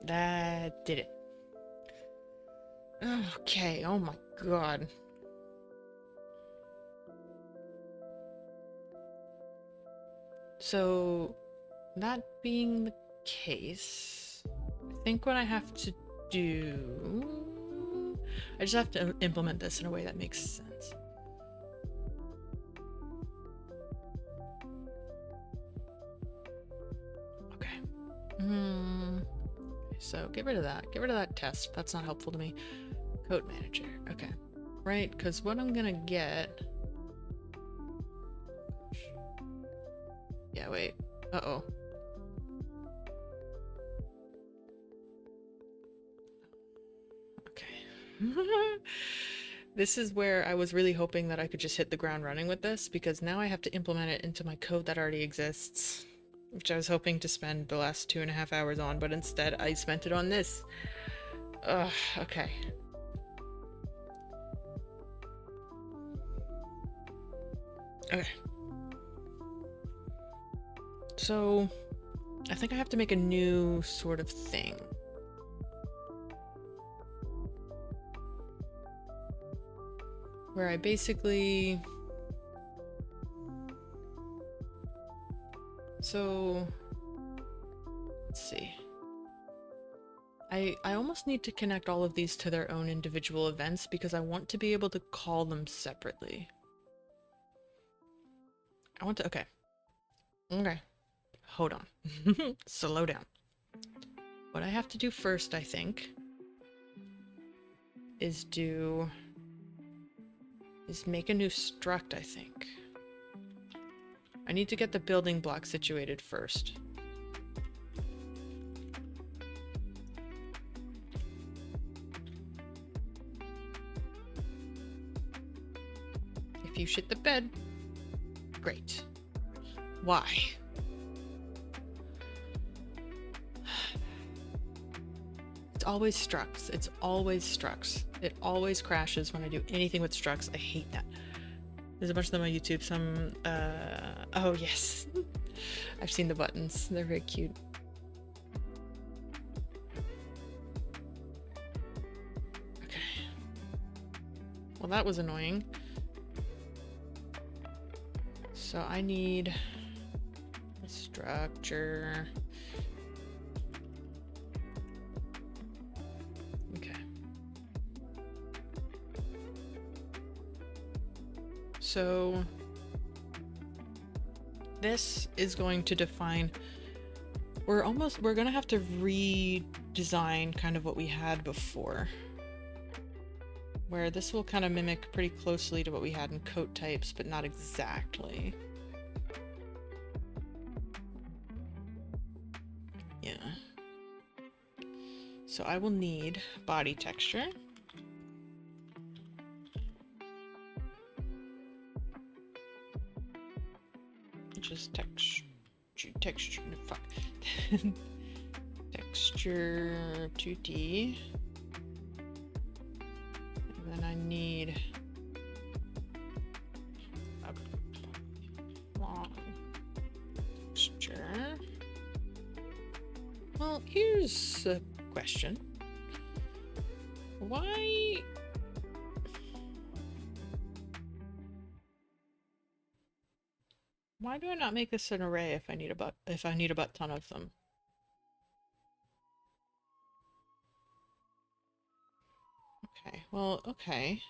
That did it. Okay, oh my god. So, that being the case, I think what I have to do... I just have to implement this in a way that makes sense. Okay. So, get rid of that. Get rid of that test. That's not helpful to me. Code manager. Okay. Right, because what I'm gonna get... Yeah, wait. Uh-oh. Okay. This is where I was really hoping that I could just hit the ground running with this, because now I have to implement it into my code that already exists, which I was hoping to spend the last 2.5 hours on, but instead I spent it on this. Ugh, okay. Okay. So, I think I have to make a new sort of thing. Where I basically So let's see. I almost need to connect all of these to their own individual events because I want to be able to call them separately. I want to, okay. Okay. Hold on. Slow down. What I have to do first, I think, is make a new struct, I think. I need to get the building block situated first. If you shit the bed, great. Why? It's always structs. It's always structs. It always crashes when I do anything with structs. I hate that. There's a bunch of them on YouTube. Some, oh yes. I've seen the buttons. They're very cute. Okay. Well, that was annoying. So I need a structure. Okay. So this is going to define, we're gonna have to redesign kind of what we had before, where this will kind of mimic pretty closely to what we had in coat types, but not exactly. Yeah. So I will need body texture. Just texture, fuck. Texture 2D. And then I need a long texture. Well, here's a question. Why do I not make this an array if I need a butt ton of them? Okay, well, okay.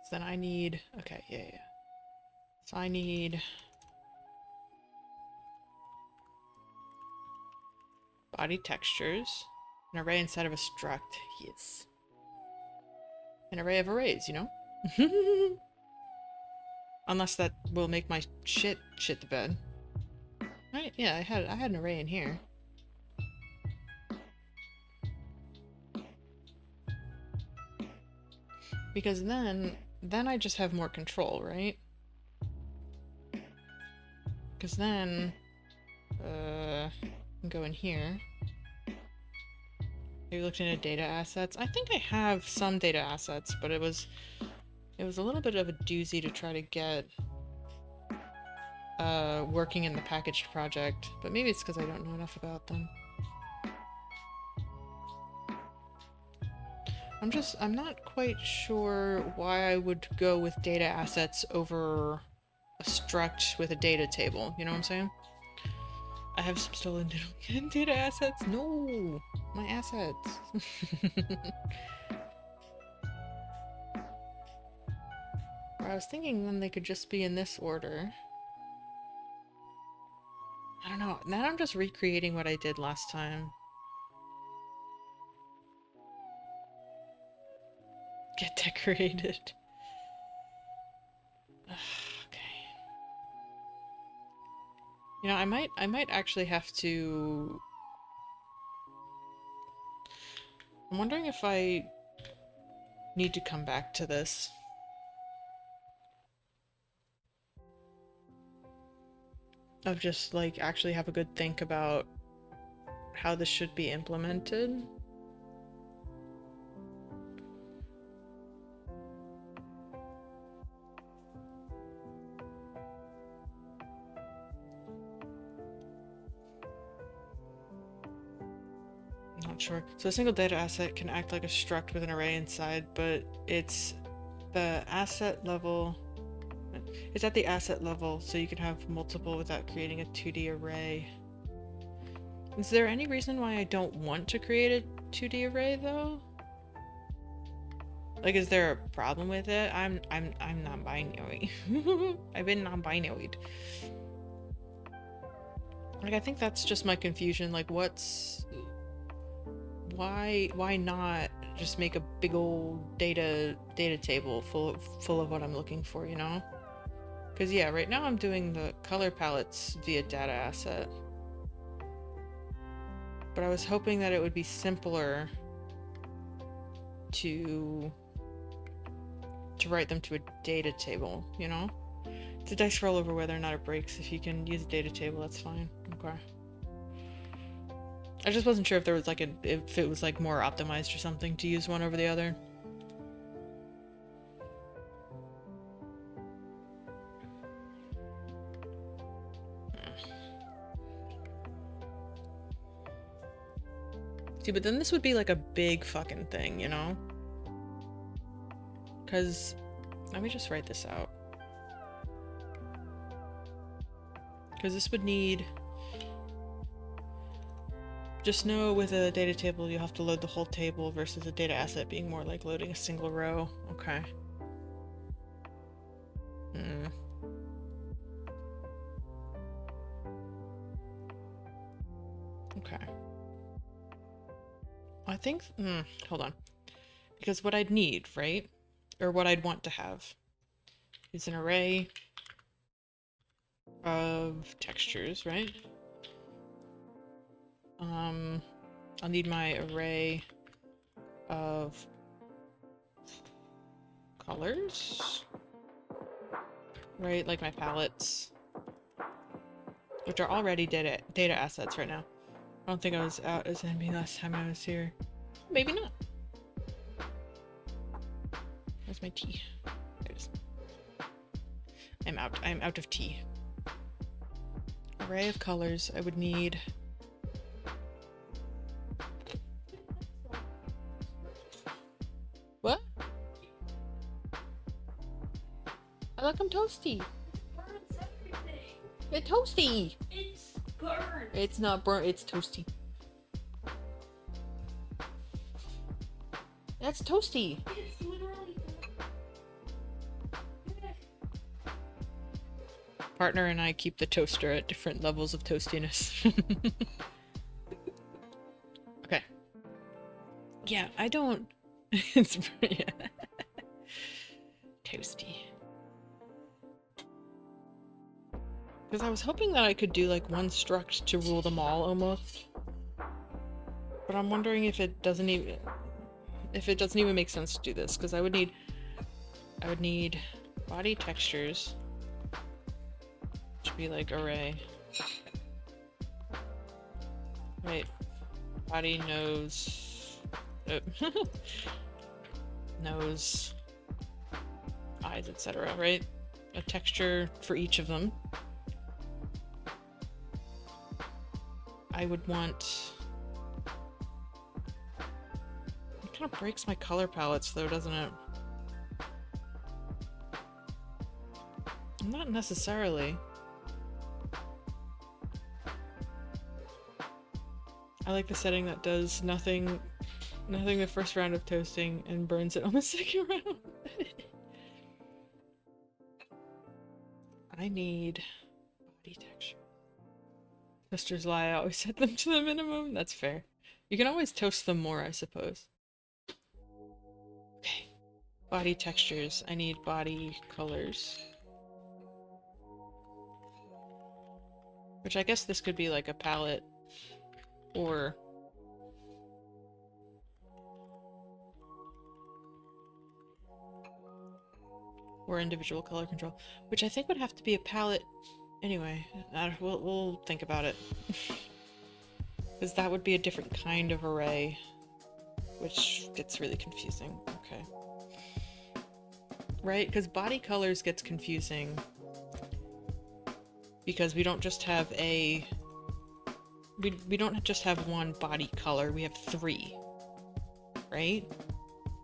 So then I need, okay, yeah. So I need body textures, an array inside of a struct, yes. An array of arrays, you know? Unless that will make my shit the bed. Right, yeah, I had an array in here. Because then I just have more control, right? Because then, I can go in here. Have you looked into data assets? I think I have some data assets, but it was a little bit of a doozy to try to get working in the packaged project, but maybe it's because I don't know enough about them. I'm not quite sure why I would go with data assets over a struct with a data table, you know what I'm saying? I have some stolen data assets. No! My assets. Or I was thinking then they could just be in this order. I don't know. Now I'm just recreating what I did last time. Get decorated. Okay. You know, I might actually have to... I'm wondering if I need to come back to this. Of just, like, actually have a good think about how this should be implemented. Not sure. So a single data asset can act like a struct with an array inside, but it's the asset level It's at the asset level, so you can have multiple without creating a 2D array. Is there any reason why I don't want to create a 2D array though? Like, is there a problem with it? I'm non-binary. I've been non-binaried. Like, I think that's just my confusion. Like, why not just make a big old data table full of what I'm looking for, you know? Because yeah, right now I'm doing the color palettes via data asset. But I was hoping that it would be simpler to write them to a data table, you know? It's a dice roll over whether or not it breaks. If you can use a data table, that's fine. Okay. I just wasn't sure if there was like if it was like more optimized or something to use one over the other. See, but then this would be like a big fucking thing, you know? Because, let me just write this out. Because this would need... Just know with a data table you have to load the whole table versus a data asset being more like loading a single row. Okay. Okay. I think... hold on. Because what I'd need, right? Or what I'd want to have is an array of textures, right? I'll need my array of colors, right? Like my palettes, which are already data assets right now. I don't think I was out as enemy last time I was here. Maybe not. Where's my tea? There it is. I'm out of tea. Array of colors. I would need... What? I like them toasty. It burns everything. It's toasty. It's burnt. It's not burnt, it's toasty. That's toasty. It's literally burnt. Partner and I keep the toaster at different levels of toastiness. Okay. Yeah, I don't... It's pretty... Toasty. Because I was hoping that I could do like one struct to rule them all almost. But I'm wondering if it doesn't even... If it doesn't even make sense to do this, because I would need body textures. Should be like array. Right. Body, nose. Nose. Eyes, etc. Right? A texture for each of them. I would want... It kind of breaks my color palettes though, doesn't it? Not necessarily. I like the setting that does nothing the first round of toasting and burns it on the second round. I need body texture. Toasters lie, I always set them to the minimum. That's fair. You can always toast them more, I suppose. Okay. Body textures. I need body colors. Which I guess this could be like a palette or individual color control, which I think would have to be a palette anyway. We'll think about it. Because that would be a different kind of array, which gets really confusing. Okay. Right? Because body colors gets confusing because we don't just have a... We don't just have one body color, we have 3. Right?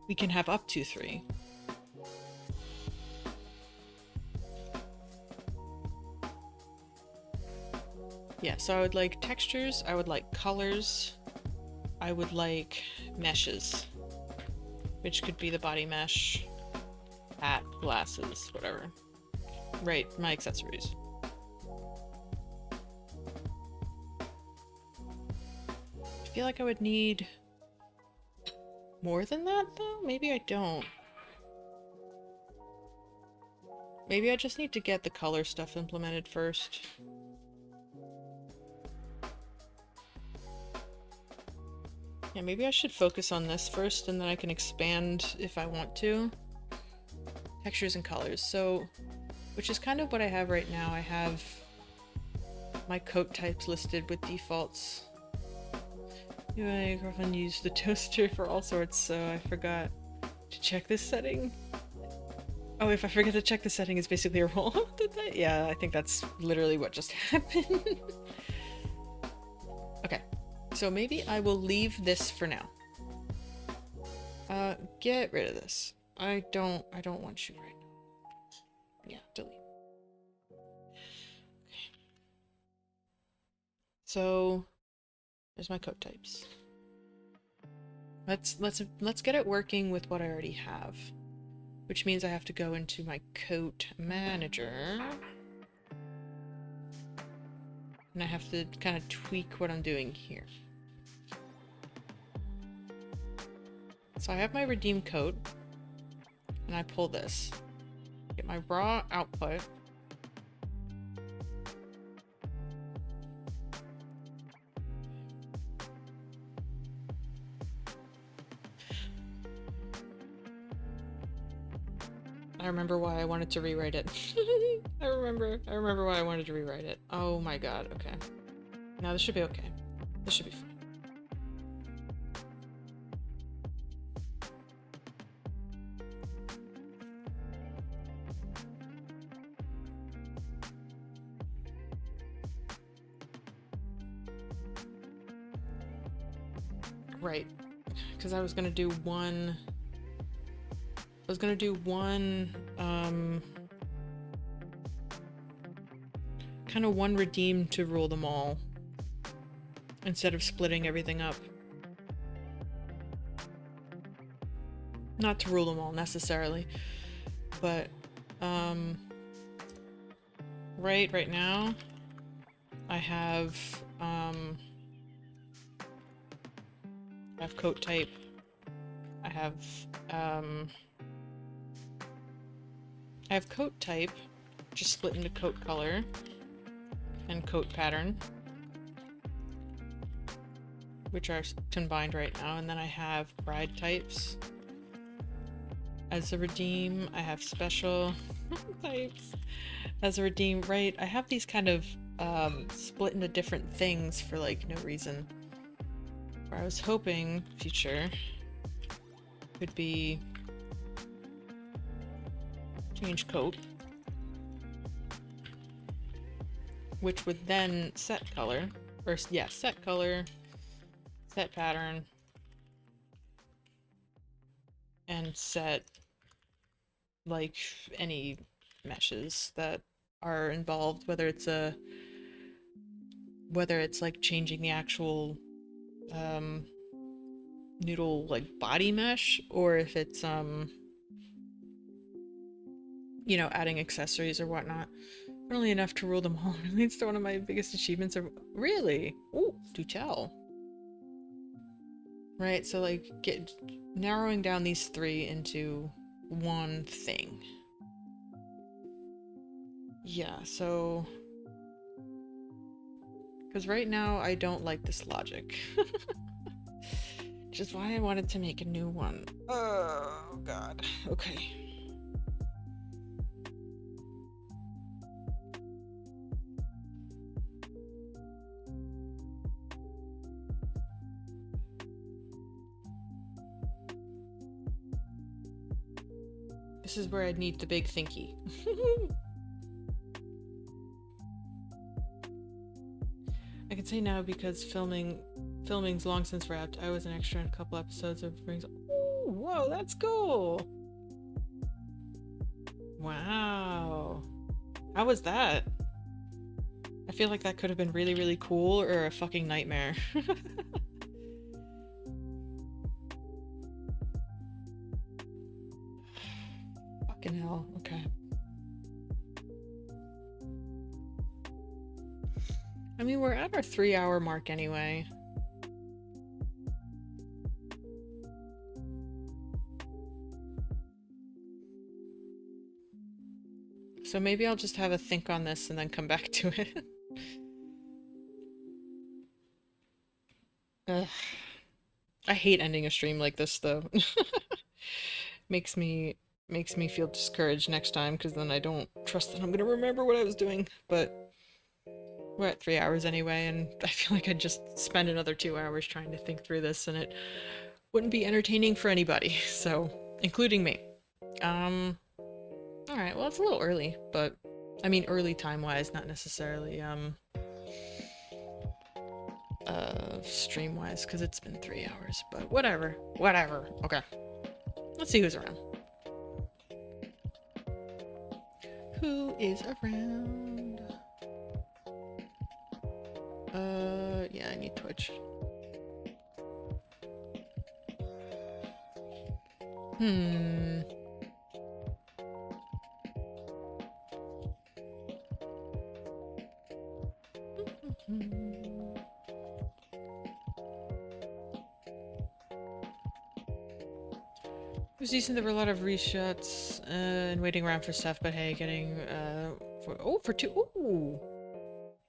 We can have up to 3. Yeah, so I would like textures, I would like colors, I would like meshes, which could be the body mesh, hat, glasses, whatever. Right, my accessories. I feel like I would need more than that, though? Maybe I don't. Maybe I just need to get the color stuff implemented first. Yeah, maybe I should focus on this first, and then I can expand if I want to. Textures and colors. So, which is kind of what I have right now. I have my coat types listed with defaults. My girlfriend used the toaster for all sorts, so I forgot to check this setting. Oh, if I forget to check the setting, it's basically a roll. Did that? Yeah, I think that's literally what just happened. Okay, so maybe I will leave this for now. Get rid of this. I don't want you right now. Yeah, delete. Okay. So there's my coat types. Let's get it working with what I already have. Which means I have to go into my coat manager. And I have to kind of tweak what I'm doing here. So I have my redeem coat. And I pull this. Get my raw output. I remember why I wanted to rewrite it. I remember why I wanted to rewrite it. Oh my god, okay. Now this should be okay. This should be fine. Right. Because I was gonna do one... kind of one redeem to rule them all instead of splitting everything up. Not to rule them all necessarily, but right now I have coat type. I have coat type, just split into coat color and coat pattern, which are combined right now, and then I have bride types as a redeem. I have special types as a redeem. Right, I have these kind of split into different things for like no reason. Where I was hoping future could be change coat, which would then set color, or yeah, set color, set pattern, and set like any meshes that are involved, whether it's like changing the actual noodle like body mesh, or if it's you know, adding accessories or whatnot. Really enough to rule them all leads to one of my biggest achievements of really. Ooh, do tell. Right, so like narrowing down these three into one thing. Yeah, so because right now I don't like this logic. Which is why I wanted to make a new one. Oh god. Okay. This is where I'd need the big thinky. I can say now because filming's long since wrapped. I was an extra in a couple episodes of Rings. Ooh, whoa, that's cool. Wow. How was that? I feel like that could have been really, really cool or a fucking nightmare. Fucking hell, okay. I mean, we're at our 3-hour mark anyway. So maybe I'll just have a think on this and then come back to it. Ugh. I hate ending a stream like this though. makes me feel discouraged next time because then I don't trust that I'm gonna remember what I was doing. But we're at 3 hours anyway, and I feel like I'd just spend another 2 hours trying to think through this, and it wouldn't be entertaining for anybody, so including me. Alright, well, it's a little early, but I mean early time-wise, not necessarily stream-wise, because it's been 3 hours, but whatever. Okay. Let's see who's around. Who is around? Yeah, I need Twitch. It was decent. There were a lot of reshots and waiting around for stuff, but hey, getting for 2. Ooh.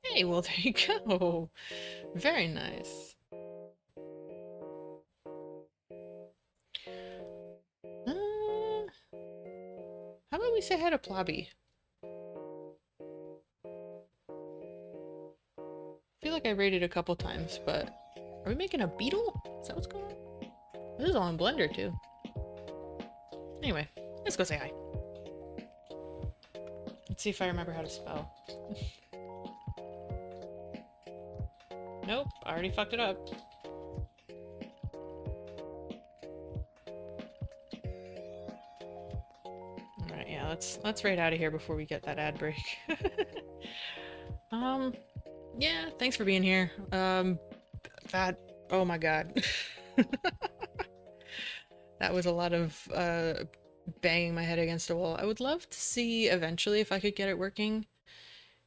Hey, well, there you go. Very nice. How about we say hi to Plobby? I feel like I raided a couple times, but are we making a beetle? Is that what's going on? This is all in Blender too. Anyway, let's go say hi. Let's see if I remember how to spell. Nope, I already fucked it up. Alright, yeah, let's raid out of here before we get that ad break. Yeah, thanks for being here. Oh my god. That was a lot of banging my head against a wall. I would love to see eventually if I could get it working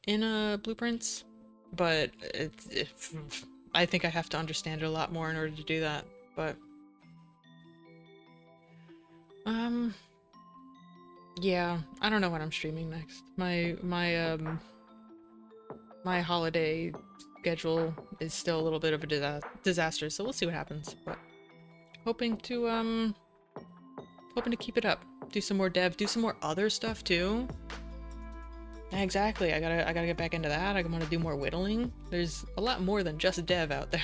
in Blueprints, but I think I have to understand it a lot more in order to do that. But yeah, I don't know when I'm streaming next. My holiday schedule is still a little bit of a disaster, so we'll see what happens. But hoping to keep it up. Do some more dev, do some more other stuff too. Yeah, exactly. I gotta get back into that. I want to do more whittling. There's a lot more than just dev out there.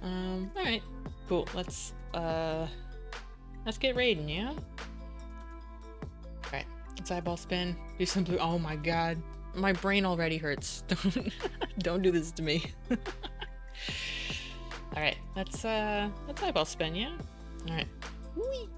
Alright. Cool. Let's get raiding, yeah? Alright. Let's eyeball spin. Do some blue. Oh my god. My brain already hurts. Don't do this to me. Alright, let's eyeball spin, yeah? Alright. Whee!